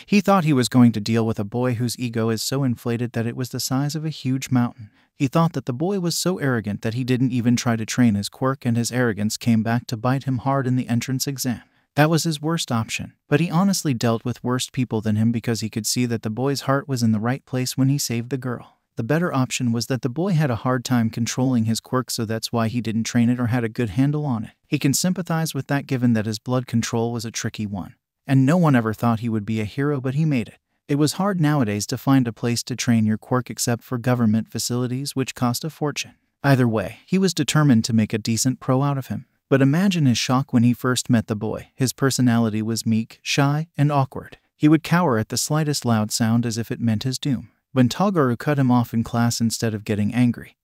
He thought he was going to deal with a boy whose ego is so inflated that it was the size of a huge mountain. He thought that the boy was so arrogant that he didn't even try to train his quirk, and his arrogance came back to bite him hard in the entrance exam. That was his worst option, but he honestly dealt with worse people than him because he could see that the boy's heart was in the right place when he saved the girl. The better option was that the boy had a hard time controlling his quirk, so that's why he didn't train it or had a good handle on it. He can sympathize with that given that his blood control was a tricky one. And no one ever thought he would be a hero, but he made it. It was hard nowadays to find a place to train your quirk except for government facilities, which cost a fortune. Either way, he was determined to make a decent pro out of him. But imagine his shock when he first met the boy. His personality was meek, shy, and awkward. He would cower at the slightest loud sound as if it meant his doom. When Toguro cut him off in class instead of getting angry,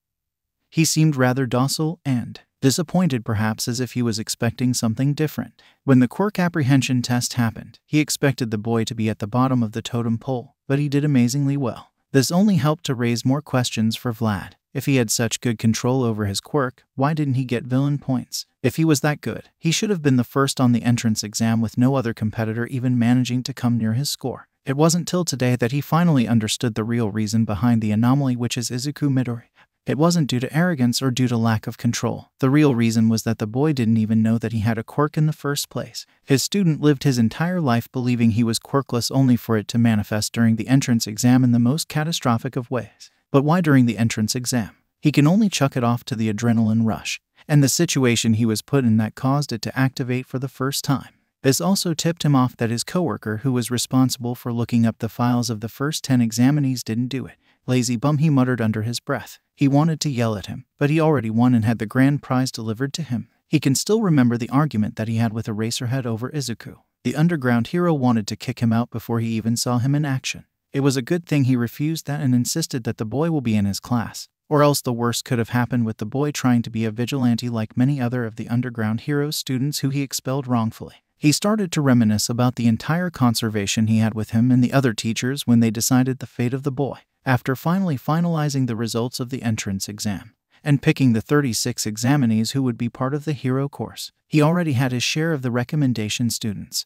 he seemed rather docile and disappointed, perhaps as if he was expecting something different. When the quirk apprehension test happened, he expected the boy to be at the bottom of the totem pole, but he did amazingly well. This only helped to raise more questions for Vlad. If he had such good control over his quirk, why didn't he get villain points? If he was that good, he should have been the first on the entrance exam with no other competitor even managing to come near his score. It wasn't till today that he finally understood the real reason behind the anomaly, which is Izuku Midoriya. It wasn't due to arrogance or due to lack of control. The real reason was that the boy didn't even know that he had a quirk in the first place. His student lived his entire life believing he was quirkless, only for it to manifest during the entrance exam in the most catastrophic of ways. But why during the entrance exam? He can only chuck it off to the adrenaline rush, and the situation he was put in that caused it to activate for the first time. This also tipped him off that his coworker, who was responsible for looking up the files of the first 10 examinees, didn't do it. "Lazy bum," he muttered under his breath. He wanted to yell at him, but he already won and had the grand prize delivered to him. He can still remember the argument that he had with Eraserhead over Izuku. The underground hero wanted to kick him out before he even saw him in action. It was a good thing he refused that and insisted that the boy will be in his class, or else the worst could have happened with the boy trying to be a vigilante like many other of the underground hero's students who he expelled wrongfully. He started to reminisce about the entire conversation he had with him and the other teachers when they decided the fate of the boy. After finally finalizing the results of the entrance exam and picking the 36 examinees who would be part of the hero course, he already had his share of the recommendation students.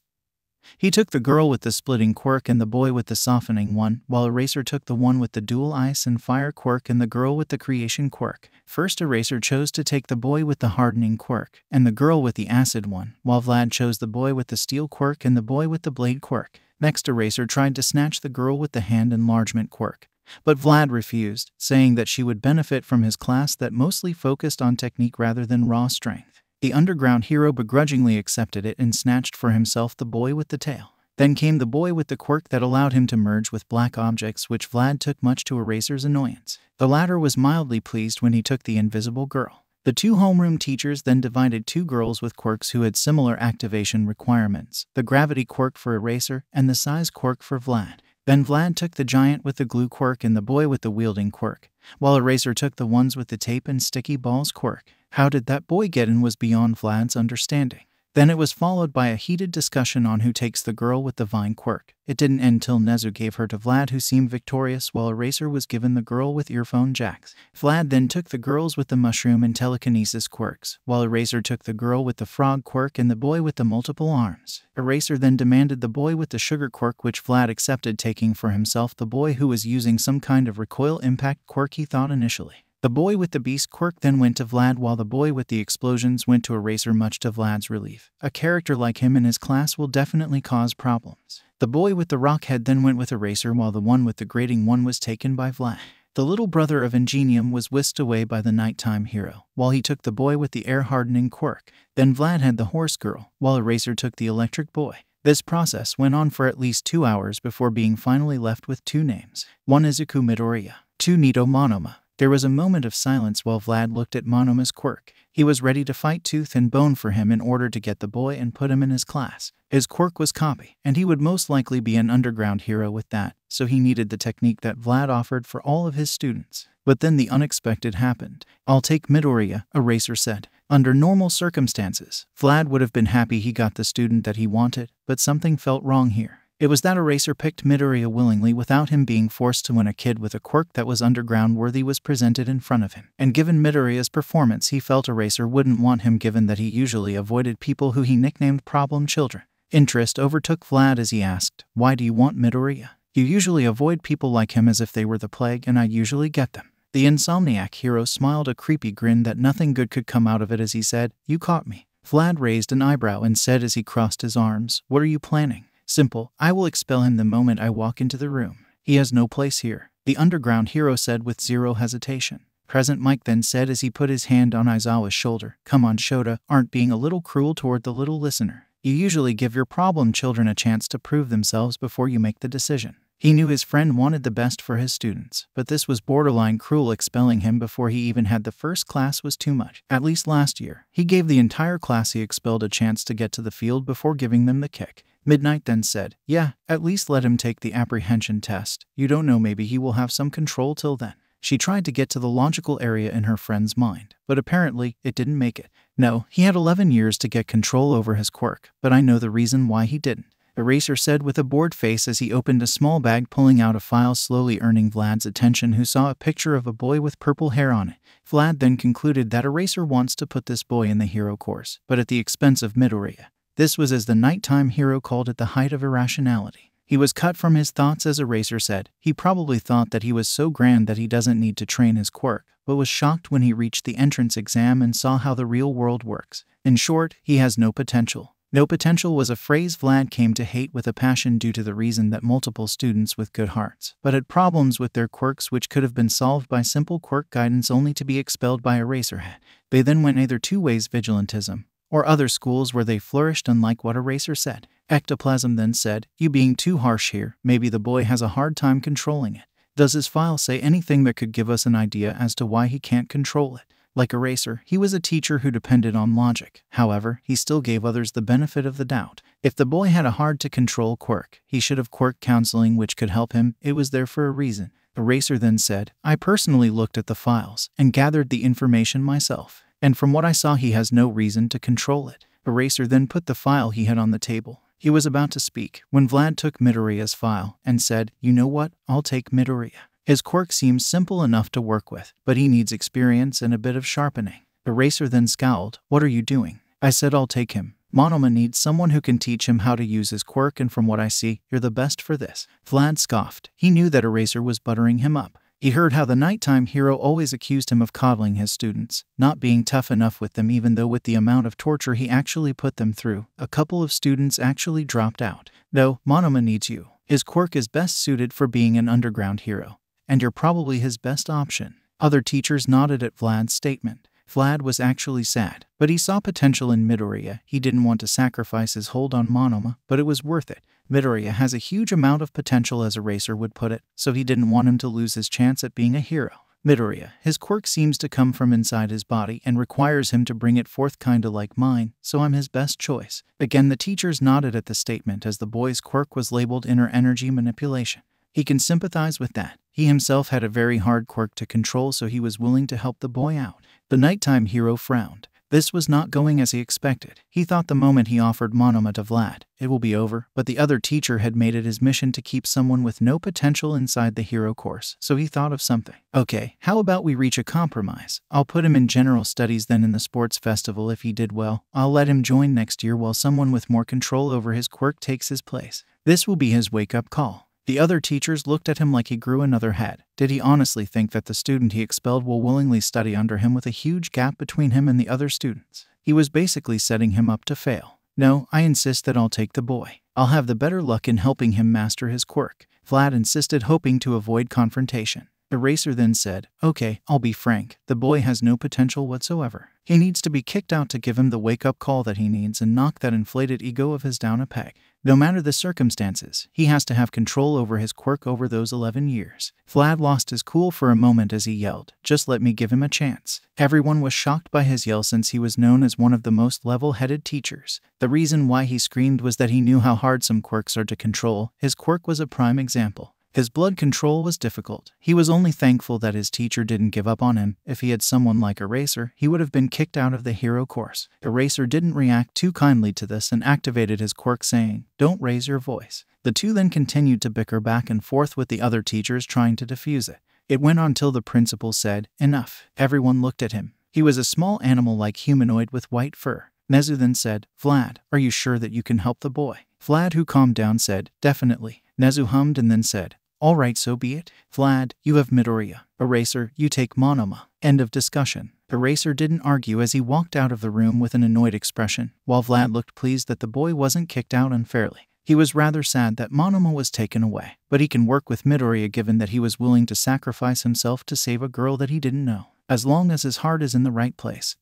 He took the girl with the splitting quirk and the boy with the softening one, while Eraser took the one with the dual ice and fire quirk and the girl with the creation quirk. First, Eraser chose to take the boy with the hardening quirk and the girl with the acid one, while Vlad chose the boy with the steel quirk and the boy with the blade quirk. Next, Eraser tried to snatch the girl with the hand enlargement quirk, but Vlad refused, saying that she would benefit from his class that mostly focused on technique rather than raw strength. The underground hero begrudgingly accepted it and snatched for himself the boy with the tail. Then came the boy with the quirk that allowed him to merge with black objects, which Vlad took much to Eraser's annoyance. The latter was mildly pleased when he took the invisible girl. The two homeroom teachers then divided two girls with quirks who had similar activation requirements, the gravity quirk for Eraser and the size quirk for Vlad. Then Vlad took the giant with the glue quirk and the boy with the wielding quirk, while Eraser took the ones with the tape and sticky balls quirk. How did that boy get in was beyond Vlad's understanding. Then it was followed by a heated discussion on who takes the girl with the vine quirk. It didn't end till Nezu gave her to Vlad, who seemed victorious, while Eraser was given the girl with earphone jacks. Vlad then took the girls with the mushroom and telekinesis quirks, while Eraser took the girl with the frog quirk and the boy with the multiple arms. Eraser then demanded the boy with the sugar quirk, which Vlad accepted, taking for himself the boy who was using some kind of recoil impact quirk he thought initially. The boy with the beast quirk then went to Vlad, while the boy with the explosions went to Eraser, much to Vlad's relief. A character like him in his class will definitely cause problems. The boy with the rock head then went with Eraser, while the one with the grating one was taken by Vlad. The little brother of Ingenium was whisked away by the nighttime hero, while he took the boy with the air-hardening quirk. Then Vlad had the horse girl, while Eraser took the electric boy. This process went on for at least 2 hours before being finally left with 2 names. 1 Izuku Midoriya, 2 Nito Monoma. There was a moment of silence while Vlad looked at Monoma's quirk. He was ready to fight tooth and bone for him in order to get the boy and put him in his class. His quirk was copy, and he would most likely be an underground hero with that, so he needed the technique that Vlad offered for all of his students. But then the unexpected happened. "I'll take Midoriya," Eraser said. Under normal circumstances, Vlad would have been happy he got the student that he wanted, but something felt wrong here. It was that Eraser picked Midoriya willingly without him being forced to, when a kid with a quirk that was underground worthy was presented in front of him. And given Midoriya's performance, he felt Eraser wouldn't want him, given that he usually avoided people who he nicknamed problem children. Interest overtook Vlad as he asked, "Why do you want Midoriya? You usually avoid people like him as if they were the plague, and I usually get them." The insomniac hero smiled a creepy grin that nothing good could come out of it as he said, "You caught me." Vlad raised an eyebrow and said as he crossed his arms, "What are you planning?" "Simple. I will expel him the moment I walk into the room. He has no place here," the underground hero said with zero hesitation. Present Mike then said as he put his hand on Aizawa's shoulder, "Come on, Shota, aren't being a little cruel toward the little listener. You usually give your problem children a chance to prove themselves before you make the decision." He knew his friend wanted the best for his students, but this was borderline cruel. Expelling him before he even had the first class was too much. At least last year, he gave the entire class he expelled a chance to get to the field before giving them the kick. Midnight then said, "Yeah, at least let him take the apprehension test. You don't know, maybe he will have some control till then." She tried to get to the logical area in her friend's mind, but apparently it didn't make it. "No, he had 11 years to get control over his quirk, but I know the reason why he didn't," Eraser said with a bored face as he opened a small bag, pulling out a file, slowly earning Vlad's attention, who saw a picture of a boy with purple hair on it. Vlad then concluded that Eraser wants to put this boy in the hero course, but at the expense of Midoriya. This was, as the nighttime hero called it, the height of irrationality. He was cut from his thoughts as Eraser said. He probably thought that he was so grand that he doesn't need to train his quirk, but was shocked when he reached the entrance exam and saw how the real world works. In short, he has no potential. No potential was a phrase Vlad came to hate with a passion due to the reason that multiple students with good hearts, but had problems with their quirks which could have been solved by simple quirk guidance, only to be expelled by Eraserhead. They then went either 2 ways: vigilantism, or other schools where they flourished, unlike what Eraser said. Ectoplasm then said, "You being too harsh here, maybe the boy has a hard time controlling it. Does his file say anything that could give us an idea as to why he can't control it?" Like Eraser, he was a teacher who depended on logic. However, he still gave others the benefit of the doubt. If the boy had a hard-to-control quirk, he should have quirk counseling which could help him. It was there for a reason. Eraser then said, "I personally looked at the files and gathered the information myself, and from what I saw, he has no reason to control it." Eraser then put the file he had on the table. He was about to speak when Vlad took Midoriya's file and said, "You know what? I'll take Midoriya. His quirk seems simple enough to work with, but he needs experience and a bit of sharpening." Eraser then scowled, "What are you doing?" "I said I'll take him. Monoma needs someone who can teach him how to use his quirk, and from what I see, you're the best for this." Vlad scoffed. He knew that Eraser was buttering him up. He heard how the nighttime hero always accused him of coddling his students, not being tough enough with them, even though with the amount of torture he actually put them through, a couple of students actually dropped out. "No, Monoma needs you. His quirk is best suited for being an underground hero, and you're probably his best option." Other teachers nodded at Vlad's statement. Vlad was actually sad, but he saw potential in Midoriya. He didn't want to sacrifice his hold on Monoma, but it was worth it. Midoriya has a huge amount of potential, as Eraser would put it, so he didn't want him to lose his chance at being a hero. Midoriya, his quirk seems to come from inside his body and requires him to bring it forth, kinda like mine, so I'm his best choice. Again, the teachers nodded at the statement as the boy's quirk was labeled inner energy manipulation. He can sympathize with that. He himself had a very hard quirk to control, so he was willing to help the boy out. The nighttime hero frowned. This was not going as he expected. He thought the moment he offered Monoma to Vlad, it will be over, but the other teacher had made it his mission to keep someone with no potential inside the hero course, so he thought of something. Okay, how about we reach a compromise? I'll put him in general studies, then in the sports festival. If he did well, I'll let him join next year while someone with more control over his quirk takes his place. This will be his wake-up call. The other teachers looked at him like he grew another head. Did he honestly think that the student he expelled will willingly study under him with a huge gap between him and the other students? He was basically setting him up to fail. No, I insist that I'll take the boy. I'll have the better luck in helping him master his quirk, Vlad insisted, hoping to avoid confrontation. Eraser then said, okay, I'll be frank. The boy has no potential whatsoever. He needs to be kicked out to give him the wake-up call that he needs and knock that inflated ego of his down a peg. No matter the circumstances, he has to have control over his quirk over those 11 years. Vlad lost his cool for a moment as he yelled, just let me give him a chance. Everyone was shocked by his yell since he was known as one of the most level-headed teachers. The reason why he screamed was that he knew how hard some quirks are to control. His quirk was a prime example. His blood control was difficult. He was only thankful that his teacher didn't give up on him. If he had someone like Eraser, he would have been kicked out of the hero course. Eraser didn't react too kindly to this and activated his quirk, saying, don't raise your voice. The two then continued to bicker back and forth with the other teachers trying to defuse it. It went on till the principal said, enough. Everyone looked at him. He was a small animal-like humanoid with white fur. Nezu then said, Vlad, are you sure that you can help the boy? Vlad, who calmed down, said, definitely. Nezu hummed and then said, all right, so be it. Vlad, you have Midoriya. Eraser, you take Monoma. End of discussion. Eraser didn't argue as he walked out of the room with an annoyed expression, while Vlad looked pleased that the boy wasn't kicked out unfairly. He was rather sad that Monoma was taken away, but he can work with Midoriya given that he was willing to sacrifice himself to save a girl that he didn't know. As long as his heart is in the right place,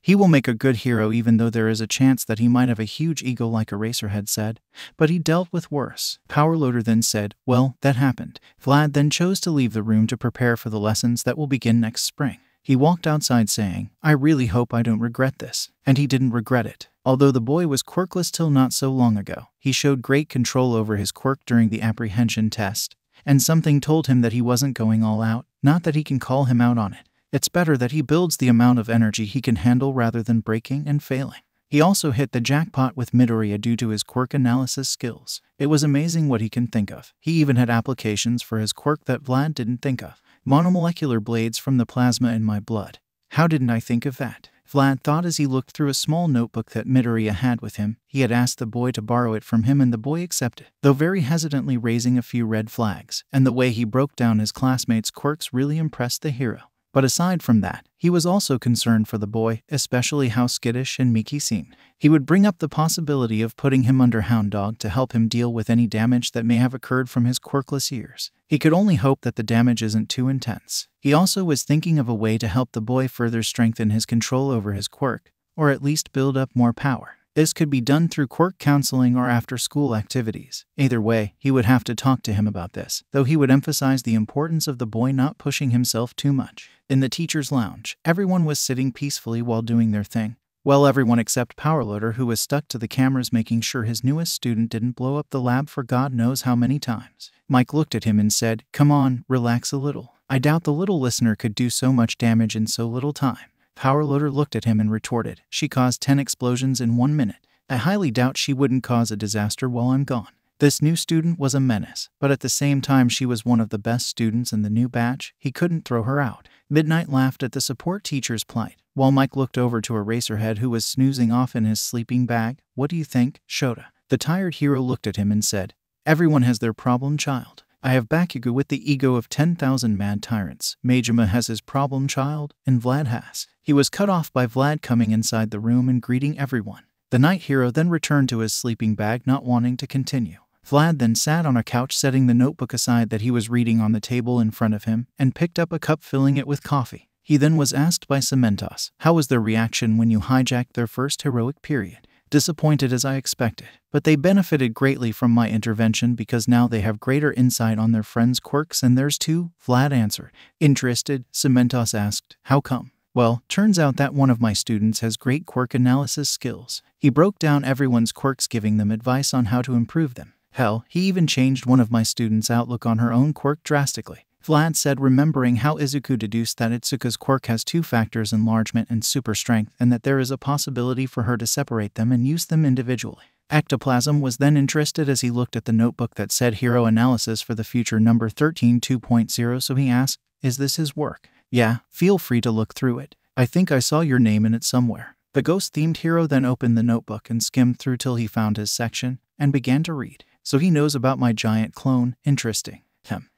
he will make a good hero, even though there is a chance that he might have a huge ego like Eraser had said. But he dealt with worse. Powerloader then said, well, that happened. Vlad then chose to leave the room to prepare for the lessons that will begin next spring. He walked outside saying, I really hope I don't regret this. And he didn't regret it. Although the boy was quirkless till not so long ago, he showed great control over his quirk during the apprehension test. And something told him that he wasn't going all out, not that he can call him out on it. It's better that he builds the amount of energy he can handle rather than breaking and failing. He also hit the jackpot with Midoriya due to his quirk analysis skills. It was amazing what he can think of. He even had applications for his quirk that Vlad didn't think of. Monomolecular blades from the plasma in my blood. How didn't I think of that? Vlad thought as he looked through a small notebook that Midoriya had with him. He had asked the boy to borrow it from him and the boy accepted, though very hesitantly raising a few red flags. And the way he broke down his classmates' quirks really impressed the hero. But aside from that, he was also concerned for the boy, especially how skittish and meek he seemed. He would bring up the possibility of putting him under Hound Dog to help him deal with any damage that may have occurred from his quirkless years. He could only hope that the damage isn't too intense. He also was thinking of a way to help the boy further strengthen his control over his quirk, or at least build up more power. This could be done through quirk counseling or after-school activities. Either way, he would have to talk to him about this, though he would emphasize the importance of the boy not pushing himself too much. In the teacher's lounge, everyone was sitting peacefully while doing their thing. Well, everyone except Powerloader, who was stuck to the cameras making sure his newest student didn't blow up the lab for God knows how many times. Mike looked at him and said, come on, relax a little. I doubt the little listener could do so much damage in so little time. Powerloader looked at him and retorted, she caused 10 explosions in 1 minute. I highly doubt she wouldn't cause a disaster while I'm gone. This new student was a menace, but at the same time she was one of the best students in the new batch. He couldn't throw her out. Midnight laughed at the support teacher's plight, while Mike looked over to Eraserhead, who was snoozing off in his sleeping bag. What do you think, Shota? The tired hero looked at him and said, everyone has their problem child. I have Bakugo with the ego of 10,000 mad tyrants. Majima has his problem child, and Vlad has. He was cut off by Vlad coming inside the room and greeting everyone. The night hero then returned to his sleeping bag, not wanting to continue. Vlad then sat on a couch, setting the notebook aside that he was reading on the table in front of him, and picked up a cup, filling it with coffee. He then was asked by Cementos, how was their reaction when you hijacked their first heroic period? Disappointed as I expected, but they benefited greatly from my intervention because now they have greater insight on their friends' quirks and theirs too, Vlad answered. Interested, Cementos asked, how come? Well, turns out that one of my students has great quirk analysis skills. He broke down everyone's quirks, giving them advice on how to improve them. Hell, he even changed one of my students' outlook on her own quirk drastically. Vlad said, remembering how Izuku deduced that Itsuka's quirk has two factors, enlargement and super strength, and that there is a possibility for her to separate them and use them individually. Ectoplasm was then interested as he looked at the notebook that said Hero Analysis for the Future number 13 2.0, so he asked, is this his work? Yeah, feel free to look through it. I think I saw your name in it somewhere. The ghost-themed hero then opened the notebook and skimmed through till he found his section, and began to read. So he knows about my giant clone, interesting.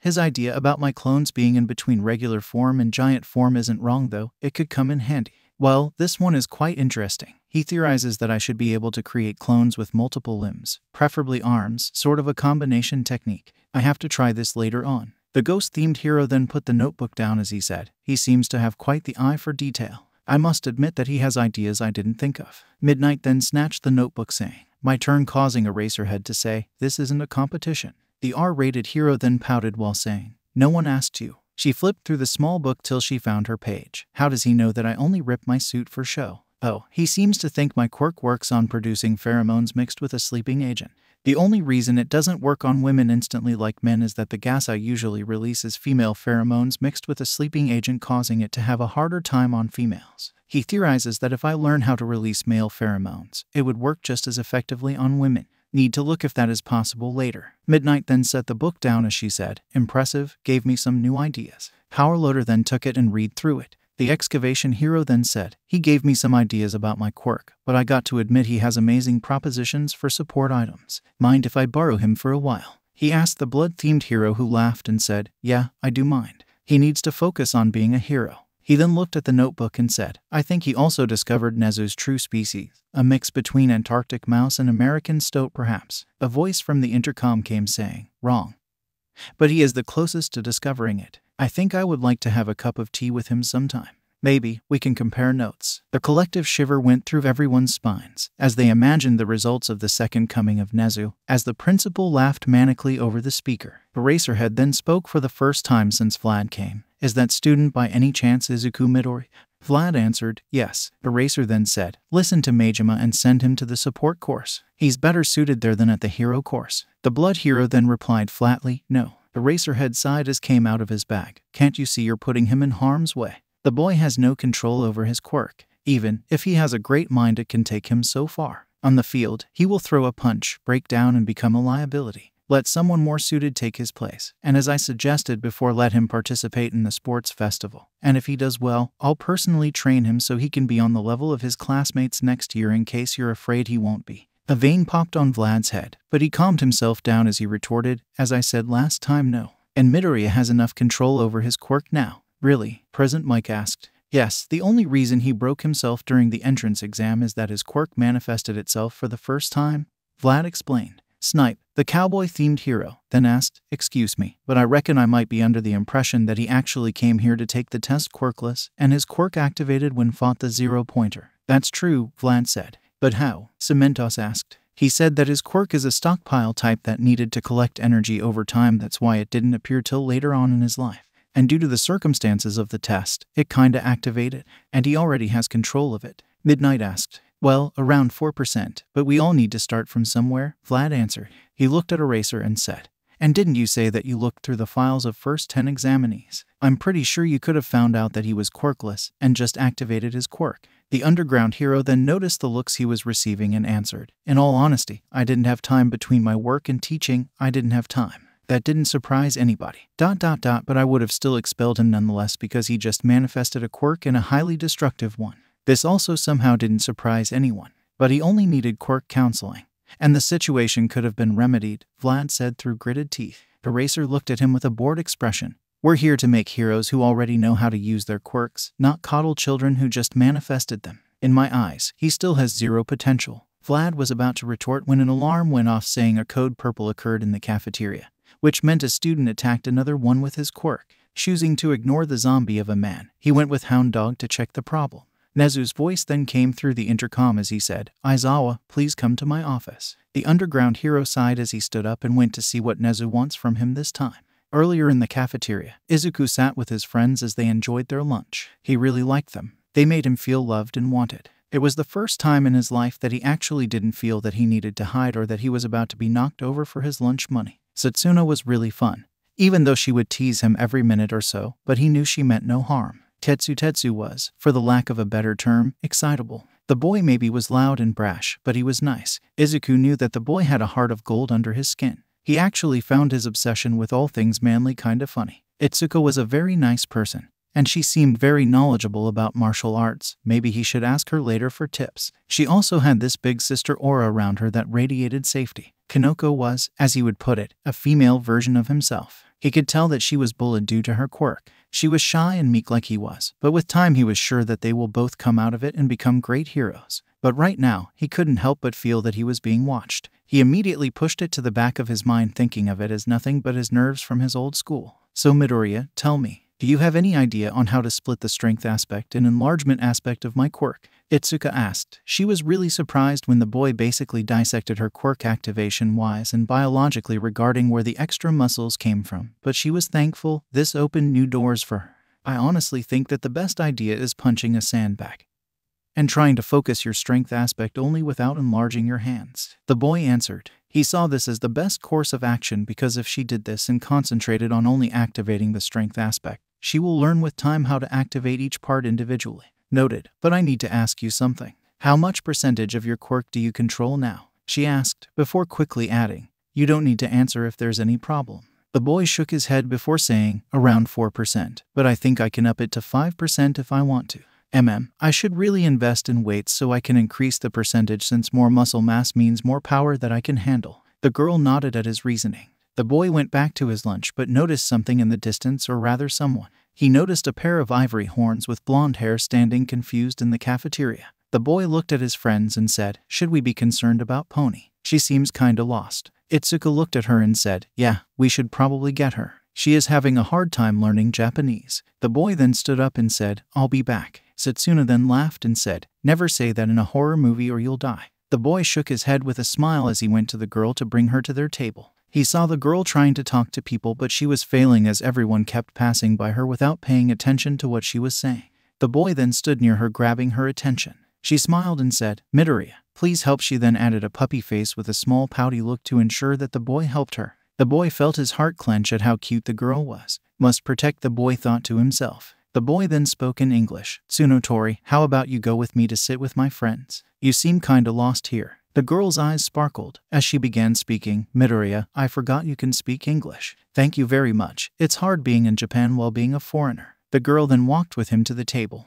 His idea about my clones being in between regular form and giant form isn't wrong though, it could come in handy. Well, this one is quite interesting. He theorizes that I should be able to create clones with multiple limbs, preferably arms, sort of a combination technique. I have to try this later on. The ghost-themed hero then put the notebook down as he said, he seems to have quite the eye for detail. I must admit that he has ideas I didn't think of. Midnight then snatched the notebook saying, my turn, causing Eraserhead to say, this isn't a competition. The R-rated hero then pouted while saying, no one asked you. She flipped through the small book till she found her page. How does he know that I only rip my suit for show? Oh, he seems to think my quirk works on producing pheromones mixed with a sleeping agent. The only reason it doesn't work on women instantly like men is that the gas I usually release is female pheromones mixed with a sleeping agent, causing it to have a harder time on females. He theorizes that if I learn how to release male pheromones, it would work just as effectively on women. Need to look if that is possible later. Midnight then set the book down as she said, impressive, gave me some new ideas. Powerloader then took it and read through it. The excavation hero then said, he gave me some ideas about my quirk, but I got to admit he has amazing propositions for support items. Mind if I borrow him for a while? He asked the blood-themed hero, who laughed and said, yeah, I do mind. He needs to focus on being a hero. He then looked at the notebook and said, I think he also discovered Nezu's true species, a mix between Antarctic mouse and American stoat perhaps. A voice from the intercom came saying, wrong. But he is the closest to discovering it. I think I would like to have a cup of tea with him sometime. Maybe we can compare notes. The collective shiver went through everyone's spines as they imagined the results of the second coming of Nezu, as the principal laughed manically over the speaker. Eraserhead then spoke for the first time since Vlad came. Is that student by any chance Izuku Midori? Vlad answered, yes. Eraser then said, listen to Majima and send him to the support course. He's better suited there than at the hero course. The blood hero then replied flatly, no. Eraserhead sighed as came out of his bag. Can't you see you're putting him in harm's way? The boy has no control over his quirk. Even if he has a great mind, it can take him so far. On the field, he will throw a punch, break down, and become a liability. Let someone more suited take his place. And as I suggested before, let him participate in the sports festival. And if he does well, I'll personally train him so he can be on the level of his classmates next year, in case you're afraid he won't be. A vein popped on Vlad's head, but he calmed himself down as he retorted, as I said last time, no. And Midoriya has enough control over his quirk now. Really? Present Mike asked. Yes, the only reason he broke himself during the entrance exam is that his quirk manifested itself for the first time, Vlad explained. Snipe, the cowboy-themed hero, then asked, excuse me, but I reckon I might be under the impression that he actually came here to take the test quirkless, and his quirk activated when fought the zero-pointer. That's true, Vlad said. But how? Cementos asked. He said that his quirk is a stockpile type that needed to collect energy over time, that's why it didn't appear till later on in his life. And due to the circumstances of the test, it kinda activated, and he already has control of it. Midnight asked. Well, around 4%, but we all need to start from somewhere, Vlad answered. He looked at Eraser and said, and didn't you say that you looked through the files of first 10 examinees? I'm pretty sure you could have found out that he was quirkless and just activated his quirk. The underground hero then noticed the looks he was receiving and answered, in all honesty, I didn't have time between my work and teaching, I didn't have time. That didn't surprise anybody. But I would have still expelled him nonetheless because he just manifested a quirk and a highly destructive one. This also somehow didn't surprise anyone, but he only needed quirk counseling, and the situation could have been remedied, Vlad said through gritted teeth. Eraser looked at him with a bored expression. We're here to make heroes who already know how to use their quirks, not coddle children who just manifested them. In my eyes, he still has zero potential. Vlad was about to retort when an alarm went off saying a code purple occurred in the cafeteria, which meant a student attacked another one with his quirk. Choosing to ignore the zombie of a man, he went with Hound Dog to check the problem. Nezu's voice then came through the intercom as he said, Aizawa, please come to my office. The underground hero sighed as he stood up and went to see what Nezu wants from him this time. Earlier in the cafeteria, Izuku sat with his friends as they enjoyed their lunch. He really liked them. They made him feel loved and wanted. It was the first time in his life that he actually didn't feel that he needed to hide or that he was about to be knocked over for his lunch money. Satsuna was really fun. even though she would tease him every minute or so, but he knew she meant no harm. Tetsu was, for the lack of a better term, excitable. The boy maybe was loud and brash, but he was nice. Izuku knew that the boy had a heart of gold under his skin. He actually found his obsession with all things manly kinda funny. Itsuka was a very nice person, and she seemed very knowledgeable about martial arts. Maybe he should ask her later for tips. She also had this big sister aura around her that radiated safety. Kanoko was, as he would put it, a female version of himself. He could tell that she was bullied due to her quirk. She was shy and meek like he was, but with time he was sure that they will both come out of it and become great heroes. But right now, he couldn't help but feel that he was being watched. He immediately pushed it to the back of his mind, thinking of it as nothing but his nerves from his old school. So Midoriya, tell me, do you have any idea on how to split the strength aspect and enlargement aspect of my quirk? Itsuka asked. She was really surprised when the boy basically dissected her quirk activation-wise and biologically regarding where the extra muscles came from, but she was thankful. This opened new doors for her. I honestly think that the best idea is punching a sandbag and trying to focus your strength aspect only without enlarging your hands. The boy answered. He saw this as the best course of action because if she did this and concentrated on only activating the strength aspect, she will learn with time how to activate each part individually. Noted, but I need to ask you something. How much percentage of your quirk do you control now? She asked, before quickly adding, you don't need to answer if there's any problem. The boy shook his head before saying, around 4%, but I think I can up it to 5% if I want to. I should really invest in weights so I can increase the percentage since more muscle mass means more power that I can handle. The girl nodded at his reasoning. The boy went back to his lunch but noticed something in the distance, or rather someone. He noticed a pair of ivory horns with blonde hair standing confused in the cafeteria. The boy looked at his friends and said, should we be concerned about Pony? She seems kinda lost. Itsuka looked at her and said, yeah, we should probably get her. She is having a hard time learning Japanese. The boy then stood up and said, I'll be back. Setsuna then laughed and said, never say that in a horror movie or you'll die. The boy shook his head with a smile as he went to the girl to bring her to their table. He saw the girl trying to talk to people, but she was failing as everyone kept passing by her without paying attention to what she was saying. The boy then stood near her, grabbing her attention. She smiled and said, Midoriya, please help. She then added a puppy face with a small pouty look to ensure that the boy helped her. The boy felt his heart clench at how cute the girl was. Must protect, the boy thought to himself. The boy then spoke in English. Tsunotori, how about you go with me to sit with my friends? You seem kinda lost here. The girl's eyes sparkled as she began speaking. Midoriya, I forgot you can speak English. Thank you very much. It's hard being in Japan while being a foreigner. The girl then walked with him to the table.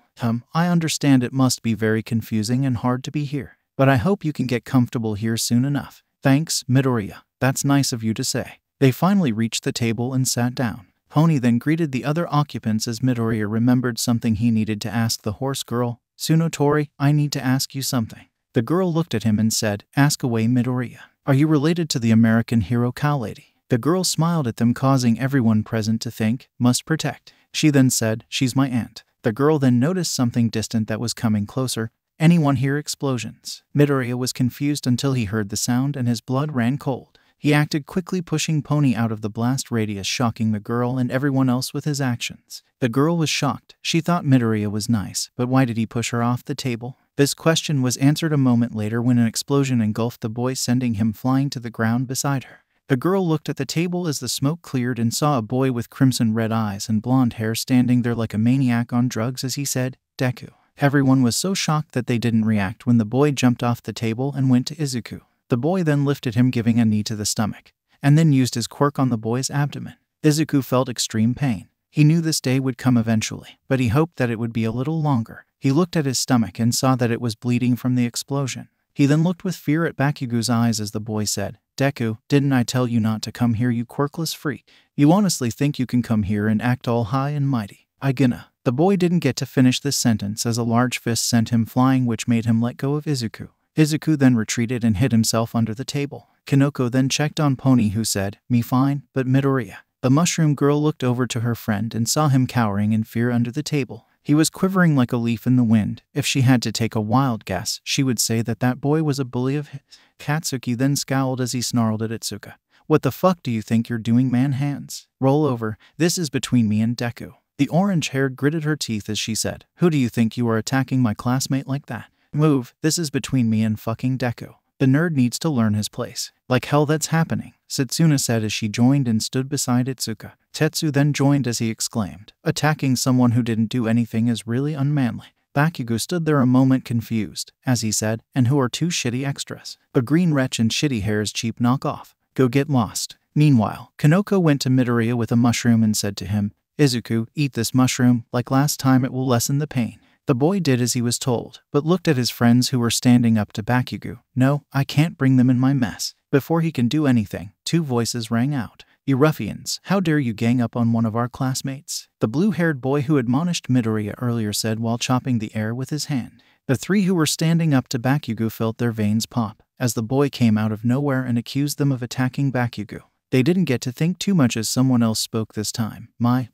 I understand it must be very confusing and hard to be here, but I hope you can get comfortable here soon enough. Thanks, Midoriya. That's nice of you to say. They finally reached the table and sat down. Pony then greeted the other occupants as Midoriya remembered something he needed to ask the horse girl. Tsunotori, I need to ask you something. The girl looked at him and said, ask away, Midoriya. Are you related to the American hero cow lady? The girl smiled at them, causing everyone present to think, must protect. She then said, she's my aunt. The girl then noticed something distant that was coming closer. Anyone hear explosions? Midoriya was confused until he heard the sound and his blood ran cold. He acted quickly, pushing Pony out of the blast radius, shocking the girl and everyone else with his actions. The girl was shocked. She thought Midoriya was nice, but why did he push her off the table? This question was answered a moment later when an explosion engulfed the boy, sending him flying to the ground beside her. The girl looked at the table as the smoke cleared and saw a boy with crimson red eyes and blonde hair standing there like a maniac on drugs as he said, Deku. Everyone was so shocked that they didn't react when the boy jumped off the table and went to Izuku. The boy then lifted him, giving a knee to the stomach, and then used his quirk on the boy's abdomen. Izuku felt extreme pain. He knew this day would come eventually, but he hoped that it would be a little longer. He looked at his stomach and saw that it was bleeding from the explosion. He then looked with fear at Bakugo's eyes as the boy said, Deku, didn't I tell you not to come here, you quirkless freak? You honestly think you can come here and act all high and mighty? I gonna. The boy didn't get to finish this sentence as a large fist sent him flying, which made him let go of Izuku. Izuku then retreated and hid himself under the table. Kanoko then checked on Pony, who said, me fine, but Midoriya. The mushroom girl looked over to her friend and saw him cowering in fear under the table. He was quivering like a leaf in the wind. If she had to take a wild guess, she would say that that boy was a bully of his. Katsuki then scowled as he snarled at Itsuka. What the fuck do you think you're doing, man? Hands. Roll over. This is between me and Deku. The orange-haired gritted her teeth as she said, who do you think you are, attacking my classmate like that? Move. This is between me and fucking Deku. The nerd needs to learn his place. Like hell that's happening, Setsuna said as she joined and stood beside Itsuka. Tetsu then joined as he exclaimed, attacking someone who didn't do anything is really unmanly. Bakugo stood there a moment confused, as he said, and who are two shitty extras? A green wretch and shitty hair's cheap knockoff. Go get lost. Meanwhile, Kanoko went to Midoriya with a mushroom and said to him, Izuku, eat this mushroom, like last time it will lessen the pain. The boy did as he was told, but looked at his friends who were standing up to Bakugo. No, I can't bring them in my mess. Before he can do anything, two voices rang out. You ruffians, how dare you gang up on one of our classmates? The blue-haired boy who admonished Midoriya earlier said while chopping the air with his hand. The three who were standing up to Bakugo felt their veins pop, as the boy came out of nowhere and accused them of attacking Bakugo. They didn't get to think too much as someone else spoke this time. My,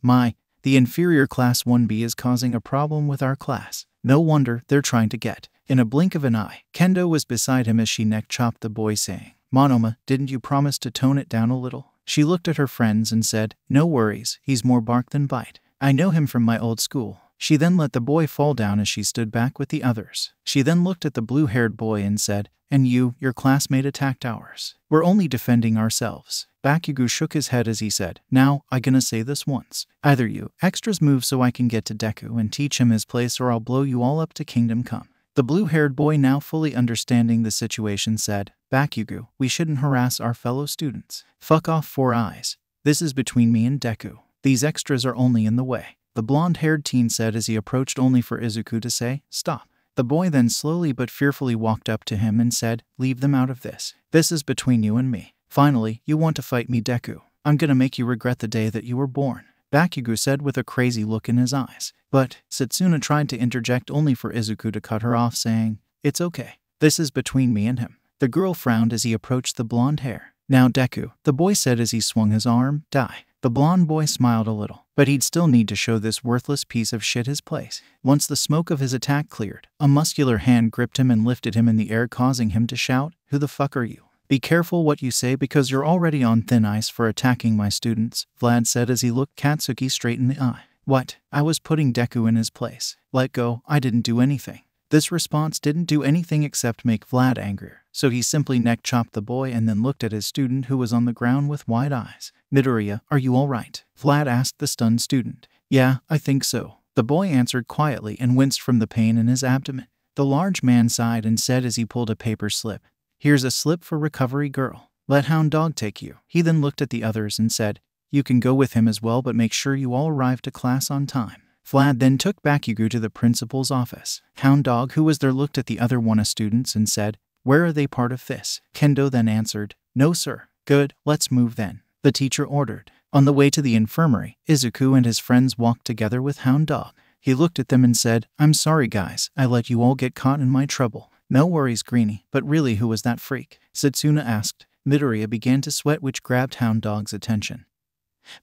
the inferior class 1B is causing a problem with our class. No wonder they're trying to get. In a blink of an eye, Kendo was beside him as she neck-chopped the boy saying, Monoma, didn't you promise to tone it down a little? She looked at her friends and said, no worries, he's more bark than bite. I know him from my old school. She then let the boy fall down as she stood back with the others. She then looked at the blue-haired boy and said, and you, your classmate attacked ours. We're only defending ourselves. Bakugo shook his head as he said, now, I gonna say this once. Either you extras move so I can get to Deku and teach him his place or I'll blow you all up to Kingdom Come. The blue-haired boy, now fully understanding the situation, said, Bakugo, we shouldn't harass our fellow students. Fuck off, Four Eyes. This is between me and Deku. These extras are only in the way. The blonde-haired teen said as he approached only for Izuku to say, stop. The boy then slowly but fearfully walked up to him and said, leave them out of this. This is between you and me. Finally, you want to fight me, Deku. I'm gonna make you regret the day that you were born. Bakugo said with a crazy look in his eyes. But Setsuna tried to interject only for Izuku to cut her off, saying, it's okay. This is between me and him. The girl frowned as he approached the blonde hair. Now Deku, the boy said as he swung his arm, die. The blonde boy smiled a little, but he'd still need to show this worthless piece of shit his place. Once the smoke of his attack cleared, a muscular hand gripped him and lifted him in the air, causing him to shout, who the fuck are you? Be careful what you say because you're already on thin ice for attacking my students, Vlad said as he looked Katsuki straight in the eye. What? I was putting Deku in his place. Let go, I didn't do anything. This response didn't do anything except make Vlad angrier, so he simply neck-chopped the boy and then looked at his student who was on the ground with wide eyes. Midoriya, are you alright? Vlad asked the stunned student. Yeah, I think so. The boy answered quietly and winced from the pain in his abdomen. The large man sighed and said as he pulled a paper slip, here's a slip for recovery girl. Let Hound Dog take you. He then looked at the others and said, you can go with him as well, but make sure you all arrive to class on time. Vlad then took Bakugo to the principal's office. Hound Dog, who was there, looked at the other Wanna students and said, where are they part of this? Kendo then answered, no sir. Good, let's move then. The teacher ordered. On the way to the infirmary, Izuku and his friends walked together with Hound Dog. He looked at them and said, I'm sorry guys, I let you all get caught in my trouble. No worries, Greenie, but really who was that freak? Setsuna asked. Midoriya began to sweat, which grabbed Hound Dog's attention.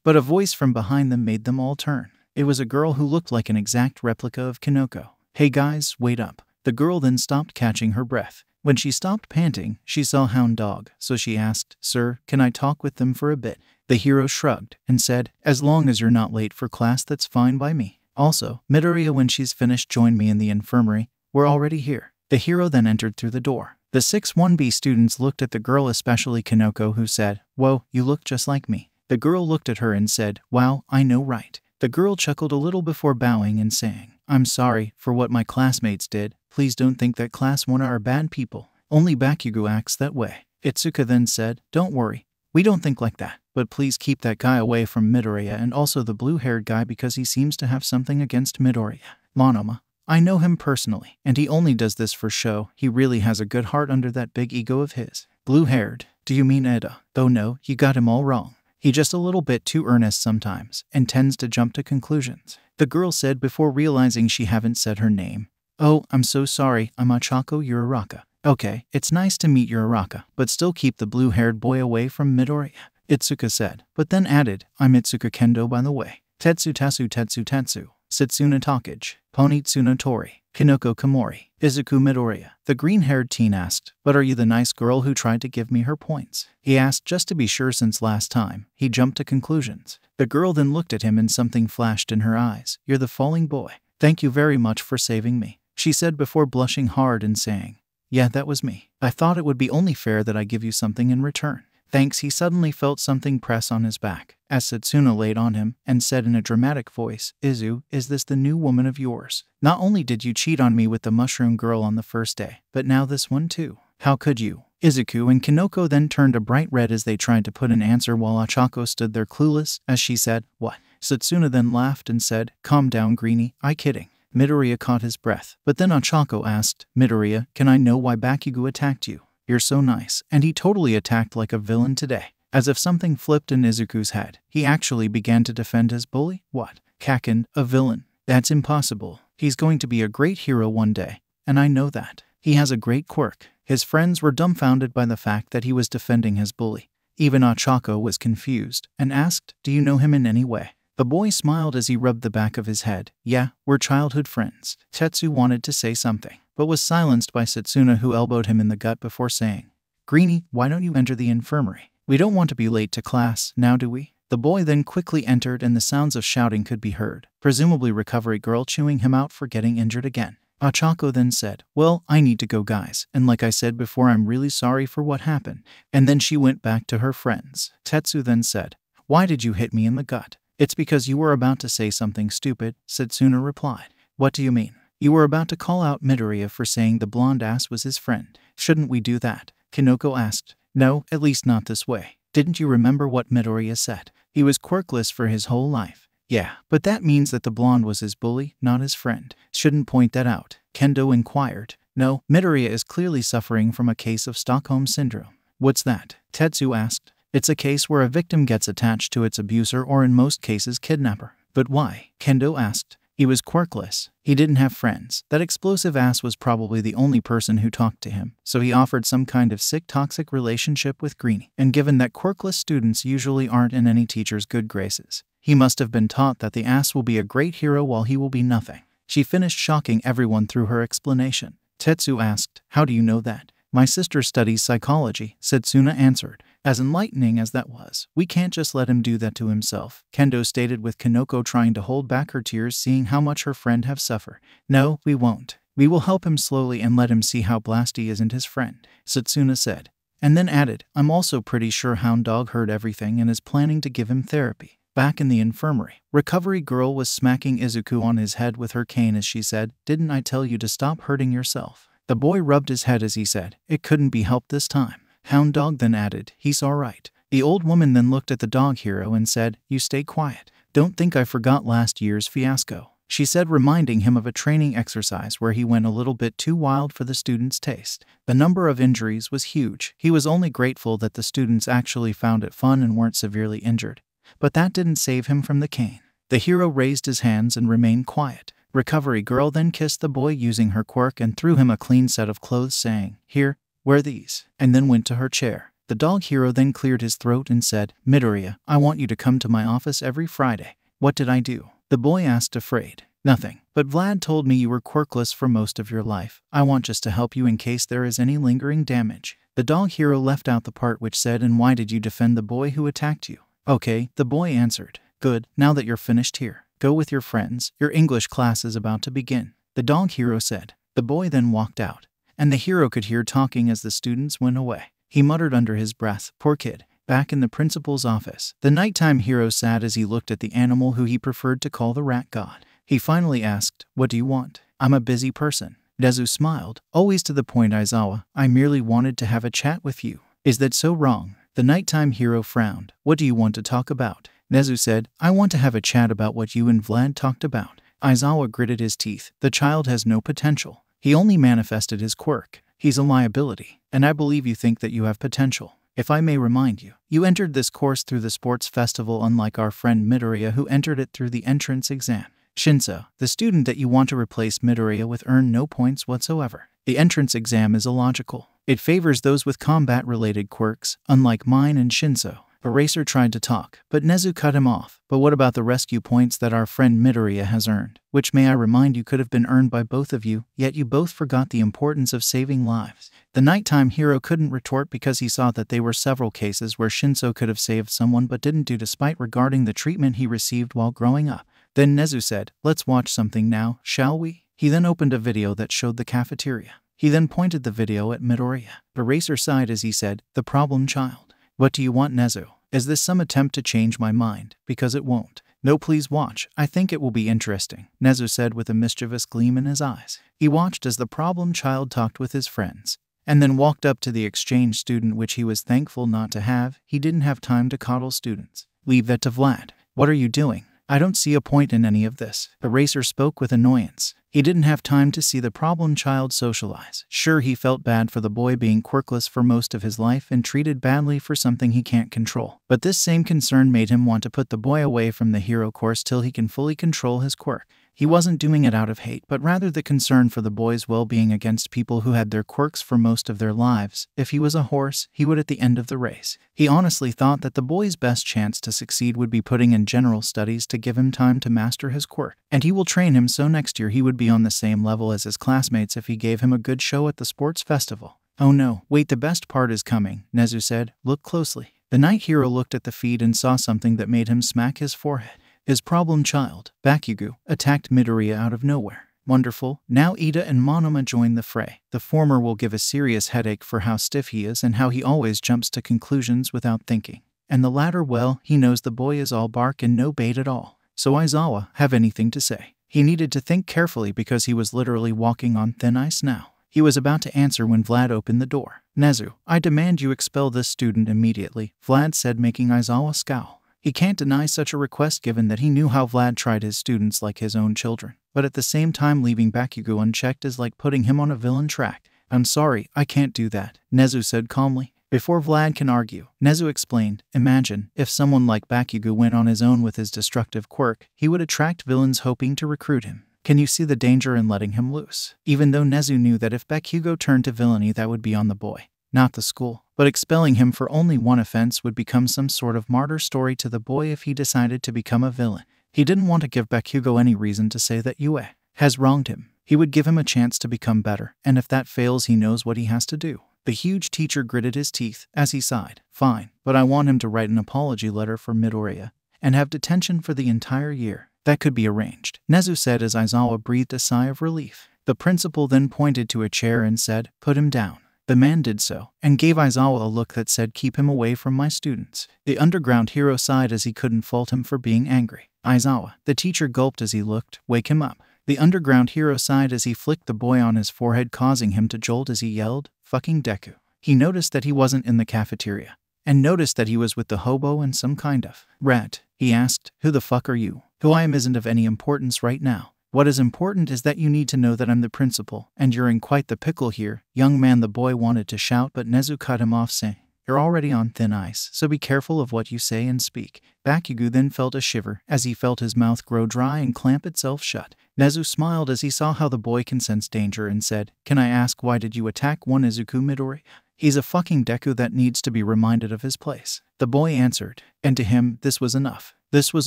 But a voice from behind them made them all turn. It was a girl who looked like an exact replica of Kanoko. Hey guys, wait up. The girl then stopped, catching her breath. When she stopped panting, she saw Hound Dog, so she asked, sir, can I talk with them for a bit? The hero shrugged and said, as long as you're not late for class, that's fine by me. Also, Midoriya, when she's finished, join me in the infirmary. We're already here. The hero then entered through the door. The 6-1B students looked at the girl, especially Kanoko, who said, whoa, you look just like me. The girl looked at her and said, wow, I know, right? The girl chuckled a little before bowing and saying, I'm sorry for what my classmates did. Please don't think that class 1 are bad people. Only Bakugo acts that way. Itsuka then said, don't worry. We don't think like that. But please keep that guy away from Midoriya and also the blue-haired guy because he seems to have something against Midoriya. Monoma. I know him personally, and he only does this for show. He really has a good heart under that big ego of his. Blue-haired. Do you mean Eda? Oh no, you got him all wrong. He's just a little bit too earnest sometimes, and tends to jump to conclusions. The girl said before realizing she haven't said her name. Oh, I'm so sorry, I'm Achako Uraraka. Okay, it's nice to meet Uraraka, but still keep the blue-haired boy away from Midoriya, Itsuka said, but then added, I'm Itsuka Kendo by the way. Tetsu Tatsu Tetsu Tatsu, Setsuna Takage, Ponitsuna Tori, Kanoko Komori, Izuku Midoriya. The green-haired teen asked, but are you the nice girl who tried to give me her points? He asked just to be sure since last time. He jumped to conclusions. The girl then looked at him and something flashed in her eyes. You're the falling boy. Thank you very much for saving me, she said before blushing hard and saying, Yeah, that was me. I thought it would be only fair that I give you something in return. Thanks. He suddenly felt something press on his back, as Setsuna laid on him and said in a dramatic voice, Izu, is this the new woman of yours? Not only did you cheat on me with the mushroom girl on the first day, but now this one too. How could you? Izuku and Kinoko then turned a bright red as they tried to put an answer while Ochako stood there clueless, as she said, what? Setsuna then laughed and said, calm down, Greenie, I kidding. Midoriya caught his breath, but then Ochako asked, Midoriya, can I know why Bakugo attacked you? You're so nice, and he totally attacked like a villain today. As if something flipped in Izuku's head, he actually began to defend his bully? What? Kaken, a villain? That's impossible. He's going to be a great hero one day, and I know that. He has a great quirk. His friends were dumbfounded by the fact that he was defending his bully. Even Ochako was confused, and asked, do you know him in any way? The boy smiled as he rubbed the back of his head. Yeah, we're childhood friends. Tetsu wanted to say something, but was silenced by Setsuna, who elbowed him in the gut before saying, Greenie, why don't you enter the infirmary? We don't want to be late to class, now do we? The boy then quickly entered and the sounds of shouting could be heard, presumably Recovery Girl chewing him out for getting injured again. Ochako then said, well, I need to go guys, and like I said before, I'm really sorry for what happened. And then she went back to her friends. Tetsu then said, why did you hit me in the gut? It's because you were about to say something stupid, Setsuna replied. What do you mean? You were about to call out Midoriya for saying the blonde ass was his friend. Shouldn't we do that? Kinoko asked. No, at least not this way. Didn't you remember what Midoriya said? He was quirkless for his whole life. Yeah, but that means that the blonde was his bully, not his friend. Shouldn't point that out, Kendo inquired. No, Midoriya is clearly suffering from a case of Stockholm Syndrome. What's that? Tetsu asked. It's a case where a victim gets attached to its abuser or in most cases kidnapper. But why? Kendo asked. He was quirkless. He didn't have friends. That explosive ass was probably the only person who talked to him, so he offered some kind of sick toxic relationship with Greenie. And given that quirkless students usually aren't in any teacher's good graces, he must have been taught that the ass will be a great hero while he will be nothing. She finished shocking everyone through her explanation. Tetsu asked, how do you know that? My sister studies psychology, Setsuna answered. As enlightening as that was, we can't just let him do that to himself, Kendo stated, with Kinoko trying to hold back her tears seeing how much her friend have suffered. No, we won't. We will help him slowly and let him see how Blasty isn't his friend, Setsuna said. And then added, I'm also pretty sure Hound Dog heard everything and is planning to give him therapy. Back in the infirmary, Recovery Girl was smacking Izuku on his head with her cane as she said, didn't I tell you to stop hurting yourself? The boy rubbed his head as he said, it couldn't be helped this time. Hound Dog then added, he's alright. The old woman then looked at the dog hero and said, you stay quiet. Don't think I forgot last year's fiasco, she said, reminding him of a training exercise where he went a little bit too wild for the students' taste. The number of injuries was huge. He was only grateful that the students actually found it fun and weren't severely injured. But that didn't save him from the cane. The hero raised his hands and remained quiet. Recovery Girl then kissed the boy using her quirk and threw him a clean set of clothes saying, here, wear these, and then went to her chair. The dog hero then cleared his throat and said, Midoriya, I want you to come to my office every Friday. What did I do? The boy asked, afraid. Nothing. But Vlad told me you were quirkless for most of your life. I want just to help you in case there is any lingering damage. The dog hero left out the part which said, and why did you defend the boy who attacked you? Okay, the boy answered. Good, now that you're finished here, go with your friends. Your English class is about to begin. The dog hero said. The boy then walked out, and the hero could hear talking as the students went away. He muttered under his breath, poor kid. Back in the principal's office, the nighttime hero sat as he looked at the animal who he preferred to call the rat god. He finally asked, what do you want? I'm a busy person. Nezu smiled, always to the point, Aizawa. I merely wanted to have a chat with you. Is that so wrong? The nighttime hero frowned. What do you want to talk about? Nezu said, I want to have a chat about what you and Vlad talked about. Aizawa gritted his teeth. The child has no potential. He only manifested his quirk. He's a liability, and I believe you think that you have potential. If I may remind you, you entered this course through the sports festival unlike our friend Midoriya who entered it through the entrance exam. Shinso, the student that you want to replace Midoriya with earned no points whatsoever. The entrance exam is illogical. It favors those with combat-related quirks, unlike mine and Shinso. Eraser tried to talk, but Nezu cut him off. But what about the rescue points that our friend Midoriya has earned, which may I remind you could have been earned by both of you, yet you both forgot the importance of saving lives. The nighttime hero couldn't retort because he saw that there were several cases where Shinso could have saved someone but didn't do despite regarding the treatment he received while growing up. Then Nezu said, let's watch something now, shall we? He then opened a video that showed the cafeteria. He then pointed the video at Midoriya. Eraser sighed as he said, "The problem child. What do you want, Nezu? Is this some attempt to change my mind? Because it won't." "No, please watch. I think it will be interesting," Nezu said with a mischievous gleam in his eyes. He watched as the problem child talked with his friends, and then walked up to the exchange student, which he was thankful not to have. He didn't have time to coddle students. "Leave that to Vlad." "What are you doing? I don't see a point in any of this." Eraser spoke with annoyance. He didn't have time to see the problem child socialize. Sure, he felt bad for the boy being quirkless for most of his life and treated badly for something he can't control. But this same concern made him want to put the boy away from the hero course till he can fully control his quirk. He wasn't doing it out of hate, but rather the concern for the boy's well-being against people who had their quirks for most of their lives. If he was a horse, he would at the end of the race. He honestly thought that the boy's best chance to succeed would be putting in general studies to give him time to master his quirk. And he will train him so next year he would be on the same level as his classmates if he gave him a good show at the sports festival. "Oh no, wait, the best part is coming," Nezu said. "Look closely." The night hero looked at the feed and saw something that made him smack his forehead. His problem child, Bakugo, attacked Midoriya out of nowhere. Wonderful. Now Ida and Monoma join the fray. The former will give a serious headache for how stiff he is and how he always jumps to conclusions without thinking. And the latter, well, he knows the boy is all bark and no bait at all. So Aizawa have anything to say? He needed to think carefully because he was literally walking on thin ice now. He was about to answer when Vlad opened the door. "Nezu, I demand you expel this student immediately," Vlad said, making Aizawa scowl. He can't deny such a request given that he knew how Vlad tried his students like his own children. But at the same time, leaving Bakugo unchecked is like putting him on a villain track. "I'm sorry, I can't do that," Nezu said calmly. Before Vlad can argue, Nezu explained, "Imagine if someone like Bakugo went on his own with his destructive quirk, he would attract villains hoping to recruit him. Can you see the danger in letting him loose?" Even though Nezu knew that if Bakugo turned to villainy, that would be on the boy, not the school. But expelling him for only one offense would become some sort of martyr story to the boy if he decided to become a villain. He didn't want to give Bakugo any reason to say that Yue has wronged him. He would give him a chance to become better, and if that fails, he knows what he has to do. The huge teacher gritted his teeth as he sighed. "Fine, but I want him to write an apology letter for Midoriya and have detention for the entire year." "That could be arranged," Nezu said as Aizawa breathed a sigh of relief. The principal then pointed to a chair and said, "Put him down." The man did so, and gave Aizawa a look that said, "Keep him away from my students." The underground hero sighed as he couldn't fault him for being angry. "Aizawa," the teacher gulped as he looked, "wake him up." The underground hero sighed as he flicked the boy on his forehead, causing him to jolt as he yelled, "Fucking Deku." He noticed that he wasn't in the cafeteria, and noticed that he was with the hobo and some kind of rat. He asked, "Who the fuck are you?" "Who I am isn't of any importance right now. What is important is that you need to know that I'm the principal, and you're in quite the pickle here, young man," the boy wanted to shout, but Nezu cut him off, saying, "You're already on thin ice, so be careful of what you say and speak." Bakugo then felt a shiver as he felt his mouth grow dry and clamp itself shut. Nezu smiled as he saw how the boy can sense danger and said, "Can I ask, why did you attack one Izuku Midori? He's a fucking Deku that needs to be reminded of his place." The boy answered, and to him, this was enough. This was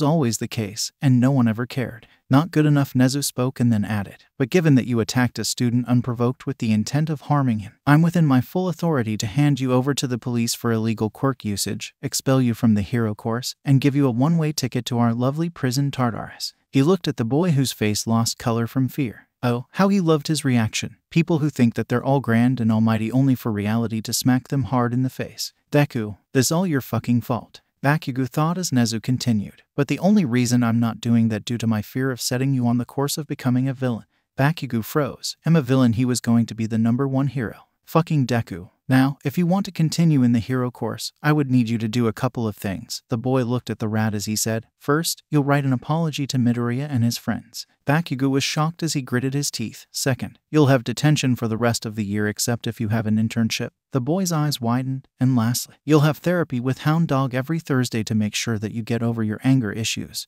always the case, and no one ever cared. "Not good enough," Nezu spoke and then added, "But given that you attacked a student unprovoked with the intent of harming him, I'm within my full authority to hand you over to the police for illegal quirk usage, expel you from the hero course, and give you a one-way ticket to our lovely prison Tartarus." He looked at the boy whose face lost color from fear. Oh, how he loved his reaction. People who think that they're all grand and almighty only for reality to smack them hard in the face. "Deku, this all your fucking fault," Bakugo thought as Nezu continued. "But the only reason I'm not doing that due to my fear of setting you on the course of becoming a villain." Bakugo froze. "I'm a villain, he was going to be the #1 hero. Fucking Deku. Now, if you want to continue in the hero course, I would need you to do a couple of things." The boy looked at the rat as he said, "First, you'll write an apology to Midoriya and his friends." Bakugo was shocked as he gritted his teeth. "Second, you'll have detention for the rest of the year except if you have an internship." The boy's eyes widened. "And lastly, you'll have therapy with Hound Dog every Thursday to make sure that you get over your anger issues,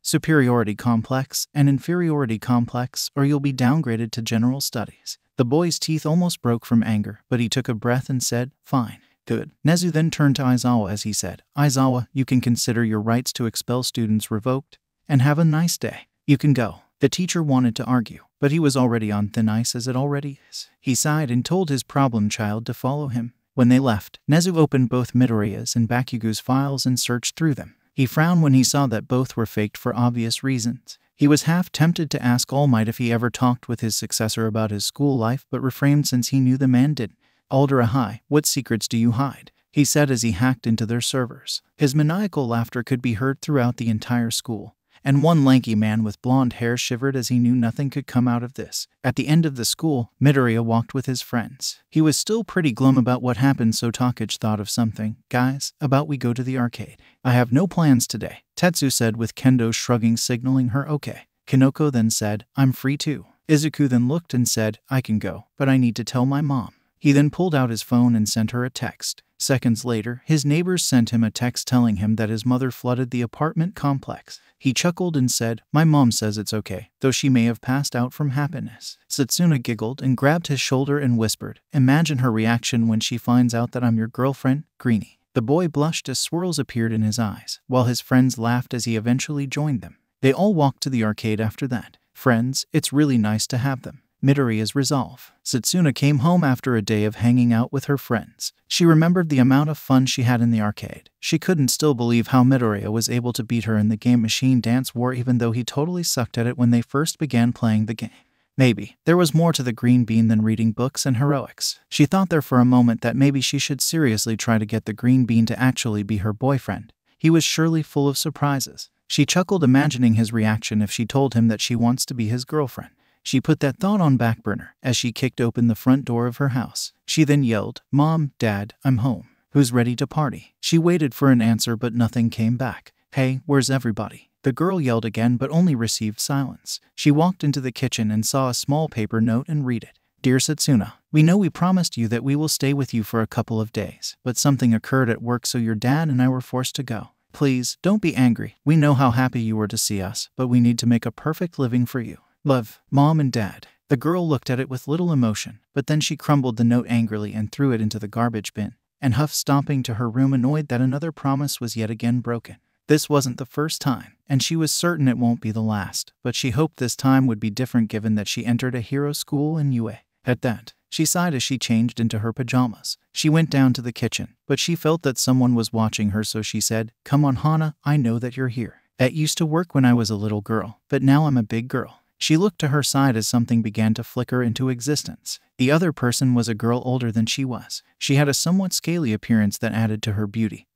superiority complex, and inferiority complex, or you'll be downgraded to general studies." The boy's teeth almost broke from anger, but he took a breath and said, "Fine. Good." Nezu then turned to Aizawa as he said, "Aizawa, you can consider your rights to expel students revoked, and have a nice day. You can go." The teacher wanted to argue, but he was already on thin ice as it already is. He sighed and told his problem child to follow him. When they left, Nezu opened both Midoriya's and Bakugo's files and searched through them. He frowned when he saw that both were faked for obvious reasons. He was half tempted to ask All Might if he ever talked with his successor about his school life, but refrained since he knew the man didn't. Aldera, hi, what secrets do you hide? He said as he hacked into their servers. His maniacal laughter could be heard throughout the entire school, and one lanky man with blonde hair shivered as he knew nothing could come out of this. At the end of the school, Midoriya walked with his friends. He was still pretty glum about what happened, so Takage thought of something. Guys, about we go to the arcade. I have no plans today, Tetsu said with Kendo shrugging, signaling her okay. Kinoko then said, I'm free too. Izuku then looked and said, I can go, but I need to tell my mom. He then pulled out his phone and sent her a text. Seconds later, his neighbors sent him a text telling him that his mother flooded the apartment complex. He chuckled and said, my mom says it's okay, though she may have passed out from happiness. Setsuna giggled and grabbed his shoulder and whispered, imagine her reaction when she finds out that I'm your girlfriend, Greenie. The boy blushed as swirls appeared in his eyes, while his friends laughed as he eventually joined them. They all walked to the arcade after that. Friends, it's really nice to have them. Midoriya's resolve. Setsuna came home after a day of hanging out with her friends. She remembered the amount of fun she had in the arcade. She couldn't still believe how Midoriya was able to beat her in the game Machine Dance War, even though he totally sucked at it when they first began playing the game. Maybe there was more to the green bean than reading books and heroics. She thought there for a moment that maybe she should seriously try to get the green bean to actually be her boyfriend. He was surely full of surprises. She chuckled, imagining his reaction if she told him that she wants to be his girlfriend. She put that thought on back burner as she kicked open the front door of her house. She then yelled, Mom, Dad, I'm home. Who's ready to party? She waited for an answer, but nothing came back. Hey, where's everybody? The girl yelled again, but only received silence. She walked into the kitchen and saw a small paper note and read it. Dear Setsuna, we know we promised you that we will stay with you for a couple of days, but something occurred at work, so your dad and I were forced to go. Please, don't be angry. We know how happy you were to see us, but we need to make a perfect living for you. Love, Mom and Dad. The girl looked at it with little emotion, but then she crumbled the note angrily and threw it into the garbage bin, and huffed, stomping to her room, annoyed that another promise was yet again broken. This wasn't the first time, and she was certain it won't be the last, but she hoped this time would be different given that she entered a hero school in UA. At that, she sighed as she changed into her pajamas. She went down to the kitchen, but she felt that someone was watching her, so she said, Come on, Hana, I know that you're here. That used to work when I was a little girl, but now I'm a big girl. She looked to her side as something began to flicker into existence. The other person was a girl older than she was. She had a somewhat scaly appearance that added to her beauty.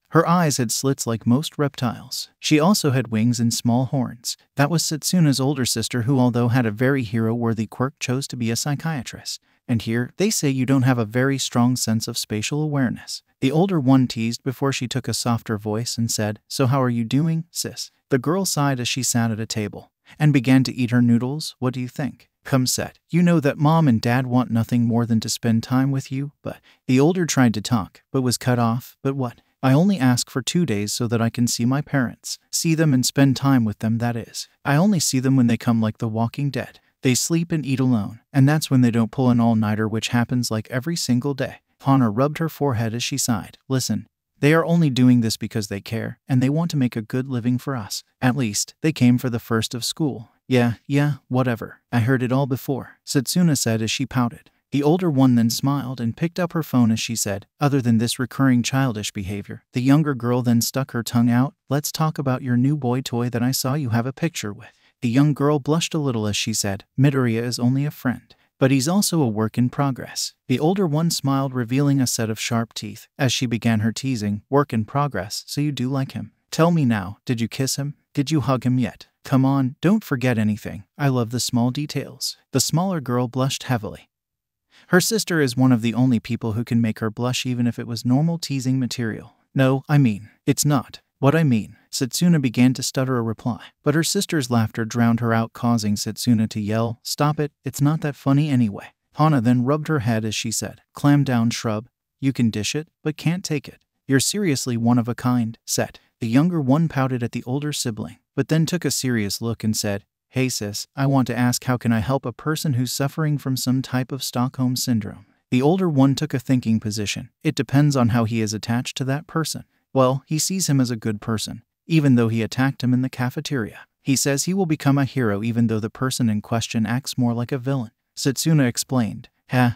Her eyes had slits like most reptiles. She also had wings and small horns. That was Setsuna's older sister, who, although had a very hero-worthy quirk, chose to be a psychiatrist. And here, they say you don't have a very strong sense of spatial awareness. The older one teased before she took a softer voice and said, So how are you doing, sis? The girl sighed as she sat at a table and began to eat her noodles. What do you think? Come, Set. You know that Mom and Dad want nothing more than to spend time with you, but... The older tried to talk, but was cut off. But what? I only ask for 2 days so that I can see my parents. See them and spend time with them, that is. I only see them when they come like the Walking Dead. They sleep and eat alone, and that's when they don't pull an all-nighter, which happens like every single day. Hana rubbed her forehead as she sighed. Listen, they are only doing this because they care, and they want to make a good living for us. At least, they came for the first of school. Yeah, whatever. I heard it all before, Setsuna said as she pouted. The older one then smiled and picked up her phone as she said, Other than this recurring childish behavior. The younger girl then stuck her tongue out. Let's talk about your new boy toy that I saw you have a picture with. The young girl blushed a little as she said, Midoriya is only a friend, but he's also a work in progress. The older one smiled, revealing a set of sharp teeth, as she began her teasing, Work in progress, so you do like him? Tell me now, did you kiss him? Did you hug him yet? Come on, don't forget anything. I love the small details. The smaller girl blushed heavily. Her sister is one of the only people who can make her blush, even if it was normal teasing material. No, I mean, it's not what I mean. Setsuna began to stutter a reply, but her sister's laughter drowned her out, causing Setsuna to yell, Stop it, it's not that funny anyway. Hana then rubbed her head as she said, Clam down, shrub. You can dish it, but can't take it. You're seriously one of a kind, Set. The younger one pouted at the older sibling, but then took a serious look and said, Hey sis, I want to ask, how can I help a person who's suffering from some type of Stockholm syndrome? The older one took a thinking position. It depends on how he is attached to that person. Well, he sees him as a good person, even though he attacked him in the cafeteria. He says he will become a hero even though the person in question acts more like a villain. Setsuna explained.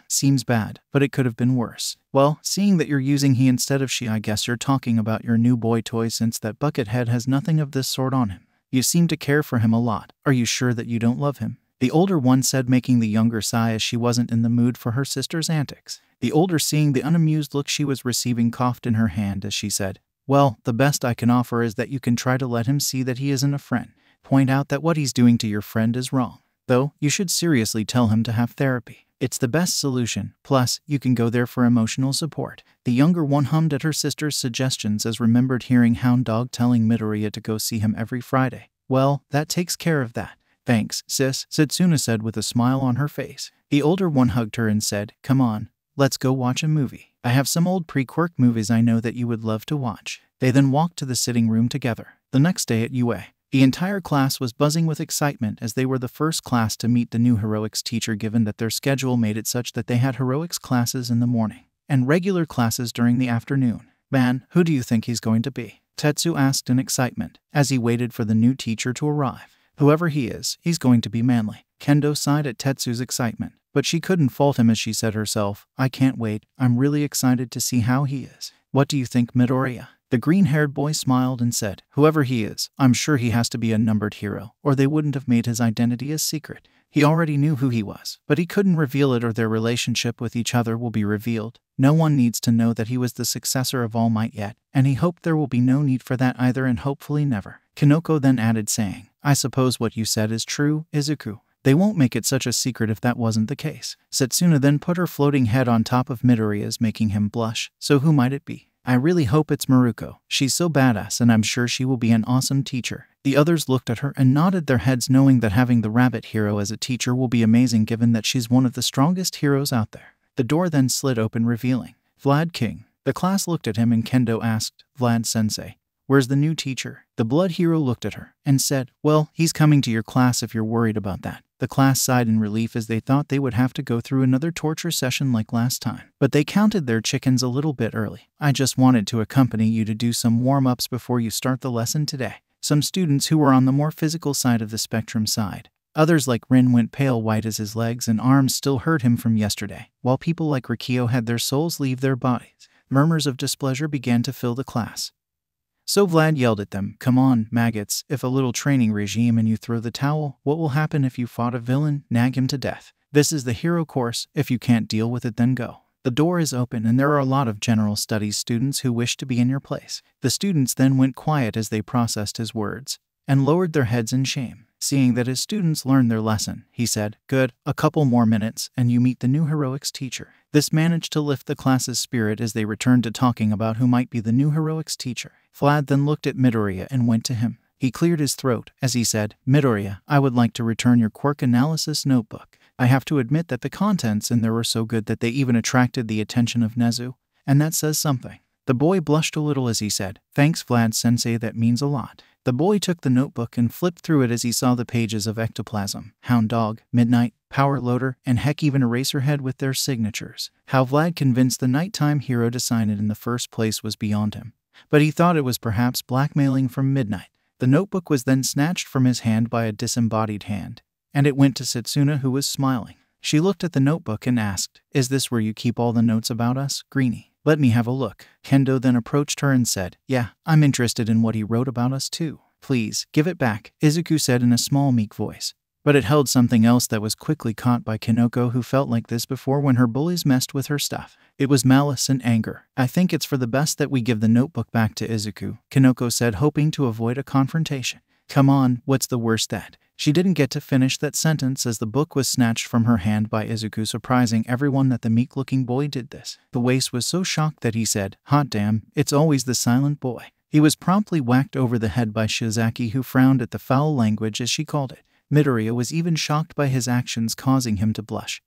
Seems bad, but it could have been worse. Well, seeing that you're using he instead of she, I guess you're talking about your new boy toy, since that Buckethead has nothing of this sort on him. You seem to care for him a lot. Are you sure that you don't love him?" The older one said, making the younger sigh as she wasn't in the mood for her sister's antics. The older, seeing the unamused look she was receiving, coughed in her hand as she said, "Well, the best I can offer is that you can try to let him see that he isn't a friend. Point out that what he's doing to your friend is wrong. Though, you should seriously tell him to have therapy. It's the best solution. Plus, you can go there for emotional support." The younger one hummed at her sister's suggestions as remembered hearing Hound Dog telling Midoriya to go see him every Friday. "Well, that takes care of that. Thanks, sis," Setsuna said with a smile on her face. The older one hugged her and said, "Come on, let's go watch a movie. I have some old pre-Quirk movies I know that you would love to watch." They then walked to the sitting room together. The next day at UA, the entire class was buzzing with excitement as they were the first class to meet the new heroics teacher, given that their schedule made it such that they had heroics classes in the morning and regular classes during the afternoon. "Man, who do you think he's going to be?" Tetsu asked in excitement as he waited for the new teacher to arrive. "Whoever he is, he's going to be manly." Kendo sighed at Tetsu's excitement, but she couldn't fault him as she said herself, "I can't wait. I'm really excited to see how he is." "What do you think, Midoriya?" The green-haired boy smiled and said, "Whoever he is, I'm sure he has to be a numbered hero, or they wouldn't have made his identity a secret. He already knew who he was, but he couldn't reveal it, or their relationship with each other will be revealed. No one needs to know that he was the successor of All Might yet, and he hoped there will be no need for that either, and hopefully never." Kinoko then added, saying, "I suppose what you said is true, Izuku. They won't make it such a secret if that wasn't the case." Setsuna then put her floating head on top of Midoriya's, making him blush. "So who might it be?" "I really hope it's Maruko. She's so badass and I'm sure she will be an awesome teacher." The others looked at her and nodded their heads, knowing that having the rabbit hero as a teacher will be amazing, given that she's one of the strongest heroes out there. The door then slid open, revealing Vlad King. The class looked at him and Kendo asked, "Vlad-sensei, where's the new teacher?" The blood hero looked at her and said, "Well, he's coming to your class if you're worried about that." The class sighed in relief as they thought they would have to go through another torture session like last time. But they counted their chickens a little bit early. "I just wanted to accompany you to do some warm-ups before you start the lesson today." Some students who were on the more physical side of the spectrum sighed. Others like Rin went pale white as his legs and arms still hurt him from yesterday, while people like Rikio had their souls leave their bodies. Murmurs of displeasure began to fill the class. So Vlad yelled at them, "Come on, maggots, if a little training regime and you throw the towel, what will happen if you fought a villain? Nag him to death. This is the hero course. If you can't deal with it, then go." The door is open and there are a lot of general studies students who wish to be in your place. The students then went quiet as they processed his words and lowered their heads in shame. Seeing that his students learned their lesson, he said, "Good, a couple more minutes and you meet the new heroics teacher." This managed to lift the class's spirit as they returned to talking about who might be the new heroics teacher. Vlad then looked at Midoriya and went to him. He cleared his throat as he said, "Midoriya, I would like to return your quirk analysis notebook. I have to admit that the contents in there were so good that they even attracted the attention of Nezu, and that says something." The boy blushed a little as he said, "Thanks, Vlad-sensei, that means a lot." The boy took the notebook and flipped through it as he saw the pages of Ectoplasm, Hound Dog, Midnight, Power Loader, and heck, even Eraserhead with their signatures. How Vlad convinced the nighttime hero to sign it in the first place was beyond him, but he thought it was perhaps blackmailing from Midnight. The notebook was then snatched from his hand by a disembodied hand, and it went to Setsuna, who was smiling. She looked at the notebook and asked, "Is this where you keep all the notes about us, Greenie? Let me have a look." Kendo then approached her and said, "Yeah, I'm interested in what he wrote about us too. Please, give it back," Izuku said in a small meek voice. But it held something else that was quickly caught by Kinoko, who felt like this before when her bullies messed with her stuff. It was malice and anger. "I think it's for the best that we give the notebook back to Izuku," Kinoko said, hoping to avoid a confrontation. "Come on, what's the worst that?" She didn't get to finish that sentence as the book was snatched from her hand by Izuku, surprising everyone that the meek-looking boy did this. The waste was so shocked that he said, "Hot damn, it's always the silent boy." He was promptly whacked over the head by Shizaki, who frowned at the foul language as she called it. Midoriya was even shocked by his actions, causing him to blush.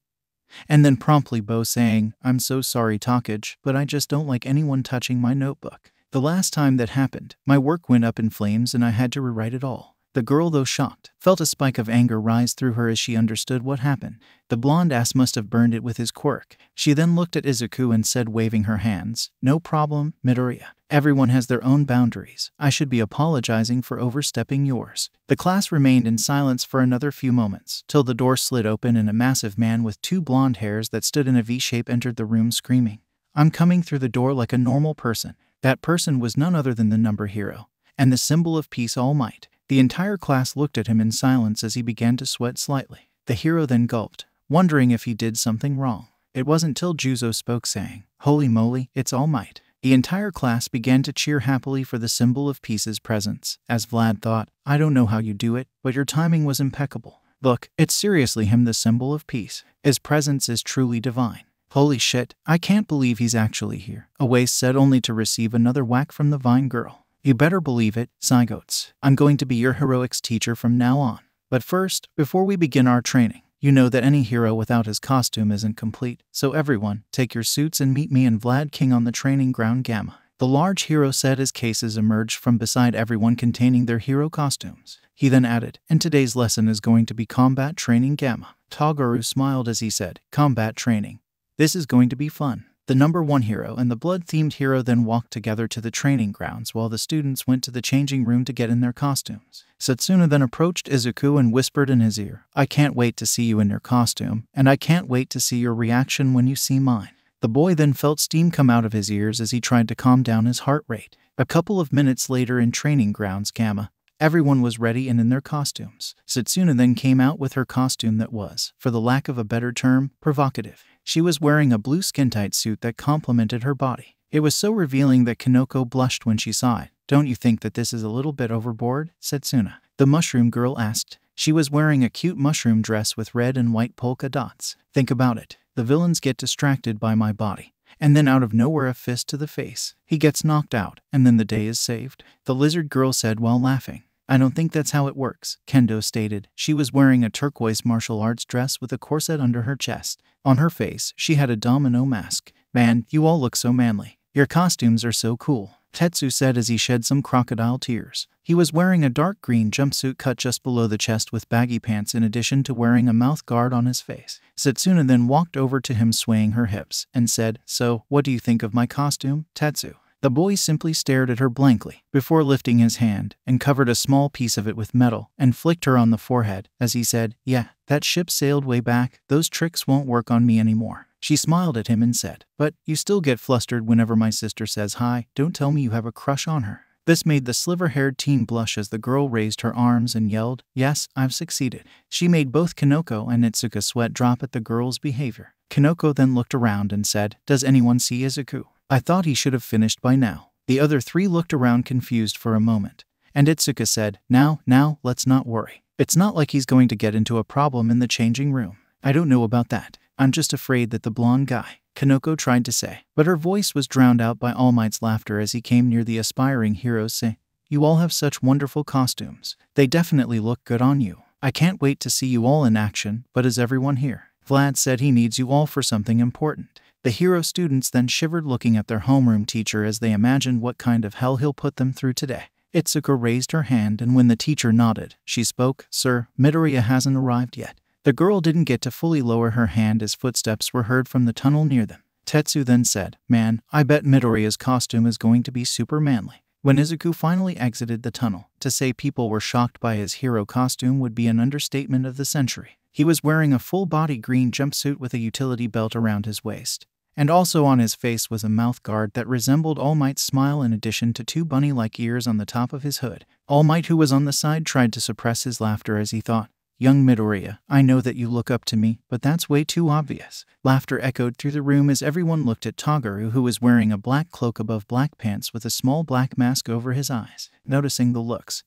And then promptly bow, saying, "I'm so sorry, Takage, but I just don't like anyone touching my notebook. The last time that happened, my work went up in flames and I had to rewrite it all." The girl, though shocked, felt a spike of anger rise through her as she understood what happened. The blonde ass must have burned it with his quirk. She then looked at Izuku and said, waving her hands, "No problem, Midoriya. Everyone has their own boundaries. I should be apologizing for overstepping yours." The class remained in silence for another few moments, till the door slid open and a massive man with two blonde hairs that stood in a V-shape entered the room screaming, "I'm coming through the door like a normal person." That person was none other than the number hero, and the symbol of peace, All Might. The entire class looked at him in silence as he began to sweat slightly. The hero then gulped, wondering if he did something wrong. It wasn't till Juzo spoke saying, "Holy moly, it's All Might." The entire class began to cheer happily for the symbol of peace's presence. As Vlad thought, I don't know how you do it, but your timing was impeccable. Look, it's seriously him, the symbol of peace. His presence is truly divine. Holy shit, I can't believe he's actually here. Awais said, only to receive another whack from the Vine Girl. You better believe it, Zygotes. I'm going to be your heroics teacher from now on. But first, before we begin our training, you know that any hero without his costume isn't complete, so everyone, take your suits and meet me and Vlad King on the training ground Gamma. The large hero said as cases emerged from beside everyone containing their hero costumes. He then added, and today's lesson is going to be combat training Gamma. Toguru smiled as he said, combat training. This is going to be fun. The number 1 hero and the blood-themed hero then walked together to the training grounds while the students went to the changing room to get in their costumes. Setsuna then approached Izuku and whispered in his ear, I can't wait to see you in your costume, and I can't wait to see your reaction when you see mine. The boy then felt steam come out of his ears as he tried to calm down his heart rate. A couple of minutes later in training grounds Gamma, everyone was ready and in their costumes. Setsuna then came out with her costume that was, for the lack of a better term, provocative. She was wearing a blue skin-tight suit that complemented her body. It was so revealing that Kanoko blushed when she saw it. Don't you think that this is a little bit overboard? Setsuna. The mushroom girl asked. She was wearing a cute mushroom dress with red and white polka dots. Think about it. The villains get distracted by my body. And then out of nowhere a fist to the face. He gets knocked out, and then the day is saved. The lizard girl said while laughing. I don't think that's how it works, Kendo stated. She was wearing a turquoise martial arts dress with a corset under her chest. On her face, she had a domino mask. Man, you all look so manly. Your costumes are so cool, Tetsu said as he shed some crocodile tears. He was wearing a dark green jumpsuit cut just below the chest with baggy pants in addition to wearing a mouth guard on his face. Setsuna then walked over to him swaying her hips and said, So, what do you think of my costume, Tetsu? The boy simply stared at her blankly, before lifting his hand and covered a small piece of it with metal and flicked her on the forehead as he said, Yeah, that ship sailed way back, those tricks won't work on me anymore. She smiled at him and said, But you still get flustered whenever my sister says hi, don't tell me you have a crush on her. This made the sliver-haired teen blush as the girl raised her arms and yelled, Yes, I've succeeded. She made both Kanoko and Itsuka sweat drop at the girl's behavior. Kanoko then looked around and said, Does anyone see Izuku? I thought he should have finished by now. The other 3 looked around confused for a moment, and Itsuka said, Now, let's not worry. It's not like he's going to get into a problem in the changing room. I don't know about that. I'm just afraid that the blonde guy, Kanoko tried to say, but her voice was drowned out by All Might's laughter as he came near the aspiring heroes saying, You all have such wonderful costumes. They definitely look good on you. I can't wait to see you all in action, but is everyone here? Vlad said he needs you all for something important. The hero students then shivered looking at their homeroom teacher as they imagined what kind of hell he'll put them through today. Itsuka raised her hand and when the teacher nodded, she spoke, Sir, Midoriya hasn't arrived yet. The girl didn't get to fully lower her hand as footsteps were heard from the tunnel near them. Tetsu then said, Man, I bet Midoriya's costume is going to be super manly. When Izuku finally exited the tunnel, to say people were shocked by his hero costume would be an understatement of the century. He was wearing a full-body green jumpsuit with a utility belt around his waist. And also on his face was a mouth guard that resembled All Might's smile in addition to 2 bunny-like ears on the top of his hood. All Might, who was on the side, tried to suppress his laughter as he thought, Young Midoriya, I know that you look up to me, but that's way too obvious. Laughter echoed through the room as everyone looked at Toguru, who was wearing a black cloak above black pants with a small black mask over his eyes. Noticing the looks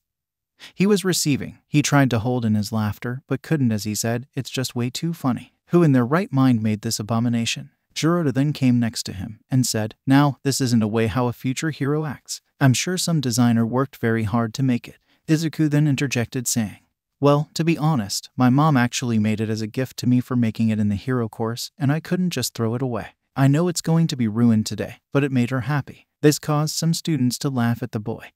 he was receiving, he tried to hold in his laughter, but couldn't as he said, It's just way too funny. Who in their right mind made this abomination? Jiroda then came next to him and said, Now, this isn't a way how a future hero acts. I'm sure some designer worked very hard to make it. Izuku then interjected saying, Well, to be honest, my mom actually made it as a gift to me for making it in the hero course, and I couldn't just throw it away. I know it's going to be ruined today, but it made her happy. This caused some students to laugh at the boy,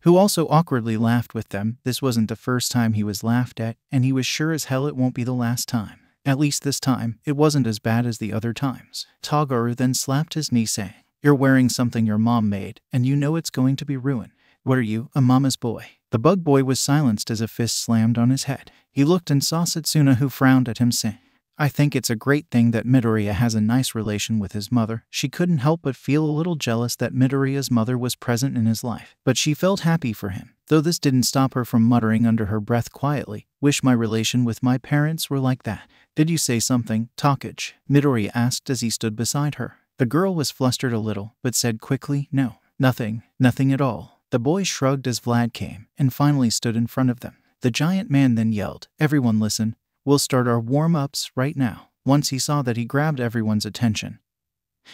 who also awkwardly laughed with them. This wasn't the first time he was laughed at, and he was sure as hell it won't be the last time. At least this time, it wasn't as bad as the other times. Toguru then slapped his knee saying, You're wearing something your mom made, and you know it's going to be ruined. What are you, a mama's boy? The bug boy was silenced as a fist slammed on his head. He looked and saw Setsuna, who frowned at him saying, I think it's a great thing that Midoriya has a nice relation with his mother. She couldn't help but feel a little jealous that Midoriya's mother was present in his life, but she felt happy for him. though this didn't stop her from muttering under her breath quietly, "Wish my relation with my parents were like that." "Did you say something, Takage?" Midoriya asked as he stood beside her. The girl was flustered a little, but said quickly, "No, nothing at all." The boy shrugged as Vlad came and finally stood in front of them. The giant man then yelled, "Everyone listen, we'll start our warm-ups right now." Once he saw that he grabbed everyone's attention,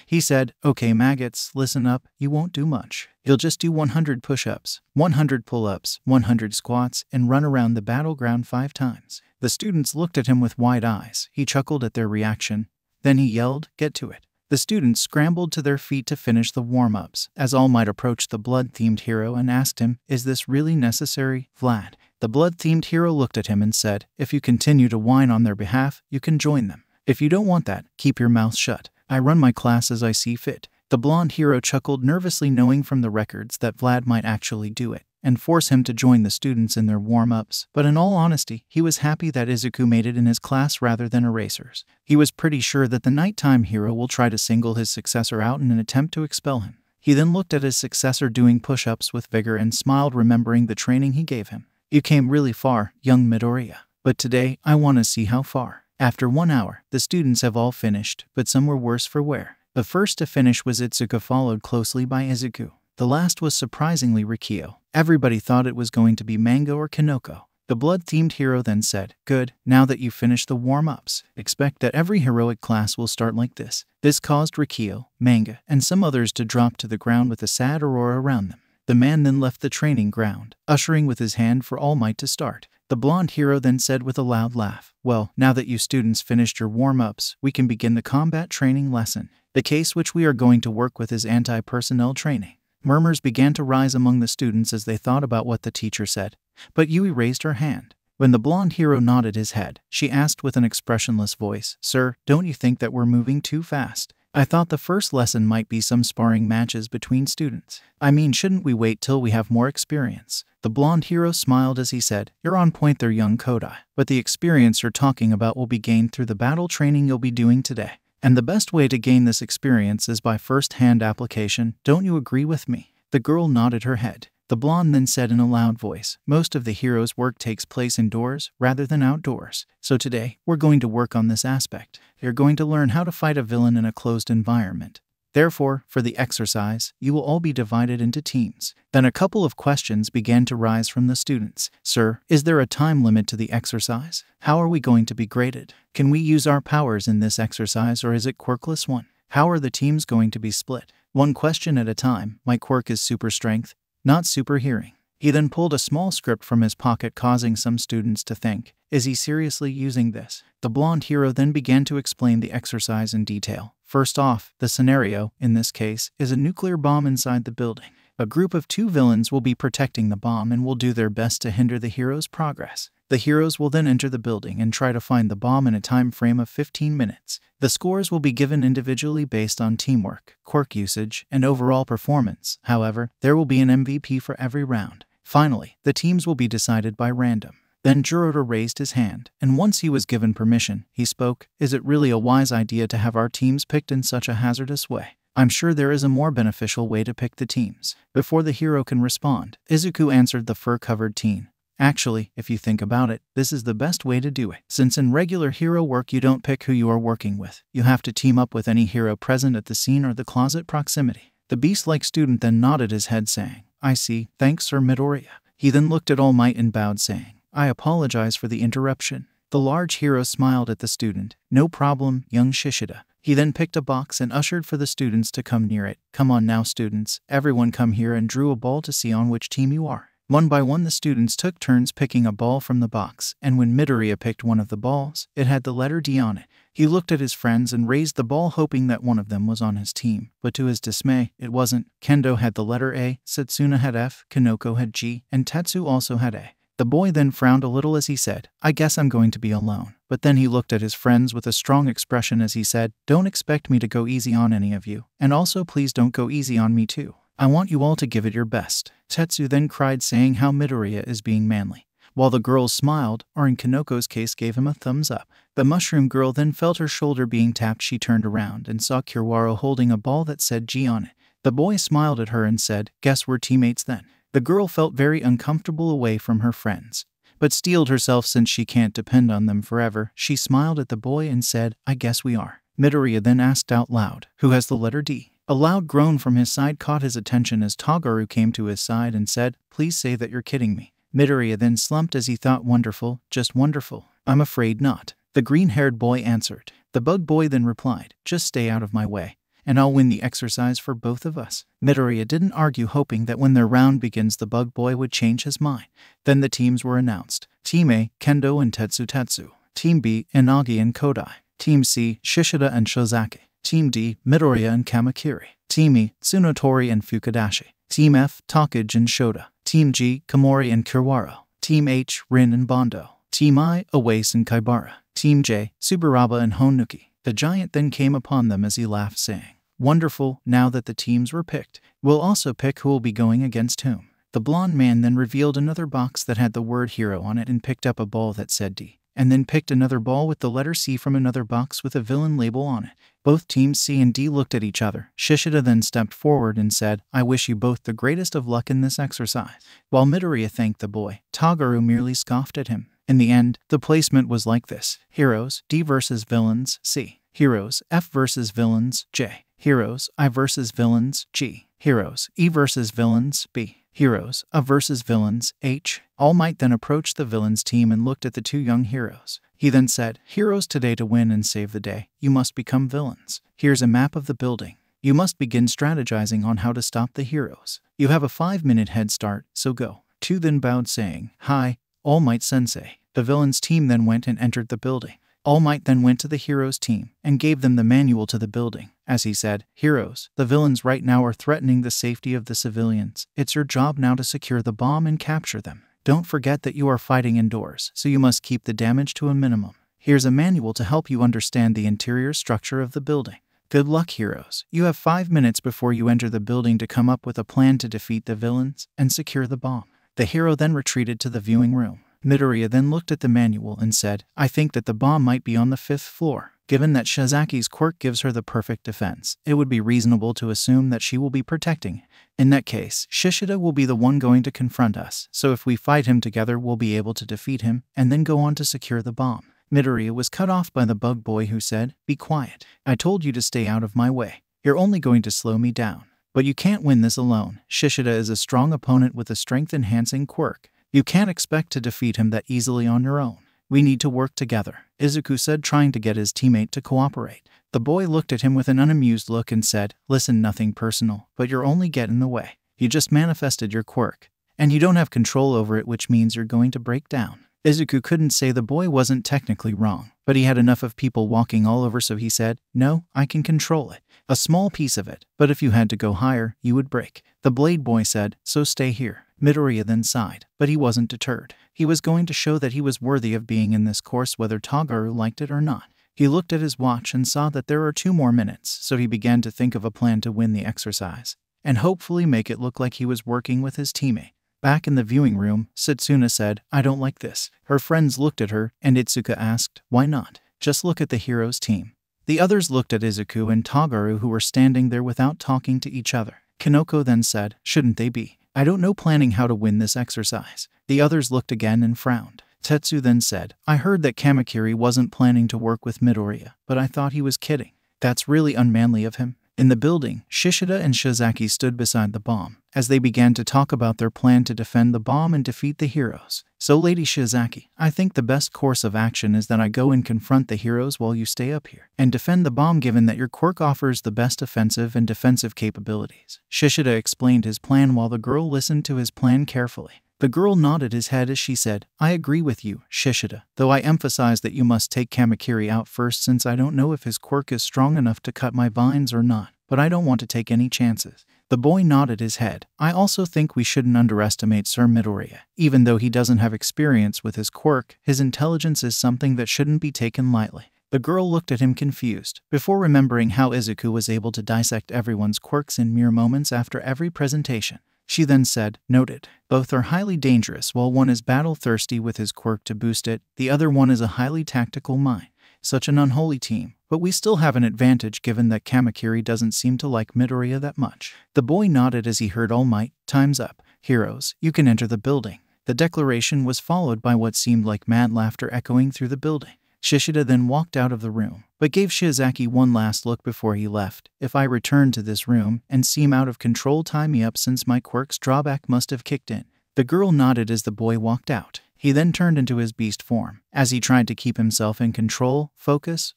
he said, "Okay maggots, listen up, you won't do much. You'll just do 100 push-ups, 100 pull-ups, 100 squats, and run around the battleground 5 times. The students looked at him with wide eyes. He chuckled at their reaction. Then he yelled, "Get to it." The students scrambled to their feet to finish the warm-ups, as All Might approached the blood-themed hero and asked him, "Is this really necessary, Vlad?" The blood-themed hero looked at him and said, "If you continue to whine on their behalf, you can join them. If you don't want that, keep your mouth shut. I run my class as I see fit." The blonde hero chuckled nervously, knowing from the records that Vlad might actually do it and force him to join the students in their warm-ups. But in all honesty, he was happy that Izuku made it in his class rather than erasers. He was pretty sure that the nighttime hero will try to single his successor out in an attempt to expel him. He then looked at his successor doing push-ups with vigor and smiled, remembering the training he gave him. "You came really far, young Midoriya. But today, I want to see how far." After 1 hour, the students have all finished, but some were worse for wear. The first to finish was Itsuka, followed closely by Izuku. The last was surprisingly Rikio. Everybody thought it was going to be Mango or Kanoko. The blood-themed hero then said, "Good, now that you've finished the warm-ups, expect that every heroic class will start like this." This caused Rikio, Manga, and some others to drop to the ground with a sad aurora around them. The man then left the training ground, ushering with his hand for All Might to start. The blonde hero then said with a loud laugh, "Well, now that you students finished your warm-ups, we can begin the combat training lesson. The case which we are going to work with is anti-personnel training." Murmurs began to rise among the students as they thought about what the teacher said, but Yui raised her hand. When the blonde hero nodded his head, she asked with an expressionless voice, "Sir, don't you think that we're moving too fast? I thought the first lesson might be some sparring matches between students. I mean, shouldn't we wait till we have more experience?" The blonde hero smiled as he said, "You're on point there, young Kodai, but the experience you're talking about will be gained through the battle training you'll be doing today. And the best way to gain this experience is by first-hand application. Don't you agree with me?" The girl nodded her head. The blonde then said in a loud voice, "Most of the hero's work takes place indoors rather than outdoors. So today, we're going to work on this aspect. You're going to learn how to fight a villain in a closed environment. Therefore, for the exercise, you will all be divided into teams." Then a couple of questions began to rise from the students. "Sir, is there a time limit to the exercise? How are we going to be graded? Can we use our powers in this exercise, or is it quirkless one? How are the teams going to be split?" One question at a time. "My quirk is super strength, not super hearing." He then pulled a small script from his pocket, causing some students to think, "Is he seriously using this?" The blonde hero then began to explain the exercise in detail. First off, the scenario, in this case, is a nuclear bomb inside the building. A group of 2 villains will be protecting the bomb and will do their best to hinder the hero's progress. The heroes will then enter the building and try to find the bomb in a time frame of 15 minutes. The scores will be given individually based on teamwork, quirk usage, and overall performance. However, there will be an MVP for every round. Finally, the teams will be decided by random. Then Jiroda raised his hand, and once he was given permission, he spoke, "Is it really a wise idea to have our teams picked in such a hazardous way? I'm sure there is a more beneficial way to pick the teams." Before the hero can respond, Izuku answered the fur-covered team. "Actually, if you think about it, this is the best way to do it. Since in regular hero work you don't pick who you are working with, you have to team up with any hero present at the scene or the closet proximity." The beast-like student then nodded his head saying, "I see, thanks Sir Midoriya." He then looked at All Might and bowed saying, "I apologize for the interruption." The large hero smiled at the student. "No problem, young Shishida." He then picked a box and ushered for the students to come near it. "Come on now students, everyone come here," and drew a ball to see on which team you are. One by one the students took turns picking a ball from the box, and when Midoriya picked one of the balls, it had the letter D on it. He looked at his friends and raised the ball, hoping that one of them was on his team, but to his dismay, it wasn't. Kendo had the letter A, Setsuna had F, Kanoko had G, and Tetsu also had A. The boy then frowned a little as he said, "I guess I'm going to be alone." But then he looked at his friends with a strong expression as he said, "Don't expect me to go easy on any of you, and also please don't go easy on me too. I want you all to give it your best." Tetsu then cried, saying how Midoriya is being manly, while the girls smiled, or in Kanoko's case gave him a thumbs up. The mushroom girl then felt her shoulder being tapped. She turned around and saw Kiwaro holding a ball that said G on it. The boy smiled at her and said, "Guess we're teammates then." The girl felt very uncomfortable away from her friends, but steeled herself since she can't depend on them forever. She smiled at the boy and said, I guess we are. Midoriya then asked out loud, who has the letter D? A loud groan from his side caught his attention as Toguro came to his side and said, please say that you're kidding me. Midoriya then slumped as he thought, wonderful, just wonderful. I'm afraid not. The green-haired boy answered. The bug boy then replied, just stay out of my way, and I'll win the exercise for both of us. Midoriya didn't argue, hoping that when their round begins the bug boy would change his mind. Then the teams were announced. Team A, Kendo and Tetsu. Team B, Inagi and Kodai. Team C, Shishida and Shozaki. Team D, Midoriya and Kamakiri. Team E, Tsunotori and Fukadashi. Team F, Takage and Shoda. Team G, Komori and Kiwara. Team H, Rin and Bondo. Team I, Awase and Kaibara. Team J, Tsuburaba and Honuki. The giant then came upon them as he laughed, saying, wonderful, now that the teams were picked, we'll also pick who will be going against whom. The blonde man then revealed another box that had the word hero on it and picked up a ball that said D, and then picked another ball with the letter C from another box with a villain label on it. Both teams C and D looked at each other. Shishida then stepped forward and said, I wish you both the greatest of luck in this exercise. While Midoriya thanked the boy, Toguro merely scoffed at him. In the end, the placement was like this. Heroes, D versus villains, C. Heroes, F versus villains, J. Heroes, I versus villains, G. Heroes, E versus villains, B. Heroes, A versus villains, H. All Might then approached the villains team and looked at the two young heroes. He then said, heroes, today to win and save the day, you must become villains. Here's a map of the building. You must begin strategizing on how to stop the heroes. You have a 5-minute head start, so go. Two then bowed, saying, hi, All Might Sensei. The villains team then went and entered the building. All Might then went to the heroes team and gave them the manual to the building. As he said, heroes, the villains right now are threatening the safety of the civilians. It's your job now to secure the bomb and capture them. Don't forget that you are fighting indoors, so you must keep the damage to a minimum. Here's a manual to help you understand the interior structure of the building. Good luck, heroes. You have 5 minutes before you enter the building to come up with a plan to defeat the villains and secure the bomb. The hero then retreated to the viewing room. Midoriya then looked at the manual and said, I think that the bomb might be on the 5th floor. Given that Shizaki's quirk gives her the perfect defense, it would be reasonable to assume that she will be protecting it. In that case, Shishida will be the one going to confront us, so if we fight him together we'll be able to defeat him and then go on to secure the bomb. Midoriya was cut off by the bug boy, who said, be quiet. I told you to stay out of my way. You're only going to slow me down. But you can't win this alone. Shishida is a strong opponent with a strength-enhancing quirk. You can't expect to defeat him that easily on your own. We need to work together, Izuku said, trying to get his teammate to cooperate. The boy looked at him with an unamused look and said, listen, nothing personal, but you're only getting in the way. You just manifested your quirk, and you don't have control over it, which means you're going to break down. Izuku couldn't say the boy wasn't technically wrong, but he had enough of people walking all over, so he said, no, I can control it. A small piece of it, but if you had to go higher, you would break. The Blade Boy said, so stay here. Midoriya then sighed, but he wasn't deterred. He was going to show that he was worthy of being in this course, whether Toguro liked it or not. He looked at his watch and saw that there were 2 more minutes, so he began to think of a plan to win the exercise, and hopefully make it look like he was working with his teammate. Back in the viewing room, Setsuna said, I don't like this. Her friends looked at her, and Itsuka asked, why not? Just look at the heroes team. The others looked at Izuku and Toguro, who were standing there without talking to each other. Kinoko then said, shouldn't they be? I don't know planning how to win this exercise. The others looked again and frowned. Tetsu then said, I heard that Kamakiri wasn't planning to work with Midoriya, but I thought he was kidding. That's really unmanly of him. In the building, Shishida and Shizaki stood beside the bomb, as they began to talk about their plan to defend the bomb and defeat the heroes. So Lady Shizaki, I think the best course of action is that I go and confront the heroes while you stay up here and defend the bomb, given that your quirk offers the best offensive and defensive capabilities. Shishida explained his plan while the girl listened to his plan carefully. The girl nodded his head as she said, I agree with you, Shishida, though I emphasize that you must take Kamakiri out first, since I don't know if his quirk is strong enough to cut my vines or not, but I don't want to take any chances. The boy nodded his head. I also think we shouldn't underestimate Sir Midoriya. Even though he doesn't have experience with his quirk, his intelligence is something that shouldn't be taken lightly. The girl looked at him confused, before remembering how Izuku was able to dissect everyone's quirks in mere moments after every presentation. She then said, noted. Both are highly dangerous. While one is battle-thirsty with his quirk to boost it, the other one is a highly tactical mind. Such an unholy team. But we still have an advantage, given that Kamakiri doesn't seem to like Midoriya that much. The boy nodded as he heard All Might. Time's up. "Heroes, you can enter the building." The declaration was followed by what seemed like mad laughter echoing through the building. Shishida then walked out of the room, but gave Shiozaki one last look before he left. "If I return to this room and seem out of control, tie me up since my quirk's drawback must have kicked in." The girl nodded as the boy walked out. He then turned into his beast form. As he tried to keep himself in control, focus.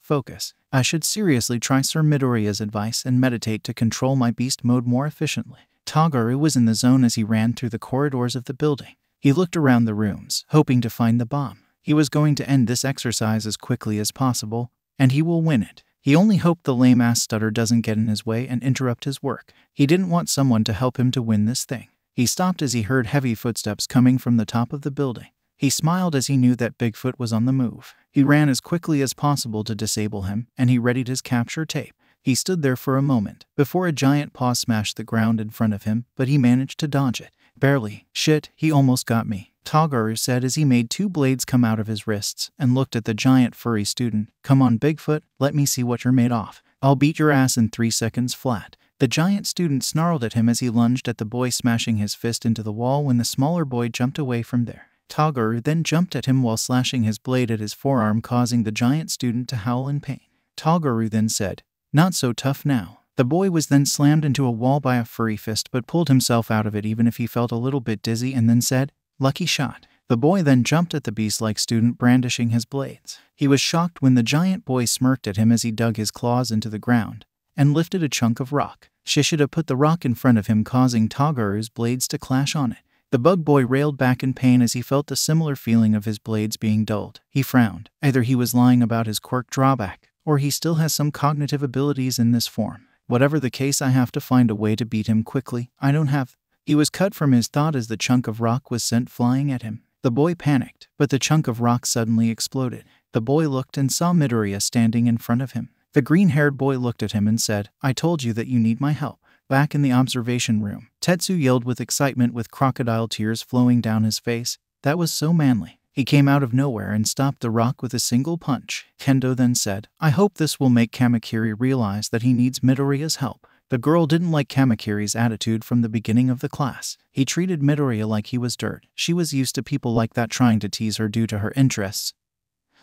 "I should seriously try Sir Midoriya's advice and meditate to control my beast mode more efficiently." Tagaru was in the zone as he ran through the corridors of the building. He looked around the rooms, hoping to find the bomb. He was going to end this exercise as quickly as possible, and he will win it. He only hoped the lame-ass stutter doesn't get in his way and interrupt his work. He didn't want someone to help him to win this thing. He stopped as he heard heavy footsteps coming from the top of the building. He smiled as he knew that Bigfoot was on the move. He ran as quickly as possible to disable him, and he readied his capture tape. He stood there for a moment, before a giant paw smashed the ground in front of him, but he managed to dodge it. "Barely. Shit, he almost got me," Tagaru said as he made two blades come out of his wrists and looked at the giant furry student. "Come on, Bigfoot, let me see what you're made of. I'll beat your ass in 3 seconds flat." The giant student snarled at him as he lunged at the boy, smashing his fist into the wall when the smaller boy jumped away from there. Tagaru then jumped at him while slashing his blade at his forearm, causing the giant student to howl in pain. Tagaru then said, "Not so tough now." The boy was then slammed into a wall by a furry fist but pulled himself out of it even if he felt a little bit dizzy and then said, "Lucky shot." The boy then jumped at the beast-like student, brandishing his blades. He was shocked when the giant boy smirked at him as he dug his claws into the ground and lifted a chunk of rock. Shishida put the rock in front of him, causing Tagaru's blades to clash on it. The bug boy railed back in pain as he felt a similar feeling of his blades being dulled. He frowned. Either he was lying about his quirk drawback, or he still has some cognitive abilities in this form. Whatever the case, I have to find a way to beat him quickly. I don't have... He was cut from his thought as the chunk of rock was sent flying at him. The boy panicked, but the chunk of rock suddenly exploded. The boy looked and saw Midoriya standing in front of him. The green-haired boy looked at him and said, "I told you that you need my help." Back in the observation room, Tetsu yelled with excitement with crocodile tears flowing down his face. That was so manly. He came out of nowhere and stopped the rock with a single punch. Kendo then said, "I hope this will make Kamakiri realize that he needs Midoriya's help." The girl didn't like Kamakiri's attitude from the beginning of the class. He treated Midoriya like he was dirt. She was used to people like that trying to tease her due to her interests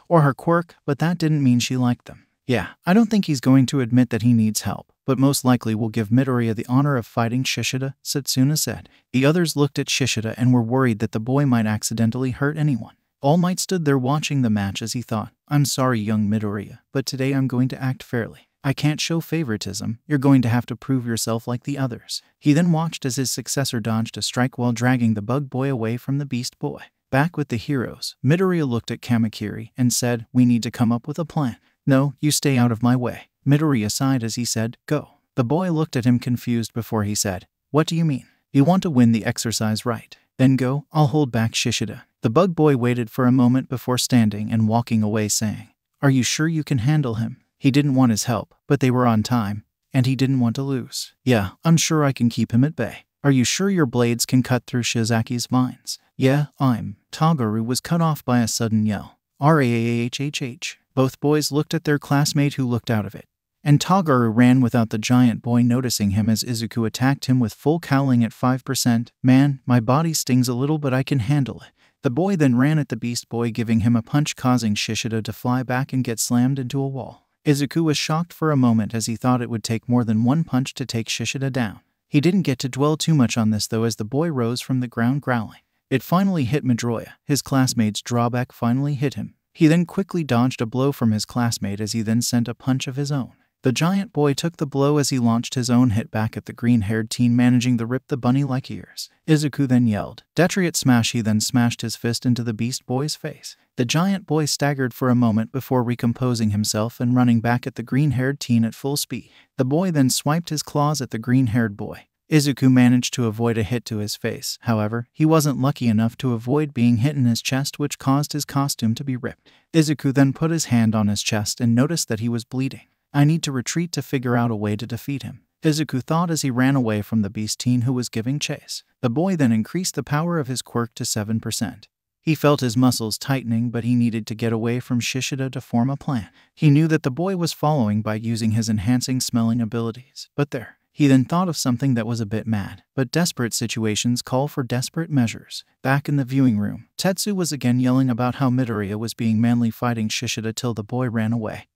or her quirk, but that didn't mean she liked them. "Yeah, I don't think he's going to admit that he needs help, but most likely will give Midoriya the honor of fighting Shishida," Setsuna said. The others looked at Shishida and were worried that the boy might accidentally hurt anyone. All Might stood there watching the match as he thought, "I'm sorry, young Midoriya, but today I'm going to act fairly. I can't show favoritism. You're going to have to prove yourself like the others." He then watched as his successor dodged a strike while dragging the bug boy away from the beast boy. Back with the heroes, Midoriya looked at Kamakiri and said, "We need to come up with a plan." "No, you stay out of my way." Midoriya sighed as he said, "Go." The boy looked at him confused before he said, "What do you mean? You want to win the exercise, right? Then go, I'll hold back Shishida." The bug boy waited for a moment before standing and walking away, saying, "Are you sure you can handle him?" He didn't want his help, but they were on time, and he didn't want to lose. "Yeah, I'm sure I can keep him at bay." "Are you sure your blades can cut through Shiozaki's vines?" "Yeah, I'm." Tagaru was cut off by a sudden yell. "Rahhhh." Both boys looked at their classmate who looked out of it, and Tagaru ran without the giant boy noticing him as Izuku attacked him with full cowling at 5%. "Man, my body stings a little, but I can handle it." The boy then ran at the beast boy, giving him a punch, causing Shishida to fly back and get slammed into a wall. Izuku was shocked for a moment as he thought it would take more than one punch to take Shishida down. He didn't get to dwell too much on this though, as the boy rose from the ground growling. It finally hit Midoriya. His classmate's drawback finally hit him. He then quickly dodged a blow from his classmate as he then sent a punch of his own. The giant boy took the blow as he launched his own hit back at the green-haired teen, managing to rip the bunny-like ears. Izuku then yelled, "Detriot smash!" He then smashed his fist into the beast boy's face. The giant boy staggered for a moment before recomposing himself and running back at the green-haired teen at full speed. The boy then swiped his claws at the green-haired boy. Izuku managed to avoid a hit to his face. However, he wasn't lucky enough to avoid being hit in his chest, which caused his costume to be ripped. Izuku then put his hand on his chest and noticed that he was bleeding. "I need to retreat to figure out a way to defeat him," Izuku thought as he ran away from the beast teen who was giving chase. The boy then increased the power of his quirk to 7%. He felt his muscles tightening, but he needed to get away from Shishida to form a plan. He knew that the boy was following by using his enhancing smelling abilities, but there. He then thought of something that was a bit mad, but desperate situations call for desperate measures. Back in the viewing room, Tetsu was again yelling about how Midoriya was being manly fighting Shishida till the boy ran away.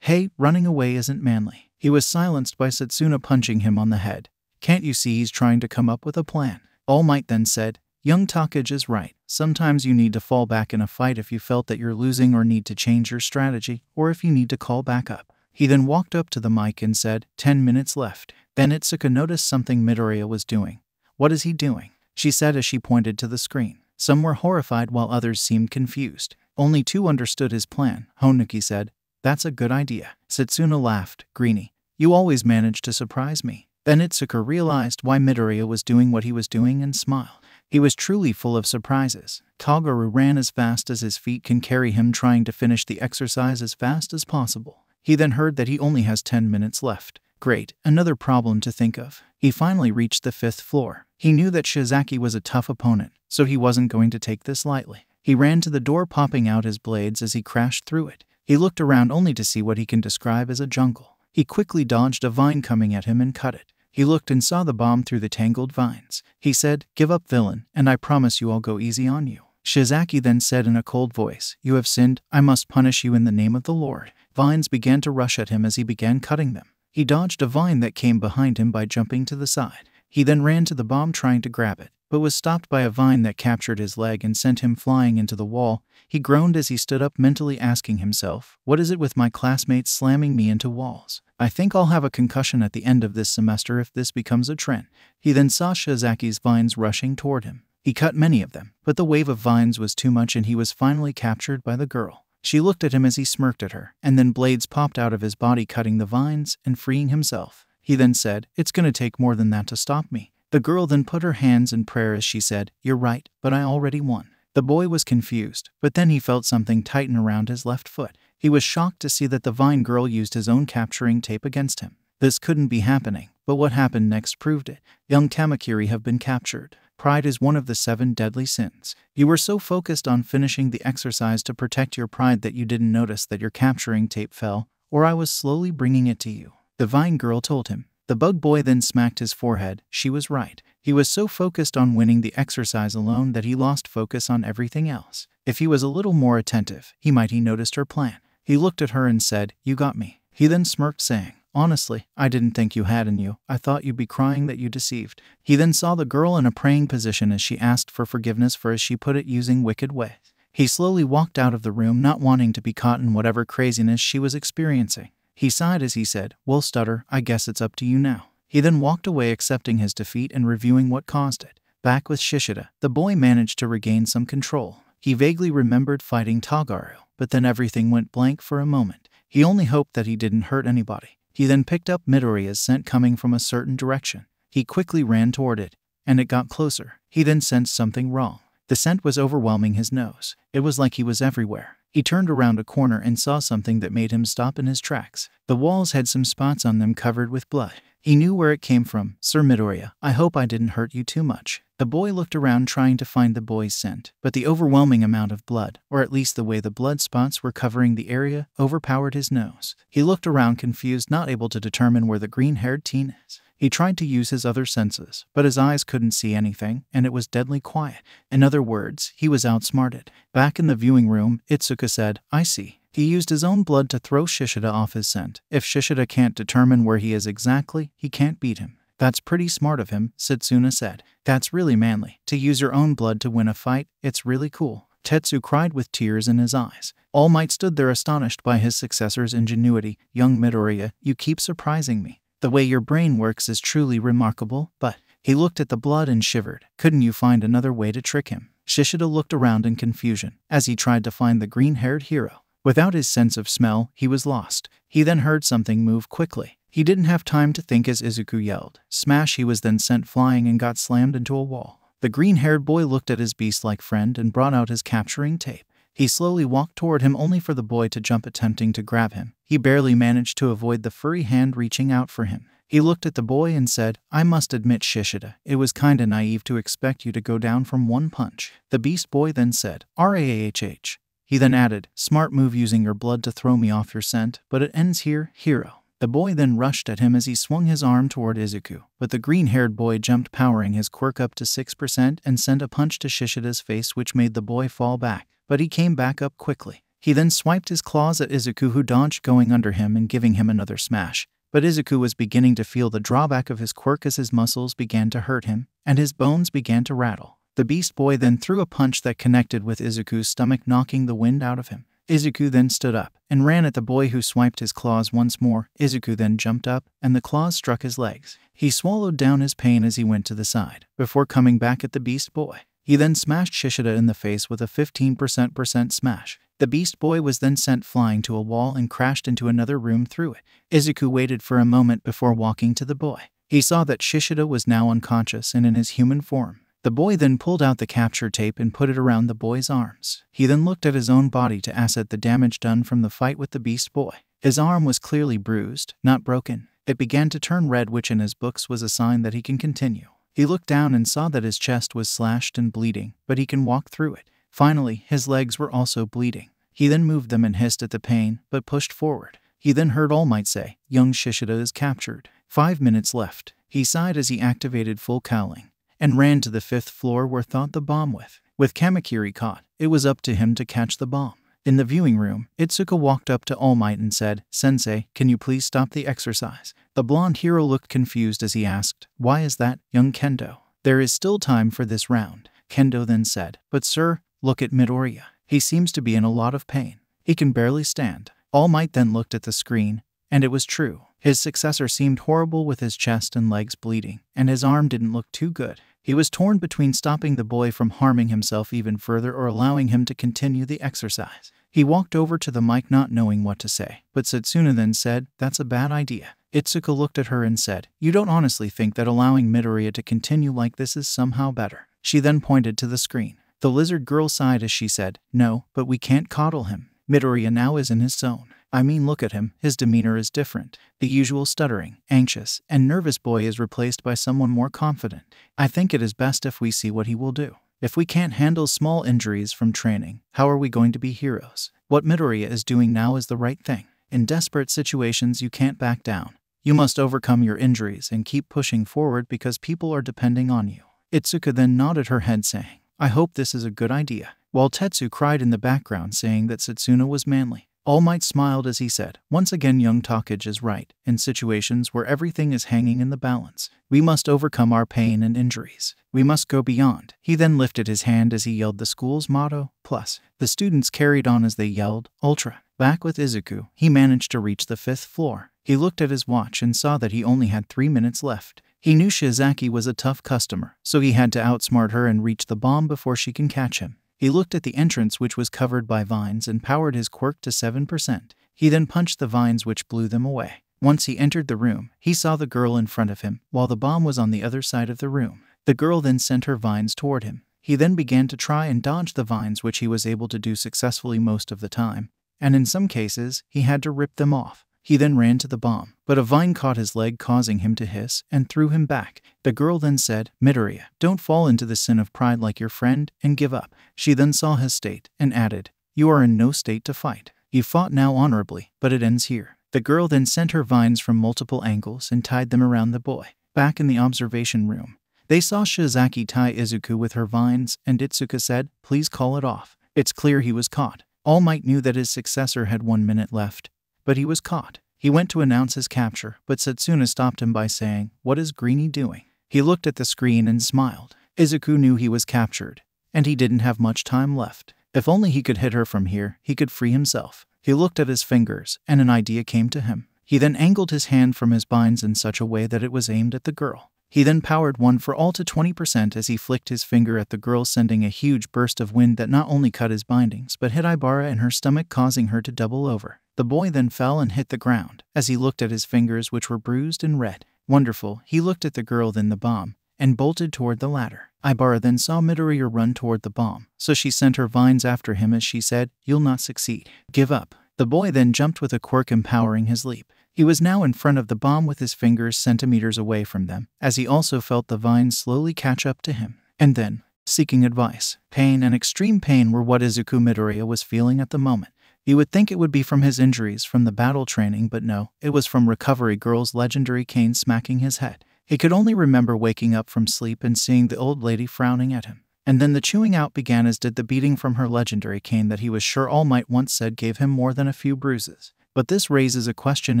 Hey, running away isn't manly. He was silenced by Setsuna punching him on the head. Can't you see he's trying to come up with a plan? All Might then said, young Takage is right. Sometimes you need to fall back in a fight if you felt that you're losing or need to change your strategy, or if you need to call back up. He then walked up to the mic and said, 10 minutes left. Then Itsuka noticed something Midoriya was doing. What is he doing? She said as she pointed to the screen. Some were horrified while others seemed confused. Only 2 understood his plan. Honuki said, that's a good idea. Setsuna laughed. Greenie, you always manage to surprise me. Then Itsuka realized why Midoriya was doing what he was doing and smiled. He was truly full of surprises. Kaguru ran as fast as his feet can carry him, trying to finish the exercise as fast as possible. He then heard that he only has 10 minutes left. Great, another problem to think of. He finally reached the 5th floor. He knew that Shizaki was a tough opponent, so he wasn't going to take this lightly. He ran to the door, popping out his blades as he crashed through it. He looked around only to see what he can describe as a jungle. He quickly dodged a vine coming at him and cut it. He looked and saw the bomb through the tangled vines. He said, give up, villain, and I promise you I'll go easy on you. Shizaki then said in a cold voice, you have sinned, I must punish you in the name of the Lord. Vines began to rush at him as he began cutting them. He dodged a vine that came behind him by jumping to the side. He then ran to the bomb trying to grab it, but was stopped by a vine that captured his leg and sent him flying into the wall. He groaned as he stood up, mentally asking himself, what is it with my classmates slamming me into walls? I think I'll have a concussion at the end of this semester if this becomes a trend. He then saw Shizaki's vines rushing toward him. He cut many of them, but the wave of vines was too much and he was finally captured by the girl. She looked at him as he smirked at her, and then blades popped out of his body, cutting the vines and freeing himself. He then said, it's gonna take more than that to stop me. The girl then put her hands in prayer as she said, you're right, but I already won. The boy was confused, but then he felt something tighten around his left foot. He was shocked to see that the vine girl used his own capturing tape against him. This couldn't be happening, but what happened next proved it. Young Kamakiri have been captured. Pride is one of the 7 deadly sins. You were so focused on finishing the exercise to protect your pride that you didn't notice that your capturing tape fell, or I was slowly bringing it to you. The vine girl told him. The bug boy then smacked his forehead. She was right. He was so focused on winning the exercise alone that he lost focus on everything else. If he was a little more attentive, he noticed her plan. He looked at her and said, you got me. He then smirked, saying, honestly, I didn't think you had in you. I thought you'd be crying that you deceived. He then saw the girl in a praying position as she asked for forgiveness for, as she put it, using wicked ways. He slowly walked out of the room, not wanting to be caught in whatever craziness she was experiencing. He sighed as he said, well, Stutter, I guess it's up to you now. He then walked away, accepting his defeat and reviewing what caused it. Back with Shishida, the boy managed to regain some control. He vaguely remembered fighting Tagaru, but then everything went blank for a moment. He only hoped that he didn't hurt anybody. He then picked up Midoriya's scent coming from a certain direction. He quickly ran toward it, and it got closer. He then sensed something wrong. The scent was overwhelming his nose. It was like he was everywhere. He turned around a corner and saw something that made him stop in his tracks. The walls had some spots on them covered with blood. He knew where it came from. Sir Midoriya, I hope I didn't hurt you too much. The boy looked around trying to find the boy's scent, but the overwhelming amount of blood, or at least the way the blood spots were covering the area, overpowered his nose. He looked around confused, not able to determine where the green-haired teen is. He tried to use his other senses, but his eyes couldn't see anything, and it was deadly quiet. In other words, he was outsmarted. Back in the viewing room, Itsuka said, I see. He used his own blood to throw Shishida off his scent. If Shishida can't determine where he is exactly, he can't beat him. That's pretty smart of him, Setsuna said. That's really manly. To use your own blood to win a fight, it's really cool. Tetsu cried with tears in his eyes. All Might stood there astonished by his successor's ingenuity. Young Midoriya, you keep surprising me. The way your brain works is truly remarkable, but... He looked at the blood and shivered. Couldn't you find another way to trick him? Shishida looked around in confusion as he tried to find the green-haired hero. Without his sense of smell, he was lost. He then heard something move quickly. He didn't have time to think as Izuku yelled. Smash! He was then sent flying and got slammed into a wall. The green-haired boy looked at his beast-like friend and brought out his capturing tape. He slowly walked toward him only for the boy to jump, attempting to grab him. He barely managed to avoid the furry hand reaching out for him. He looked at the boy and said, I must admit, Shishida, it was kinda naive to expect you to go down from one punch. The beast boy then said, RAHH. He then added, smart move using your blood to throw me off your scent, but it ends here, hero. The boy then rushed at him as he swung his arm toward Izuku, but the green-haired boy jumped, powering his quirk up to 6% and sent a punch to Shishida's face which made the boy fall back, but he came back up quickly. He then swiped his claws at Izuku, who dodged, going under him and giving him another smash. But Izuku was beginning to feel the drawback of his quirk as his muscles began to hurt him, and his bones began to rattle. The Beast Boy then threw a punch that connected with Izuku's stomach, knocking the wind out of him. Izuku then stood up and ran at the boy, who swiped his claws once more. Izuku then jumped up, and the claws struck his legs. He swallowed down his pain as he went to the side, before coming back at the Beast Boy. He then smashed Shishida in the face with a 15% smash. The Beast Boy was then sent flying to a wall and crashed into another room through it. Izuku waited for a moment before walking to the boy. He saw that Shishida was now unconscious and in his human form. The boy then pulled out the capture tape and put it around the boy's arms. He then looked at his own body to assess the damage done from the fight with the Beast Boy. His arm was clearly bruised, not broken. It began to turn red, which in his books was a sign that he can continue. He looked down and saw that his chest was slashed and bleeding, but he can walk through it. Finally, his legs were also bleeding. He then moved them and hissed at the pain, but pushed forward. He then heard All Might say, "Young Shishida is captured. 5 minutes left." He sighed as he activated full cowling and ran to the 5th floor where thought the bomb with Kamakiri caught. It was up to him to catch the bomb. In the viewing room, Itsuka walked up to All Might and said, "Sensei, can you please stop the exercise?" The blonde hero looked confused as he asked, "Why is that, young Kendo? There is still time for this round." Kendo then said, "But sir, look at Midoriya. He seems to be in a lot of pain. He can barely stand." All Might then looked at the screen, and it was true. His successor seemed horrible with his chest and legs bleeding, and his arm didn't look too good. He was torn between stopping the boy from harming himself even further or allowing him to continue the exercise. He walked over to the mic not knowing what to say, but Setsuna then said, "That's a bad idea." Itsuka looked at her and said, "You don't honestly think that allowing Midoriya to continue like this is somehow better?" She then pointed to the screen. The lizard girl sighed as she said, "No, but we can't coddle him. Midoriya now is in his zone. I mean, look at him, his demeanor is different. The usual stuttering, anxious, and nervous boy is replaced by someone more confident. I think it is best if we see what he will do. If we can't handle small injuries from training, how are we going to be heroes? What Midoriya is doing now is the right thing. In desperate situations you can't back down. You must overcome your injuries and keep pushing forward because people are depending on you." Itsuka then nodded her head saying, "I hope this is a good idea," while Tetsu cried in the background saying that Setsuna was manly. All Might smiled as he said, "Once again young Takage is right. In situations where everything is hanging in the balance, we must overcome our pain and injuries. We must go beyond." He then lifted his hand as he yelled the school's motto, "Plus." The students carried on as they yelled, "Ultra." Back with Izuku, he managed to reach the 5th floor. He looked at his watch and saw that he only had 3 minutes left. He knew Shizaki was a tough customer, so he had to outsmart her and reach the bomb before she can catch him. He looked at the entrance, which was covered by vines, and powered his quirk to 7%. He then punched the vines, which blew them away. Once he entered the room, he saw the girl in front of him, while the bomb was on the other side of the room. The girl then sent her vines toward him. He then began to try and dodge the vines, which he was able to do successfully most of the time, and in some cases, he had to rip them off. He then ran to the bomb, but a vine caught his leg, causing him to hiss, and threw him back. The girl then said, "Midoriya, don't fall into the sin of pride like your friend, and give up." She then saw his state, and added, "You are in no state to fight. You fought now honorably, but it ends here." The girl then sent her vines from multiple angles and tied them around the boy. Back in the observation room, they saw Shizaki tie Izuku with her vines, and Itsuka said, "Please call it off. It's clear he was caught." All Might knew that his successor had 1 minute left, but he was caught. He went to announce his capture, but Setsuna stopped him by saying, "What is Greenie doing?" He looked at the screen and smiled. Izuku knew he was captured, and he didn't have much time left. If only he could hit her from here, he could free himself. He looked at his fingers, and an idea came to him. He then angled his hand from his binds in such a way that it was aimed at the girl. He then powered one for all to 20% as he flicked his finger at the girl, sending a huge burst of wind that not only cut his bindings but hit Ibara in her stomach, causing her to double over. The boy then fell and hit the ground as he looked at his fingers, which were bruised and red. Wonderful, he looked at the girl, then the bomb, and bolted toward the ladder. Ibara then saw Midoriya run toward the bomb, so she sent her vines after him as she said, "You'll not succeed. Give up." The boy then jumped with a quirk, empowering his leap. He was now in front of the bomb with his fingers centimeters away from them, as he also felt the vines slowly catch up to him. And then, seeking advice. Pain and extreme pain were what Izuku Midoriya was feeling at the moment. You would think it would be from his injuries from the battle training, but no, it was from Recovery Girl's legendary cane smacking his head. He could only remember waking up from sleep and seeing the old lady frowning at him. And then the chewing out began, as did the beating from her legendary cane that he was sure All Might once said gave him more than a few bruises. But this raises a question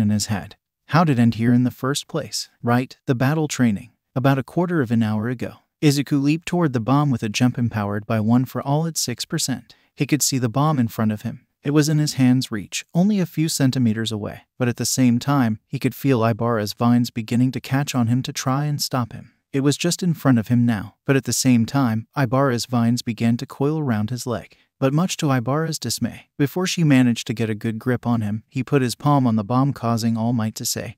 in his head. How did it end here in the first place? Right, the battle training. About a quarter of an hour ago, Izuku leaped toward the bomb with a jump empowered by 1 for all at 6%. He could see the bomb in front of him. It was in his hand's reach, only a few centimeters away, but at the same time, he could feel Ibara's vines beginning to catch on him to try and stop him. It was just in front of him now, but at the same time, Ibara's vines began to coil around his leg. But much to Ibara's dismay, before she managed to get a good grip on him, he put his palm on the bomb, causing All Might to say,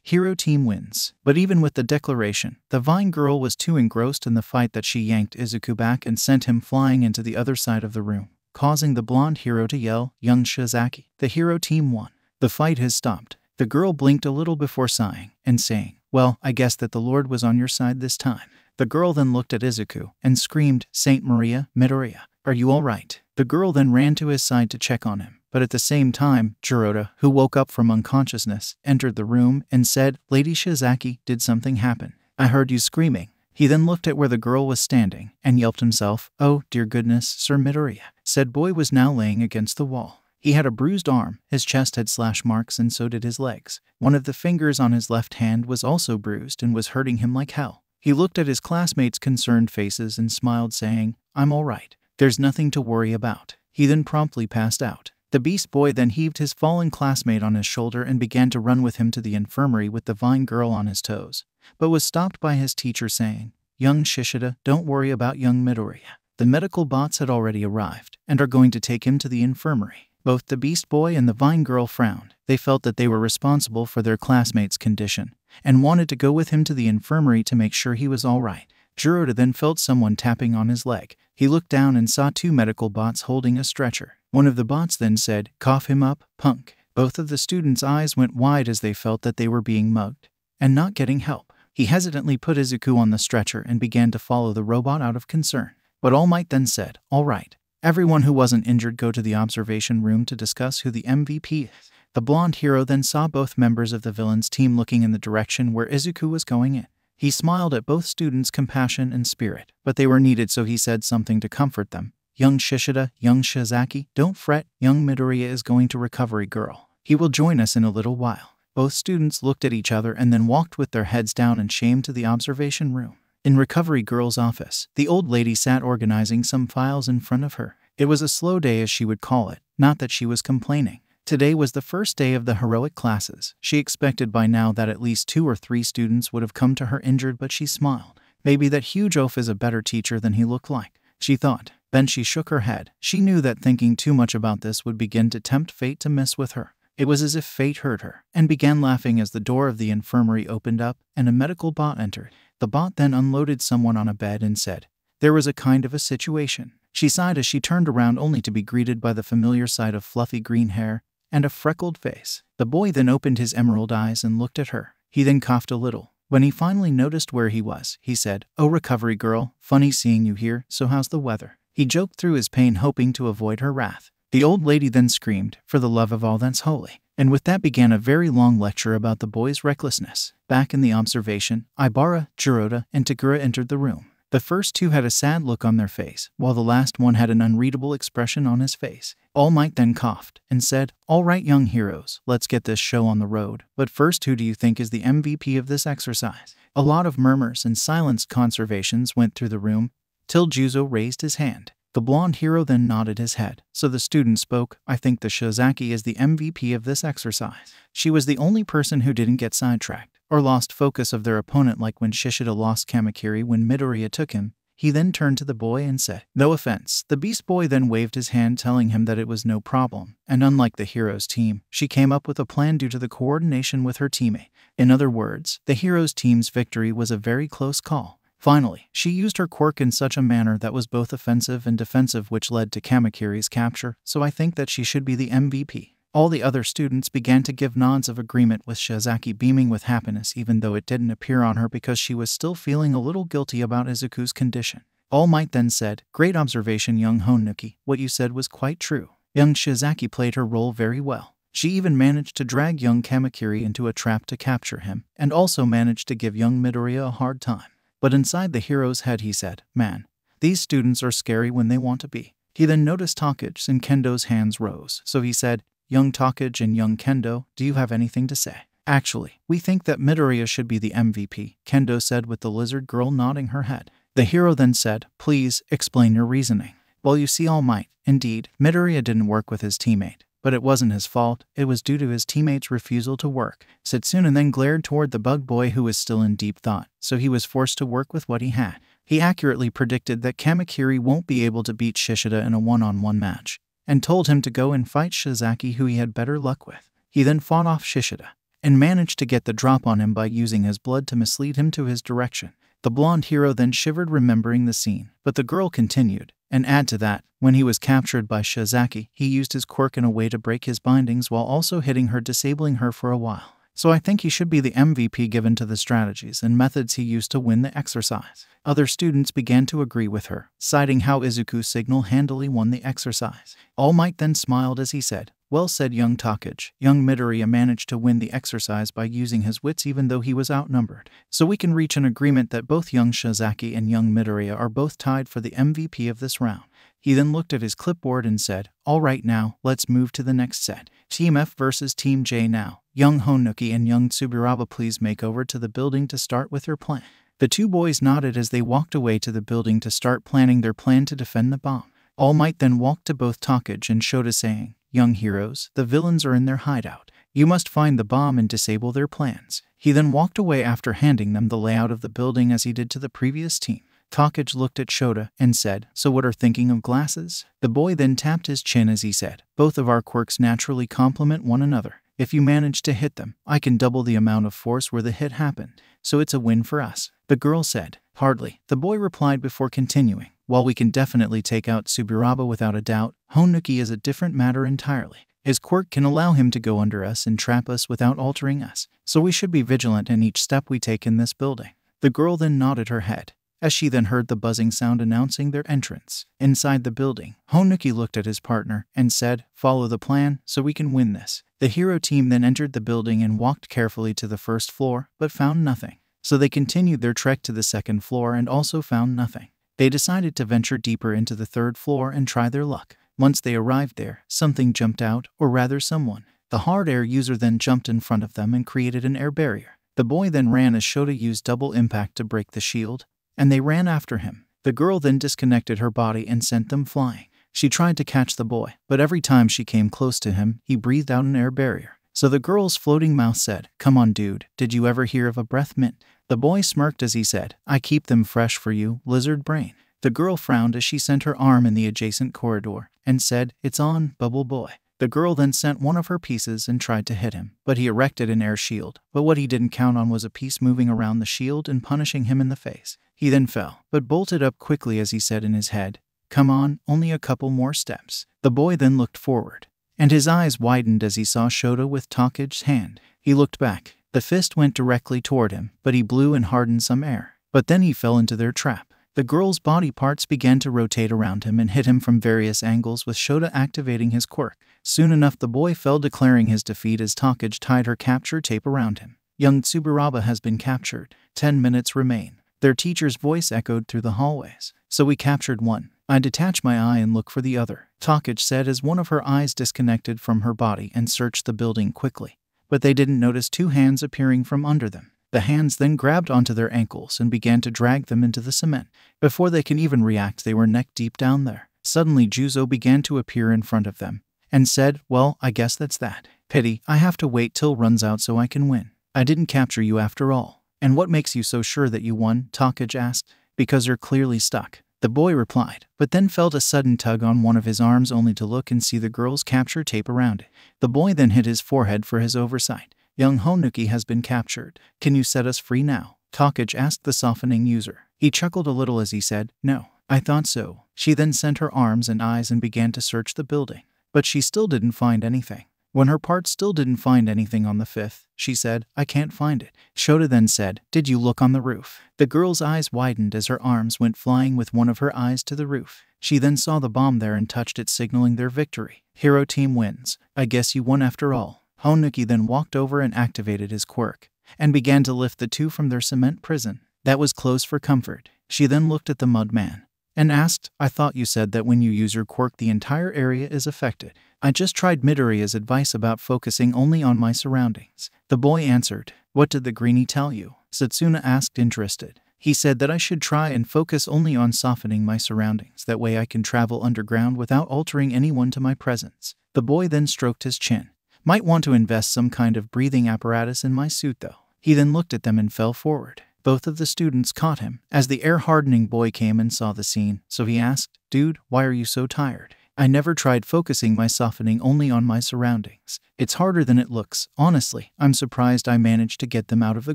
"Hero team wins." But even with the declaration, the Vine Girl was too engrossed in the fight that she yanked Izuku back and sent him flying into the other side of the room, causing the blonde hero to yell, "Young Shizaki, the hero team won. The fight has stopped." The girl blinked a little before sighing and saying, "Well, I guess that the Lord was on your side this time." The girl then looked at Izuku and screamed, "Saint Maria, Midoriya, are you all right?" The girl then ran to his side to check on him, but at the same time, Jiroda, who woke up from unconsciousness, entered the room and said, "Lady Shizaki, did something happen? I heard you screaming." He then looked at where the girl was standing and yelped himself, "Oh, dear goodness, Sir Midoriya." Said boy was now laying against the wall. He had a bruised arm, his chest had slash marks, and so did his legs. One of the fingers on his left hand was also bruised and was hurting him like hell. He looked at his classmates' concerned faces and smiled, saying, "I'm all right. There's nothing to worry about." He then promptly passed out. The Beast Boy then heaved his fallen classmate on his shoulder and began to run with him to the infirmary with the Vine Girl on his toes, but was stopped by his teacher saying, "Young Shishida, don't worry about young Midoriya. The medical bots had already arrived and are going to take him to the infirmary." Both the Beast Boy and the Vine Girl frowned. They felt that they were responsible for their classmate's condition and wanted to go with him to the infirmary to make sure he was all right. Jiroda then felt someone tapping on his leg. He looked down and saw 2 medical bots holding a stretcher. One of the bots then said, "Cough him up, punk." Both of the students' eyes went wide as they felt that they were being mugged and not getting help. He hesitantly put Izuku on the stretcher and began to follow the robot out of concern. But All Might then said, "All right. Everyone who wasn't injured go to the observation room to discuss who the MVP is." The blonde hero then saw both members of the villain's team looking in the direction where Izuku was going in. He smiled at both students' compassion and spirit, but they were needed, so he said something to comfort them. "Young Shishida, young Shizaki, don't fret, young Midoriya is going to Recovery Girl. He will join us in a little while." Both students looked at each other and then walked with their heads down in shame to the observation room. In Recovery Girl's office, the old lady sat organizing some files in front of her. It was a slow day, as she would call it, not that she was complaining. Today was the first day of the heroic classes. She expected by now that at least 2 or 3 students would have come to her injured, but she smiled. Maybe that huge oaf is a better teacher than he looked like, she thought. Then she shook her head. She knew that thinking too much about this would begin to tempt fate to mess with her. It was as if fate heard her and began laughing as the door of the infirmary opened up and a medical bot entered. The bot then unloaded someone on a bed and said, "There was a kind of a situation." She sighed as she turned around, only to be greeted by the familiar sight of fluffy green hair and a freckled face. The boy then opened his emerald eyes and looked at her. He then coughed a little. When he finally noticed where he was, he said, "Oh, Recovery Girl, funny seeing you here, so how's the weather?" He joked through his pain, hoping to avoid her wrath. The old lady then screamed, "For the love of all that's holy." And with that began a very long lecture about the boy's recklessness. Back in the observation, Ibara, Jiroda, and Tagura entered the room. The first 2 had a sad look on their face, while the last one had an unreadable expression on his face. All Might then coughed and said, "All right, young heroes, let's get this show on the road. But first, who do you think is the MVP of this exercise?" A lot of murmurs and silenced conservations went through the room, till Juzo raised his hand. The blonde hero then nodded his head, so the student spoke, "I think the Shizaki is the MVP of this exercise." She was the only person who didn't get sidetracked or lost focus of their opponent, like when Shishida lost Kamakiri when Midoriya took him. He then turned to the boy and said, "No offense." The Beast Boy then waved his hand, telling him that it was no problem, and unlike the hero's team, she came up with a plan due to the coordination with her teammate. In other words, the hero's team's victory was a very close call. Finally, she used her quirk in such a manner that was both offensive and defensive, which led to Kamakiri's capture, so I think that she should be the MVP. All the other students began to give nods of agreement, with Shizaki beaming with happiness, even though it didn't appear on her because she was still feeling a little guilty about Izuku's condition. All Might then said, "Great observation, young Honuki. What you said was quite true. Young Shizaki played her role very well. She even managed to drag young Kamakiri into a trap to capture him, and also managed to give young Midoriya a hard time. But inside the hero's head he said, "Man, these students are scary when they want to be." He then noticed Takage and Kendo's hands rose, so he said, "Young Takage and young Kendo, do you have anything to say?" "Actually, we think that Midoriya should be the MVP," Kendo said with the lizard girl nodding her head. The hero then said, "Please, explain your reasoning." "Well, you see, All Might, indeed, Midoriya didn't work with his teammate. But it wasn't his fault, it was due to his teammate's refusal to work," Setsuna then glared toward the bug boy who was still in deep thought, so he was forced to work with what he had. He accurately predicted that Kamakiri won't be able to beat Shishida in a one-on-one match, and told him to go and fight Shizaki, who he had better luck with. He then fought off Shishida, and managed to get the drop on him by using his blood to mislead him to his direction. The blonde hero then shivered remembering the scene, but the girl continued, and add to that, when he was captured by Shizaki, he used his quirk in a way to break his bindings while also hitting her, disabling her for a while. So I think he should be the MVP given to the strategies and methods he used to win the exercise. Other students began to agree with her, citing how Izuku's signal handily won the exercise. All Might then smiled as he said, "Well said, young Takage. Young Midoriya managed to win the exercise by using his wits even though he was outnumbered. So we can reach an agreement that both young Shizaki and young Midoriya are both tied for the MVP of this round." He then looked at his clipboard and said, "All right, now, let's move to the next set. Team F versus Team J now. Young Honuki and young Tsuburaba, please make over to the building to start with your plan." The two boys nodded as they walked away to the building to start planning their plan to defend the bomb. All Might then walked to both Takage and Shota saying, "Young heroes, the villains are in their hideout. You must find the bomb and disable their plans." He then walked away after handing them the layout of the building as he did to the previous team. Takage looked at Shota and said, "So what are thinking of glasses?" The boy then tapped his chin as he said, "Both of our quirks naturally complement one another. If you manage to hit them, I can double the amount of force where the hit happened. So it's a win for us." The girl said, "Hardly," the boy replied before continuing. "While we can definitely take out Tsuburaba without a doubt, Honuki is a different matter entirely. His quirk can allow him to go under us and trap us without altering us. So we should be vigilant in each step we take in this building." The girl then nodded her head, as she then heard the buzzing sound announcing their entrance. Inside the building, Honuki looked at his partner and said, "Follow the plan so we can win this." The hero team then entered the building and walked carefully to the first floor, but found nothing. So they continued their trek to the second floor and also found nothing. They decided to venture deeper into the third floor and try their luck. Once they arrived there, something jumped out, or rather someone. The hard air user then jumped in front of them and created an air barrier. The boy then ran as Shota used double impact to break the shield, and they ran after him. The girl then disconnected her body and sent them flying. She tried to catch the boy, but every time she came close to him, he breathed out an air barrier. So the girl's floating mouth said, "Come on, dude, did you ever hear of a breath mint?" The boy smirked as he said, "I keep them fresh for you, lizard brain." The girl frowned as she sent her arm in the adjacent corridor and said, "It's on, bubble boy." The girl then sent one of her pieces and tried to hit him, but he erected an air shield. But what he didn't count on was a piece moving around the shield and punishing him in the face. He then fell, but bolted up quickly as he said in his head, "Come on, only a couple more steps." The boy then looked forward, and his eyes widened as he saw Shota with Takage's hand. He looked back. The fist went directly toward him, but he blew and hardened some air. But then he fell into their trap. The girl's body parts began to rotate around him and hit him from various angles, with Shota activating his quirk. Soon enough the boy fell, declaring his defeat as Takage tied her capture tape around him. Young Tsuburaba has been captured. 10 minutes remain. Their teacher's voice echoed through the hallways. "So we captured one. I detach my eye and look for the other," Takage said as one of her eyes disconnected from her body and searched the building quickly. But they didn't notice two hands appearing from under them. The hands then grabbed onto their ankles and began to drag them into the cement. Before they can even react, they were neck deep down there. Suddenly Juzo began to appear in front of them and said, "Well, I guess that's that. Pity, I have to wait till runs out so I can win. I didn't capture you after all." "And what makes you so sure that you won?" Takage asked. "Because you're clearly stuck," the boy replied, but then felt a sudden tug on one of his arms only to look and see the girl's capture tape around it. The boy then hit his forehead for his oversight. "Young Honuki has been captured. Can you set us free now?" Takage asked the softening user. He chuckled a little as he said, "No, I thought so." She then sent her arms and eyes and began to search the building, but she still didn't find anything. When her part still didn't find anything on the fifth, she said, I can't find it. Shota then said, did you look on the roof? The girl's eyes widened as her arms went flying with one of her eyes to the roof. She then saw the bomb there and touched it, signaling their victory. Hero team wins. I guess you won after all. Honuki then walked over and activated his quirk, and began to lift the two from their cement prison. That was close for comfort. She then looked at the Mudman and asked, I thought you said that when you use your quirk the entire area is affected. I just tried Midoriya's advice about focusing only on my surroundings. The boy answered, what did the greenie tell you? Setsuna asked, interested. He said that I should try and focus only on softening my surroundings. That way I can travel underground without altering anyone to my presence. The boy then stroked his chin. Might want to invest some kind of breathing apparatus in my suit though. He then looked at them and fell forward. Both of the students caught him as the air-hardening boy came and saw the scene, so he asked, dude, why are you so tired? I never tried focusing my softening only on my surroundings. It's harder than it looks. Honestly, I'm surprised I managed to get them out of the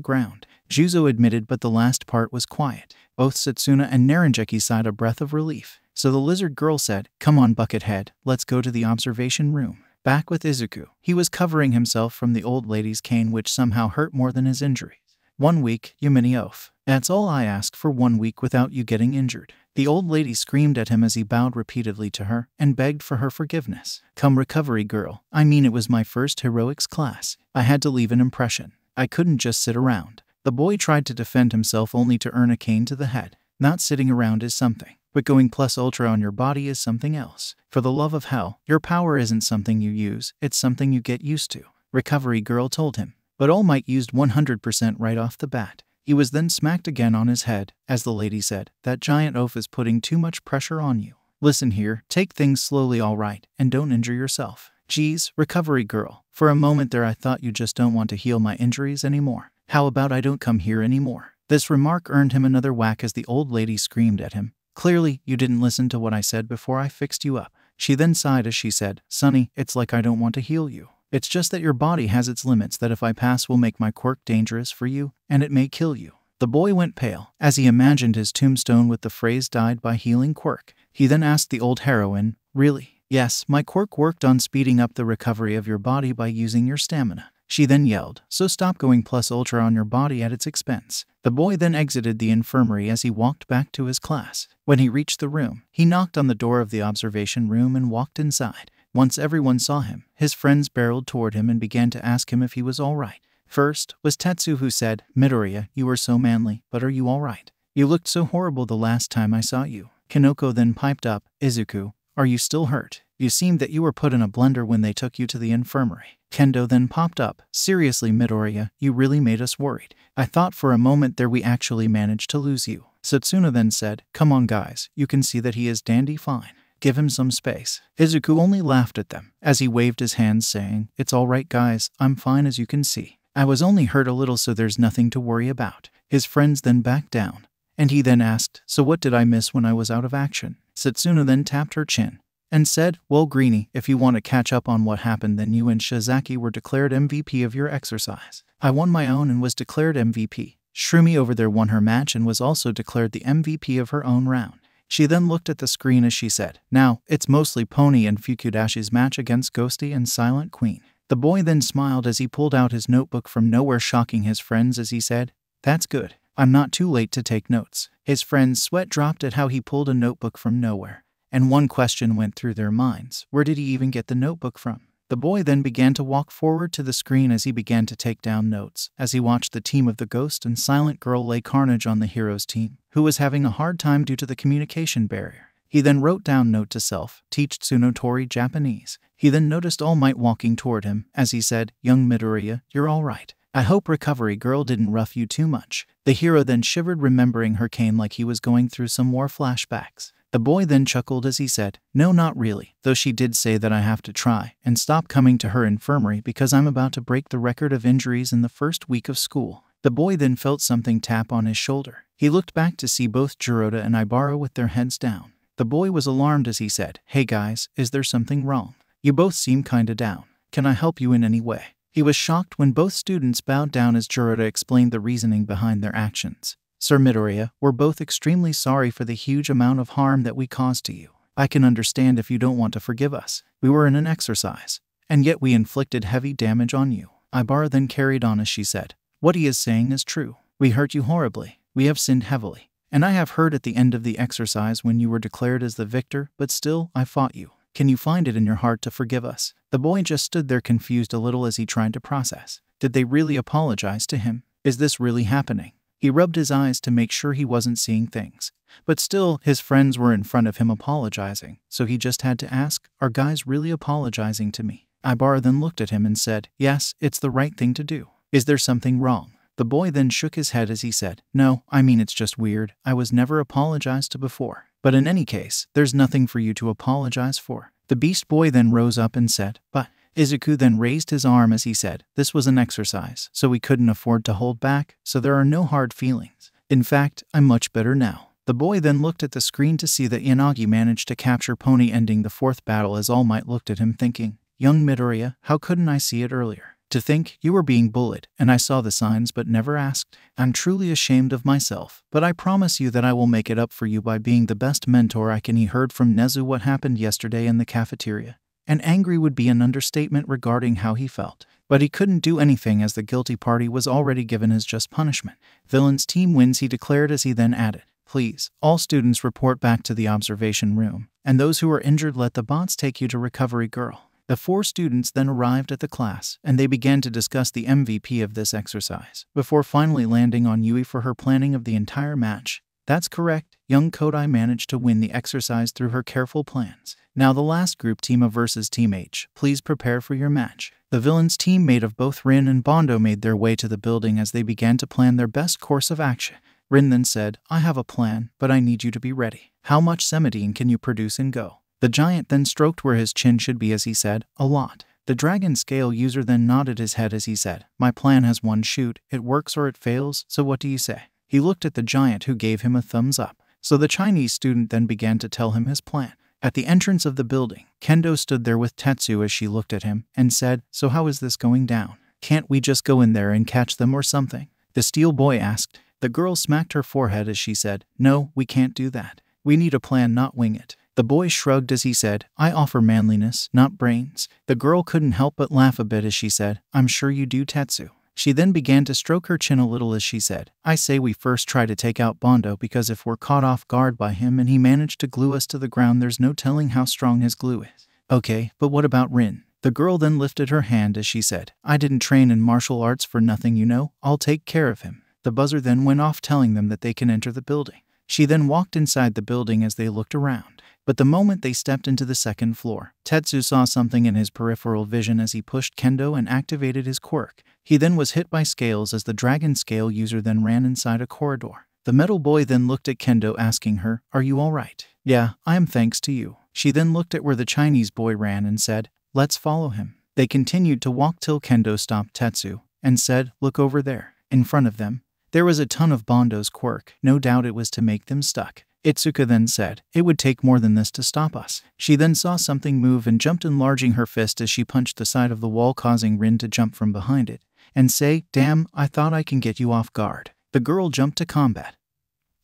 ground. Juzo admitted, but the last part was quiet. Both Setsuna and Naranjaki sighed a breath of relief. So the lizard girl said, come on Buckethead, let's go to the observation room. Back with Izuku, he was covering himself from the old lady's cane, which somehow hurt more than his injuries. 1 week, you mini oaf. That's all I ask for, 1 week without you getting injured. The old lady screamed at him as he bowed repeatedly to her and begged for her forgiveness. Come recovery girl, I mean it was my first heroics class. I had to leave an impression. I couldn't just sit around. The boy tried to defend himself only to earn a cane to the head. Not sitting around is something, but going plus ultra on your body is something else. For the love of hell, your power isn't something you use, it's something you get used to. Recovery girl told him. But All Might used 100% right off the bat. He was then smacked again on his head, as the lady said, that giant oaf is putting too much pressure on you. Listen here, take things slowly alright, and don't injure yourself. Geez, recovery girl, for a moment there I thought you just don't want to heal my injuries anymore. How about I don't come here anymore? This remark earned him another whack as the old lady screamed at him. Clearly, you didn't listen to what I said before I fixed you up. She then sighed as she said, Sonny, it's like I don't want to heal you. It's just that your body has its limits that if I pass will make my quirk dangerous for you, and it may kill you. The boy went pale, as he imagined his tombstone with the phrase died by healing quirk. He then asked the old heroine, really? Yes, my quirk worked on speeding up the recovery of your body by using your stamina. She then yelled, so stop going plus ultra on your body at its expense. The boy then exited the infirmary as he walked back to his class. When he reached the room, he knocked on the door of the observation room and walked inside. Once everyone saw him, his friends barreled toward him and began to ask him if he was all right. First was Tetsu, who said, Midoriya, you were so manly, but are you all right? You looked so horrible the last time I saw you. Kinoko then piped up, Izuku, are you still hurt? You seemed that you were put in a blender when they took you to the infirmary. Kendo then popped up, seriously Midoriya, you really made us worried. I thought for a moment there we actually managed to lose you. Setsuna then said, come on guys, you can see that he is dandy fine. Give him some space. Izuku only laughed at them, as he waved his hands saying, it's alright guys, I'm fine as you can see. I was only hurt a little so there's nothing to worry about. His friends then backed down, and he then asked, so what did I miss when I was out of action? Setsuna then tapped her chin, and said, well Greenie, if you want to catch up on what happened then you and Shizaki were declared MVP of your exercise. I won my own and was declared MVP. Shroomy over there won her match and was also declared the MVP of her own round. She then looked at the screen as she said, now, it's mostly Pony and Fukudashi's match against Ghosty and Silent Queen. The boy then smiled as he pulled out his notebook from nowhere, shocking his friends as he said, that's good. I'm not too late to take notes. His friends' sweat dropped at how he pulled a notebook from nowhere. And one question went through their minds, where did he even get the notebook from? The boy then began to walk forward to the screen as he began to take down notes, as he watched the team of the Ghost and Silent Girl lay carnage on the hero's team, who was having a hard time due to the communication barrier. He then wrote down note to self, teach Tsunotori Japanese. He then noticed All Might walking toward him, as he said, young Midoriya, you're all right. I hope recovery girl didn't rough you too much. The hero then shivered, remembering her cane like he was going through some war flashbacks. The boy then chuckled as he said, no, not really, though she did say that I have to try and stop coming to her infirmary because I'm about to break the record of injuries in the first week of school. The boy then felt something tap on his shoulder. He looked back to see both Jiroda and Ibara with their heads down. The boy was alarmed as he said, hey guys, is there something wrong? You both seem kinda down. Can I help you in any way? He was shocked when both students bowed down as Jiroda explained the reasoning behind their actions. Sir Midoriya, we're both extremely sorry for the huge amount of harm that we caused to you. I can understand if you don't want to forgive us. We were in an exercise, and yet we inflicted heavy damage on you. Ibarra then carried on as she said, what he is saying is true. We hurt you horribly. We have sinned heavily. And I have heard at the end of the exercise when you were declared as the victor, but still, I fought you. Can you find it in your heart to forgive us? The boy just stood there confused a little as he tried to process. Did they really apologize to him? Is this really happening? He rubbed his eyes to make sure he wasn't seeing things. But still, his friends were in front of him apologizing, so he just had to ask, are guys really apologizing to me? Ibarra then looked at him and said, yes, it's the right thing to do. Is there something wrong? The boy then shook his head as he said, no, I mean it's just weird. I was never apologized to before. But in any case, there's nothing for you to apologize for. The beast boy then rose up and said, but Izuku then raised his arm as he said, this was an exercise, so we couldn't afford to hold back, so there are no hard feelings. In fact, I'm much better now. The boy then looked at the screen to see that Yanagi managed to capture Pony ending the fourth battle as All Might looked at him thinking, young Midoriya, how couldn't I see it earlier? To think you were being bullied, and I saw the signs but never asked. I'm truly ashamed of myself, but I promise you that I will make it up for you by being the best mentor I can. He heard from Nezu what happened yesterday in the cafeteria, and angry would be an understatement regarding how he felt. But he couldn't do anything as the guilty party was already given his just punishment. Villain's team wins, he declared as he then added, please, all students report back to the observation room, and those who are injured let the bots take you to Recovery Girl. The 4 students then arrived at the class, and they began to discuss the MVP of this exercise, before finally landing on Yui for her planning of the entire match. That's correct, young Kodai managed to win the exercise through her careful plans. Now the last group, Team A versus Team H, please prepare for your match. The villains team made of both Rin and Bondo made their way to the building as they began to plan their best course of action. Rin then said, I have a plan, but I need you to be ready. How much Semitine can you produce and go? The giant then stroked where his chin should be as he said, a lot. The dragon scale user then nodded his head as he said, my plan has one shoot, it works or it fails, so what do you say? He looked at the giant who gave him a thumbs up. So the Chinese student then began to tell him his plan. At the entrance of the building, Kendo stood there with Tetsu as she looked at him and said, so how is this going down? Can't we just go in there and catch them or something? The steel boy asked. The girl smacked her forehead as she said, no, we can't do that. We need a plan, not wing it. The boy shrugged as he said, I offer manliness, not brains. The girl couldn't help but laugh a bit as she said, I'm sure you do, Tetsu. She then began to stroke her chin a little as she said, I say we first try to take out Bondo because if we're caught off guard by him and he managed to glue us to the ground, there's no telling how strong his glue is. Okay, but what about Rin? The girl then lifted her hand as she said, I didn't train in martial arts for nothing, you know. I'll take care of him. The buzzer then went off telling them that they can enter the building. She then walked inside the building as they looked around. But the moment they stepped into the second floor, Tetsu saw something in his peripheral vision as he pushed Kendo and activated his quirk. He then was hit by scales as the dragon scale user then ran inside a corridor. The metal boy then looked at Kendo asking her, are you alright? Yeah, I am, thanks to you. She then looked at where the Chinese boy ran and said, let's follow him. They continued to walk till Kendo stopped Tetsu and said, look over there. In front of them, there was a ton of Bondo's quirk. No doubt it was to make them stuck. Itsuka then said, it would take more than this to stop us. She then saw something move and jumped, enlarging her fist as she punched the side of the wall, causing Rin to jump from behind it and say, damn, I thought I can get you off guard. The girl jumped to combat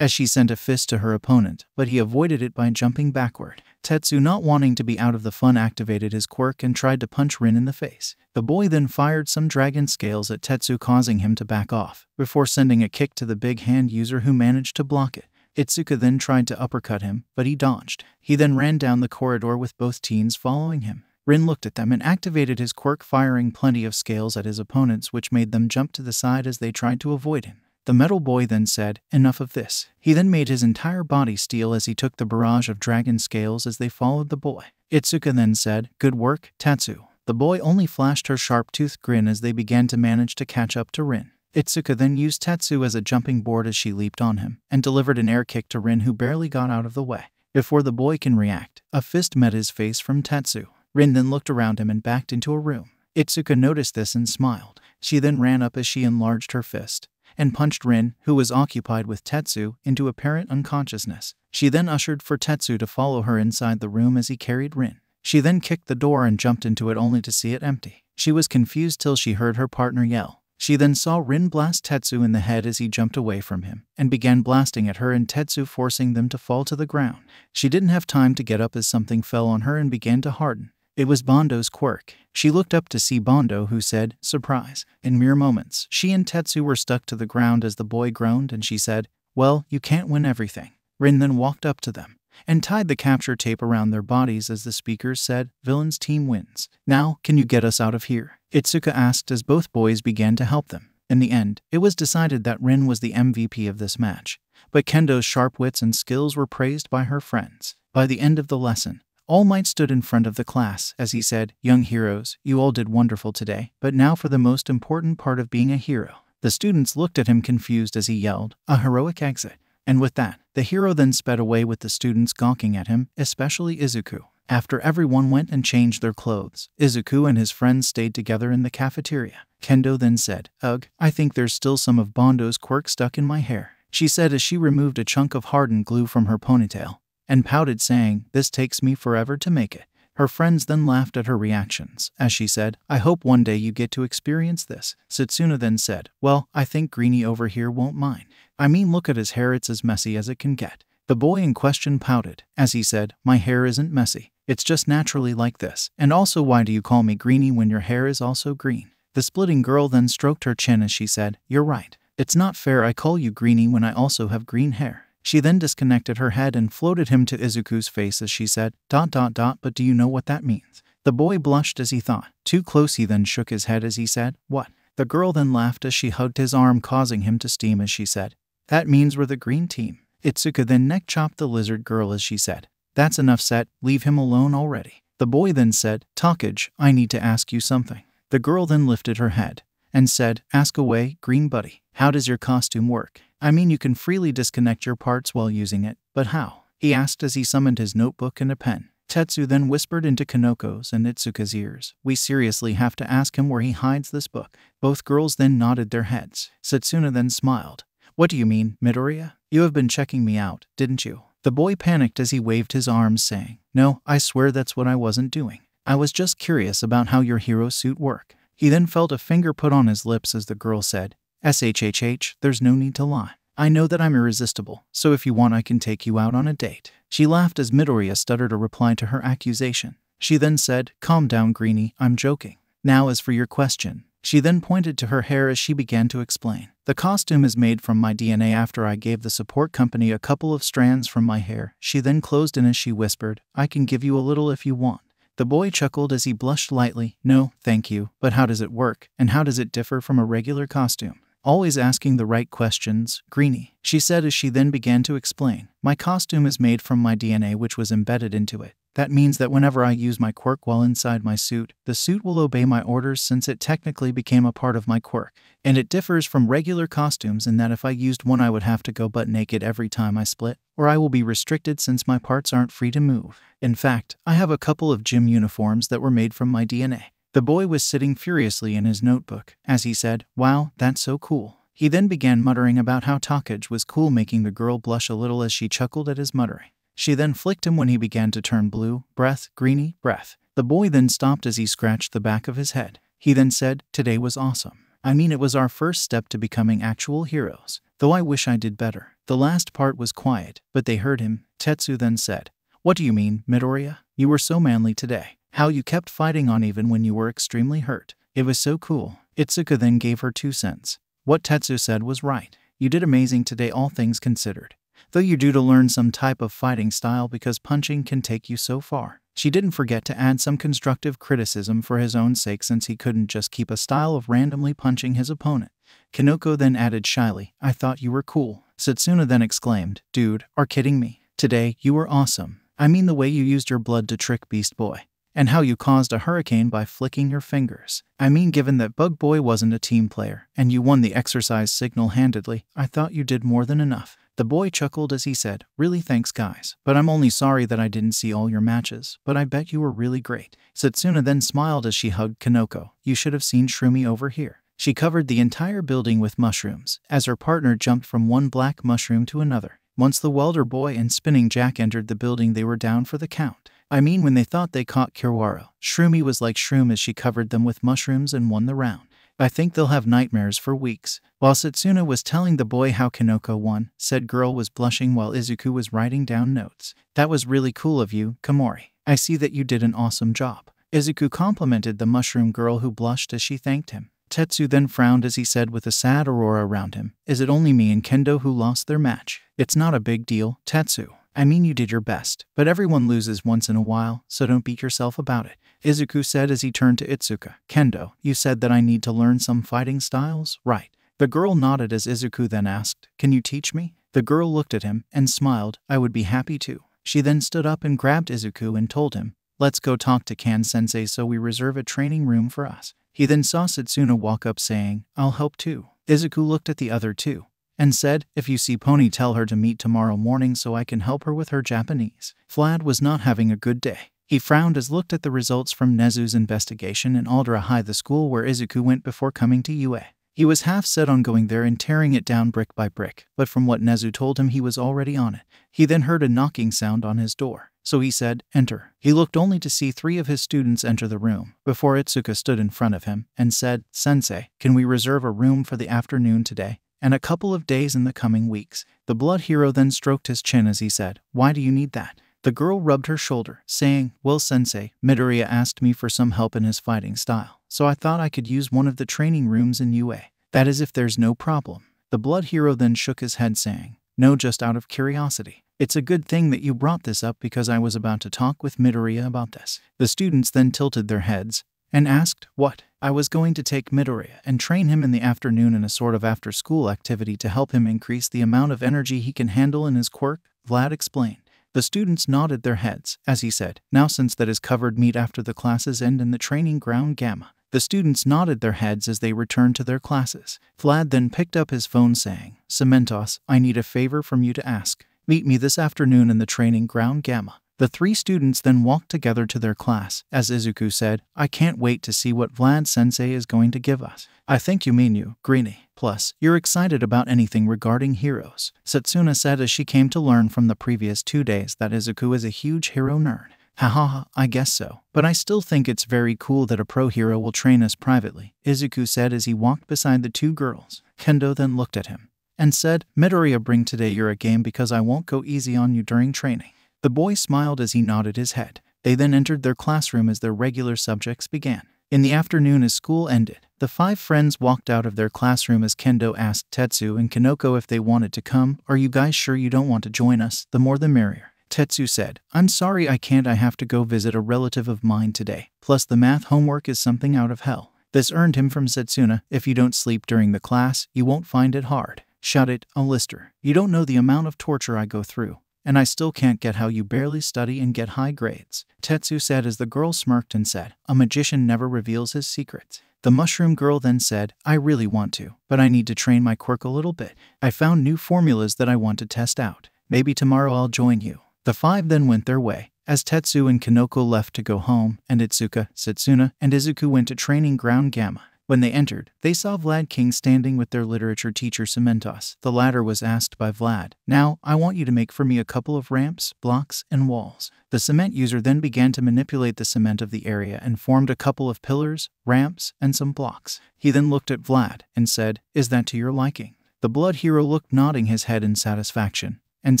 as she sent a fist to her opponent, but he avoided it by jumping backward. Tetsu, not wanting to be out of the fun, activated his quirk and tried to punch Rin in the face. The boy then fired some dragon scales at Tetsu, causing him to back off, before sending a kick to the big hand user who managed to block it. Itsuka then tried to uppercut him, but he dodged. He then ran down the corridor with both teens following him. Rin looked at them and activated his quirk, firing plenty of scales at his opponents, which made them jump to the side as they tried to avoid him. The metal boy then said, enough of this. He then made his entire body steel as he took the barrage of dragon scales as they followed the boy. Itsuka then said, good work, Tetsu. The boy only flashed her sharp-toothed grin as they began to manage to catch up to Rin. Itsuka then used Tetsu as a jumping board as she leaped on him and delivered an air kick to Rin, who barely got out of the way. Before the boy can react, a fist met his face from Tetsu. Rin then looked around him and backed into a room. Itsuka noticed this and smiled. She then ran up as she enlarged her fist and punched Rin, who was occupied with Tetsu, into apparent unconsciousness. She then ushered for Tetsu to follow her inside the room as he carried Rin. She then kicked the door and jumped into it only to see it empty. She was confused till she heard her partner yell. She then saw Rin blast Tetsu in the head as he jumped away from him and began blasting at her and Tetsu, forcing them to fall to the ground. She didn't have time to get up as something fell on her and began to harden. It was Bondo's quirk. She looked up to see Bondo, who said, "Surprise." In mere moments, she and Tetsu were stuck to the ground as the boy groaned, and she said, "Well, you can't win everything." Rin then walked up to them and tied the capture tape around their bodies as the speakers said, "Villain's team wins. Now, can you get us out of here?" Itsuka asked as both boys began to help them. In the end, it was decided that Rin was the MVP of this match, but Kendo's sharp wits and skills were praised by her friends. By the end of the lesson, All Might stood in front of the class as he said, "Young heroes, you all did wonderful today, but now for the most important part of being a hero." The students looked at him confused as he yelled, "A heroic exit." And with that, the hero then sped away with the students gawking at him, especially Izuku. After everyone went and changed their clothes, Izuku and his friends stayed together in the cafeteria. Kendo then said, "Ugh, I think there's still some of Bondo's quirk stuck in my hair," she said as she removed a chunk of hardened glue from her ponytail and pouted, saying, "This takes me forever to make it." Her friends then laughed at her reactions as she said, "I hope one day you get to experience this." Setsuna then said, "Well, I think Greenie over here won't mind. I mean, look at his hair, it's as messy as it can get." The boy in question pouted as he said, "My hair isn't messy. It's just naturally like this. And also, why do you call me Greenie when your hair is also green?" The splitting girl then stroked her chin as she said, "You're right. It's not fair I call you Greenie when I also have green hair." She then disconnected her head and floated him to Izuku's face as she said, ... But do you know what that means?" The boy blushed as he thought. Too close, he then shook his head as he said, "What?" The girl then laughed as she hugged his arm, causing him to steam as she said, "That means we're the green team." Itsuka then neck-chopped the lizard girl as she said, "That's enough said, leave him alone already." The boy then said, "Takage, I need to ask you something." The girl then lifted her head and said, "Ask away, green buddy. How does your costume work? I mean, you can freely disconnect your parts while using it, but how?" he asked as he summoned his notebook and a pen. Tetsu then whispered into Kanoko's and Itsuka's ears, "We seriously have to ask him where he hides this book." Both girls then nodded their heads. Setsuna then smiled. "What do you mean, Midoriya? You have been checking me out, didn't you?" The boy panicked as he waved his arms, saying, "No, I swear that's what I wasn't doing. I was just curious about how your hero suit work." He then felt a finger put on his lips as the girl said, "SHHH, there's no need to lie. I know that I'm irresistible, so if you want I can take you out on a date." She laughed as Midoriya stuttered a reply to her accusation. She then said, "Calm down, Greenie, I'm joking. Now as for your question." She then pointed to her hair as she began to explain. "The costume is made from my DNA after I gave the support company a couple of strands from my hair." She then closed in as she whispered, "I can give you a little if you want." The boy chuckled as he blushed lightly. "No, thank you, but how does it work, and how does it differ from a regular costume?" "Always asking the right questions, Greenie," she said as she then began to explain. "My costume is made from my DNA, which was embedded into it. That means that whenever I use my quirk while inside my suit, the suit will obey my orders since it technically became a part of my quirk. And it differs from regular costumes in that if I used one I would have to go butt naked every time I split, or I will be restricted since my parts aren't free to move. In fact, I have a couple of gym uniforms that were made from my DNA." The boy was sitting furiously in his notebook as he said, "Wow, that's so cool." He then began muttering about how Takage was cool, making the girl blush a little as she chuckled at his muttering. She then flicked him when he began to turn blue. "Breath, Greenie, breath." The boy then stopped as he scratched the back of his head. He then said, "Today was awesome. I mean, it was our first step to becoming actual heroes. Though I wish I did better." The last part was quiet, but they heard him. Tetsu then said, "What do you mean, Midoriya? You were so manly today. How you kept fighting on even when you were extremely hurt. It was so cool." Itsuka then gave her 2 cents. What Tetsu said was right. You did amazing today, all things considered. Though you're due to learn some type of fighting style because punching can take you so far. She didn't forget to add some constructive criticism for his own sake since he couldn't just keep a style of randomly punching his opponent. Kanoko then added shyly, "I thought you were cool." Setsuna then exclaimed, "Dude, are kidding me? Today, you were awesome. I mean the way you used your blood to trick Beast Boy. And how you caused a hurricane by flicking your fingers. I mean, given that Bug Boy wasn't a team player, and you won the exercise single-handedly, I thought you did more than enough." The boy chuckled as he said, "Really thanks guys, but I'm only sorry that I didn't see all your matches, but I bet you were really great." Setsuna then smiled as she hugged Kanoko. "You should have seen Shroomy over here. She covered the entire building with mushrooms, as her partner jumped from one black mushroom to another. Once the welder boy and spinning Jack entered the building, they were down for the count. I mean, when they thought they caught Kiwara, Shroomy was like Shroom as she covered them with mushrooms and won the round. I think they'll have nightmares for weeks." While Setsuna was telling the boy how Kanoko won, said girl was blushing while Izuku was writing down notes. "That was really cool of you, Komori. I see that you did an awesome job." Izuku complimented the mushroom girl who blushed as she thanked him. Tetsu then frowned as he said with a sad aurora around him, "Is it only me and Kendo who lost their match? It's not a big deal, Tetsu. I mean, you did your best, but everyone loses once in a while, so don't beat yourself about it," Izuku said as he turned to Itsuka. "Kendo, you said that I need to learn some fighting styles, right?" The girl nodded as Izuku then asked, "Can you teach me?" The girl looked at him and smiled. "I would be happy to." She then stood up and grabbed Izuku and told him, "Let's go talk to Kan-sensei so we reserve a training room for us." He then saw Setsuna walk up saying, "I'll help too." Izuku looked at the other two and said, "If you see Pony, tell her to meet tomorrow morning so I can help her with her Japanese." Vlad was not having a good day. He frowned as looked at the results from Nezu's investigation in Aldera High, the school where Izuku went before coming to UA. He was half set on going there and tearing it down brick by brick, but from what Nezu told him he was already on it. He then heard a knocking sound on his door, so he said, "Enter." He looked only to see 3 of his students enter the room, before Itsuka stood in front of him and said, "Sensei, can we reserve a room for the afternoon today and a couple of days in the coming weeks?" The blood hero then stroked his chin as he said, "Why do you need that?" The girl rubbed her shoulder, saying, "Well, Sensei, Midoriya asked me for some help in his fighting style, so I thought I could use one of the training rooms in UA. That is if there's no problem." The blood hero then shook his head saying, "No, just out of curiosity. It's a good thing that you brought this up because I was about to talk with Midoriya about this." The students then tilted their heads and asked, "What?" "I was going to take Midoriya and train him in the afternoon in a sort of after-school activity to help him increase the amount of energy he can handle in his quirk," Vlad explained. The students nodded their heads as he said, "Now since that is covered, meet after the classes end in the training ground Gamma." The students nodded their heads as they returned to their classes. Vlad then picked up his phone saying, "Cementos, I need a favor from you to ask. Meet me this afternoon in the training ground Gamma." The 3 students then walked together to their class. As Izuku said, "I can't wait to see what Vlad-sensei is going to give us." "I think you mean you, Greenie. Plus, you're excited about anything regarding heroes," Setsuna said as she came to learn from the previous 2 days that Izuku is a huge hero nerd. "Haha, I guess so. But I still think it's very cool that a pro hero will train us privately," Izuku said as he walked beside the 2 girls. Kendo then looked at him and said, "Midoriya, bring today your A game because I won't go easy on you during training." The boy smiled as he nodded his head. They then entered their classroom as their regular subjects began. In the afternoon as school ended, the 5 friends walked out of their classroom as Kendo asked Tetsu and Kinoko if they wanted to come. "Are you guys sure you don't want to join us? The more the merrier." Tetsu said, "I'm sorry I can't. I have to go visit a relative of mine today. Plus the math homework is something out of hell." This earned him from Setsuna, "If you don't sleep during the class, you won't find it hard." "Shut it, Alistair. You don't know the amount of torture I go through. And I still can't get how you barely study and get high grades," Tetsu said as the girl smirked and said, "A magician never reveals his secrets." The mushroom girl then said, "I really want to, but I need to train my quirk a little bit. I found new formulas that I want to test out. Maybe tomorrow I'll join you." The 5 then went their way, as Tetsu and Kinoko left to go home, and Itsuka, Setsuna, and Izuku went to training ground Gamma. When they entered, they saw Vlad King standing with their literature teacher Cementos. The latter was asked by Vlad, "Now, I want you to make for me a couple of ramps, blocks, and walls." The cement user then began to manipulate the cement of the area and formed a couple of pillars, ramps, and some blocks. He then looked at Vlad and said, "Is that to your liking?" The blood hero looked, nodding his head in satisfaction, and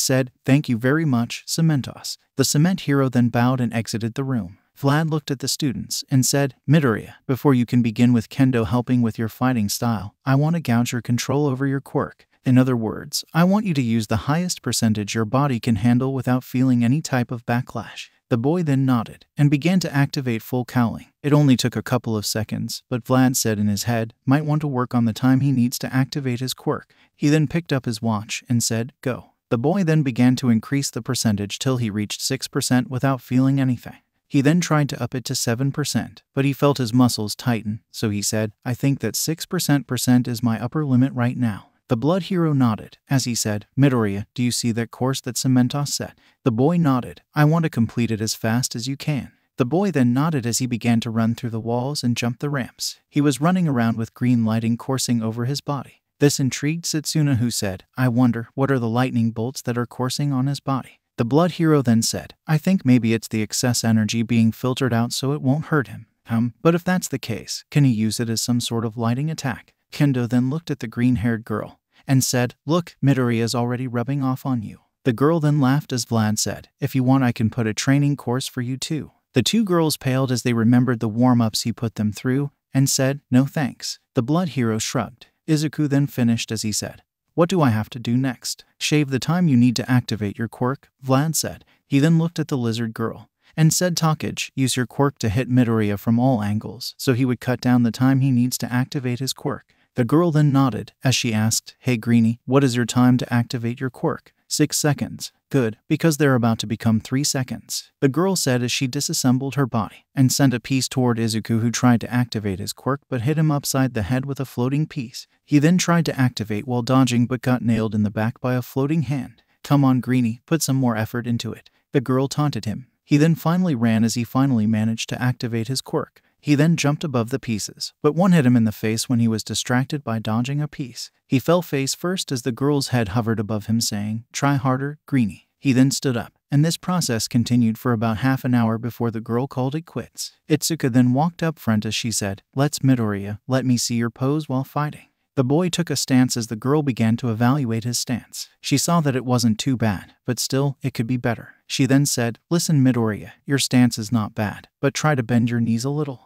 said, "Thank you very much, Cementos." The cement hero then bowed and exited the room. Vlad looked at the students and said, "Midoriya, before you can begin with Kendo helping with your fighting style, I want to gauge your control over your quirk. In other words, I want you to use the highest percentage your body can handle without feeling any type of backlash." The boy then nodded and began to activate full cowling. It only took a couple of seconds, but Vlad said in his head, might want to work on the time he needs to activate his quirk. He then picked up his watch and said, "Go." The boy then began to increase the percentage till he reached 6% without feeling anything. He then tried to up it to 7%, but he felt his muscles tighten, so he said, "I think that 6% is my upper limit right now." The blood hero nodded, as he said, "Midoriya, do you see that course that Cementos set?" The boy nodded, "I want to complete it as fast as you can." The boy then nodded as he began to run through the walls and jump the ramps. He was running around with green lighting coursing over his body. This intrigued Setsuna, who said, "I wonder, what are the lightning bolts that are coursing on his body?" The blood hero then said, "I think maybe it's the excess energy being filtered out so it won't hurt him. But if that's the case, can he use it as some sort of lighting attack?" Kendo then looked at the green-haired girl and said, "Look, Midoriya is already rubbing off on you." The girl then laughed as Vlad said, "If you want, I can put a training course for you too." The two girls paled as they remembered the warm-ups he put them through and said, "No thanks." The blood hero shrugged. Izuku then finished as he said, "What do I have to do next?" "Shave the time you need to activate your quirk," Vlad said. He then looked at the lizard girl and said, "Takage, use your quirk to hit Midoriya from all angles," so he would cut down the time he needs to activate his quirk. The girl then nodded as she asked, "Hey Greenie, what is your time to activate your quirk?" 6 seconds. "Good, because they're about to become 3 seconds," the girl said as she disassembled her body and sent a piece toward Izuku, who tried to activate his quirk but hit him upside the head with a floating piece. He then tried to activate while dodging but got nailed in the back by a floating hand. "Come on Greenie, put some more effort into it," the girl taunted him. He then finally ran as he finally managed to activate his quirk. He then jumped above the pieces, but one hit him in the face when he was distracted by dodging a piece. He fell face first as the girl's head hovered above him saying, "Try harder, Greenie." He then stood up, and this process continued for about half an hour before the girl called it quits. Itsuka then walked up front as she said, "Let's Midoriya, let me see your pose while fighting." The boy took a stance as the girl began to evaluate his stance. She saw that it wasn't too bad, but still, it could be better. She then said, "Listen Midoriya, your stance is not bad, but try to bend your knees a little.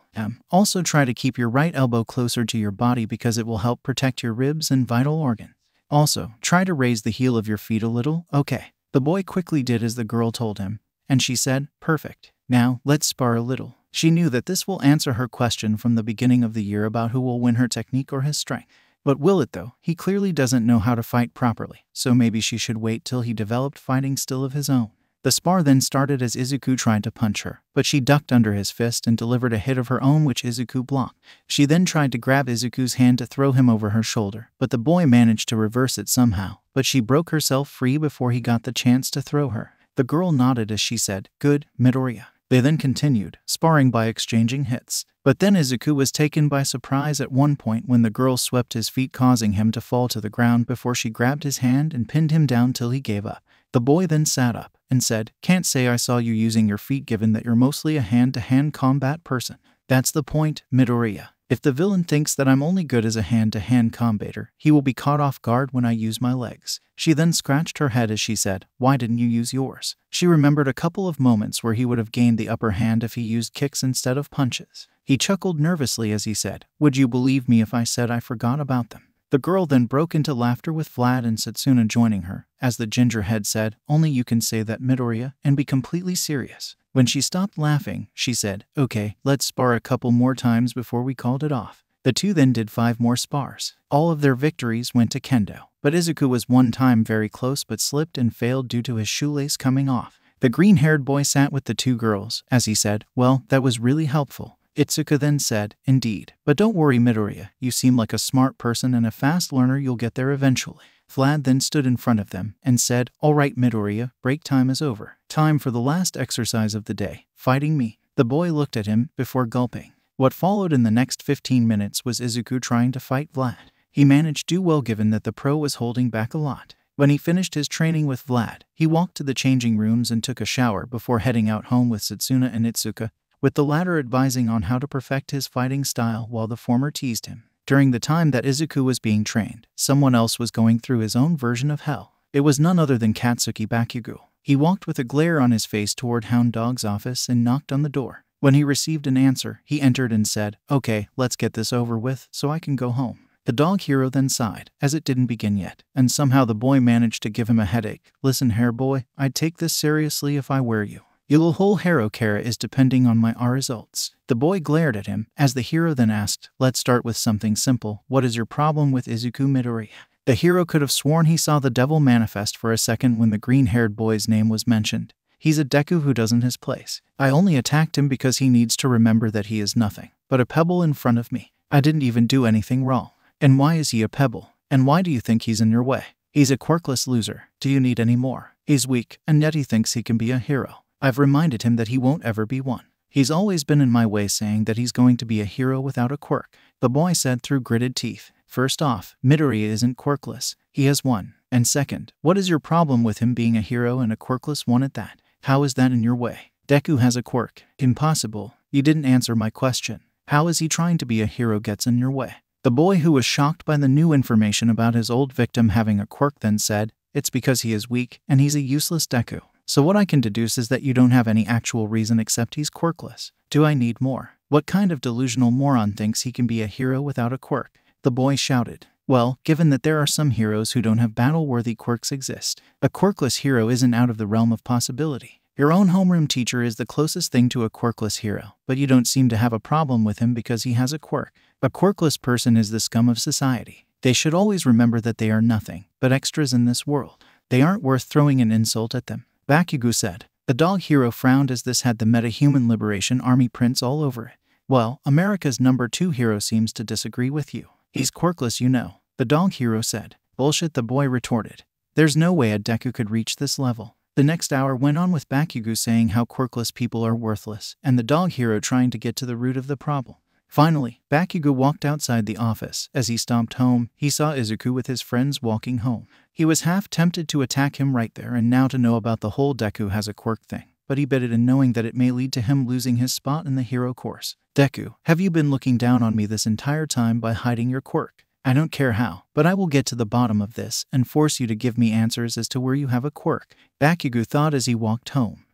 Also try to keep your right elbow closer to your body because it will help protect your ribs and vital organs. Also, try to raise the heel of your feet a little, okay?" The boy quickly did as the girl told him, and she said, "Perfect. Now, let's spar a little." She knew that this will answer her question from the beginning of the year about who will win her technique or his strength. But will it though? He clearly doesn't know how to fight properly, so maybe she should wait till he developed fighting skill of his own. The spar then started as Izuku tried to punch her, but she ducked under his fist and delivered a hit of her own which Izuku blocked. She then tried to grab Izuku's hand to throw him over her shoulder, but the boy managed to reverse it somehow, but she broke herself free before he got the chance to throw her. The girl nodded as she said, "Good, Midoriya." They then continued, sparring by exchanging hits. But then Izuku was taken by surprise at one point when the girl swept his feet, causing him to fall to the ground before she grabbed his hand and pinned him down till he gave up. The boy then sat up and said, "Can't say I saw you using your feet given that you're mostly a hand-to-hand combat person." "That's the point, Midoriya. If the villain thinks that I'm only good as a hand-to-hand combater, he will be caught off guard when I use my legs." She then scratched her head as she said, "Why didn't you use yours?" She remembered a couple of moments where he would have gained the upper hand if he used kicks instead of punches. He chuckled nervously as he said, "Would you believe me if I said I forgot about them?" The girl then broke into laughter with Vlad and Setsuna joining her, as the gingerhead said, "Only you can say that, Midoriya, and be completely serious." When she stopped laughing, she said, "Okay, let's spar a couple more times before we called it off." The two then did 5 more spars. All of their victories went to Kendo, but Izuku was one time very close but slipped and failed due to his shoelace coming off. The green-haired boy sat with the two girls, as he said, "Well, that was really helpful." Itsuka then said, "Indeed. But don't worry Midoriya, you seem like a smart person and a fast learner, you'll get there eventually." Vlad then stood in front of them and said, "All right Midoriya, break time is over. Time for the last exercise of the day, fighting me." The boy looked at him before gulping. What followed in the next 15 minutes was Izuku trying to fight Vlad. He managed to do well given that the pro was holding back a lot. When he finished his training with Vlad, he walked to the changing rooms and took a shower before heading out home with Setsuna and Itsuka, with the latter advising on how to perfect his fighting style while the former teased him. During the time that Izuku was being trained, someone else was going through his own version of hell. It was none other than Katsuki Bakugo. He walked with a glare on his face toward Hound Dog's office and knocked on the door. When he received an answer, he entered and said, "Okay, let's get this over with so I can go home." The dog hero then sighed, as it didn't begin yet, and somehow the boy managed to give him a headache. "Listen hair boy, I'd take this seriously if I were you. Your whole hero Kara is depending on my results." The boy glared at him, as the hero then asked, "Let's start with something simple. What is your problem with Izuku Midoriya?" The hero could have sworn he saw the devil manifest for a second when the green-haired boy's name was mentioned. "He's a Deku who doesn't his place. I only attacked him because he needs to remember that he is nothing but a pebble in front of me. I didn't even do anything wrong. And why is he a pebble? And why do you think he's in your way? He's a quirkless loser. Do you need any more? He's weak, and yet he thinks he can be a hero. I've reminded him that he won't ever be one. He's always been in my way saying that he's going to be a hero without a quirk." The boy said through gritted teeth. "First off, Midoriya isn't quirkless. He has one. And second, what is your problem with him being a hero and a quirkless one at that? How is that in your way? Deku has a quirk. Impossible. You didn't answer my question. How is he trying to be a hero gets in your way?" The boy, who was shocked by the new information about his old victim having a quirk, then said, "It's because he is weak, and he's a useless Deku." So what I can deduce is that you don't have any actual reason except he's quirkless. Do I need more? What kind of delusional moron thinks he can be a hero without a quirk? The boy shouted. Well, given that there are some heroes who don't have battle-worthy quirks exist, a quirkless hero isn't out of the realm of possibility. Your own homeroom teacher is the closest thing to a quirkless hero, but you don't seem to have a problem with him because he has a quirk. A quirkless person is the scum of society. They should always remember that they are nothing but extras in this world. They aren't worth throwing an insult at them, Bakugo said. The dog hero frowned as this had the Meta-Human Liberation Army prints all over it. Well, America's #2 hero seems to disagree with you. He's quirkless, you know, the dog hero said. Bullshit, the boy retorted. There's no way a Deku could reach this level. The next hour went on with Bakugo saying how quirkless people are worthless, and the dog hero trying to get to the root of the problem. Finally, Bakugo walked outside the office. As he stomped home, he saw Izuku with his friends walking home. He was half tempted to attack him right there and now to know about the whole Deku has a quirk thing, but he bit it in knowing that it may lead to him losing his spot in the hero course. Deku, have you been looking down on me this entire time by hiding your quirk? I don't care how, but I will get to the bottom of this and force you to give me answers as to where you have a quirk, Bakugo thought as he walked home.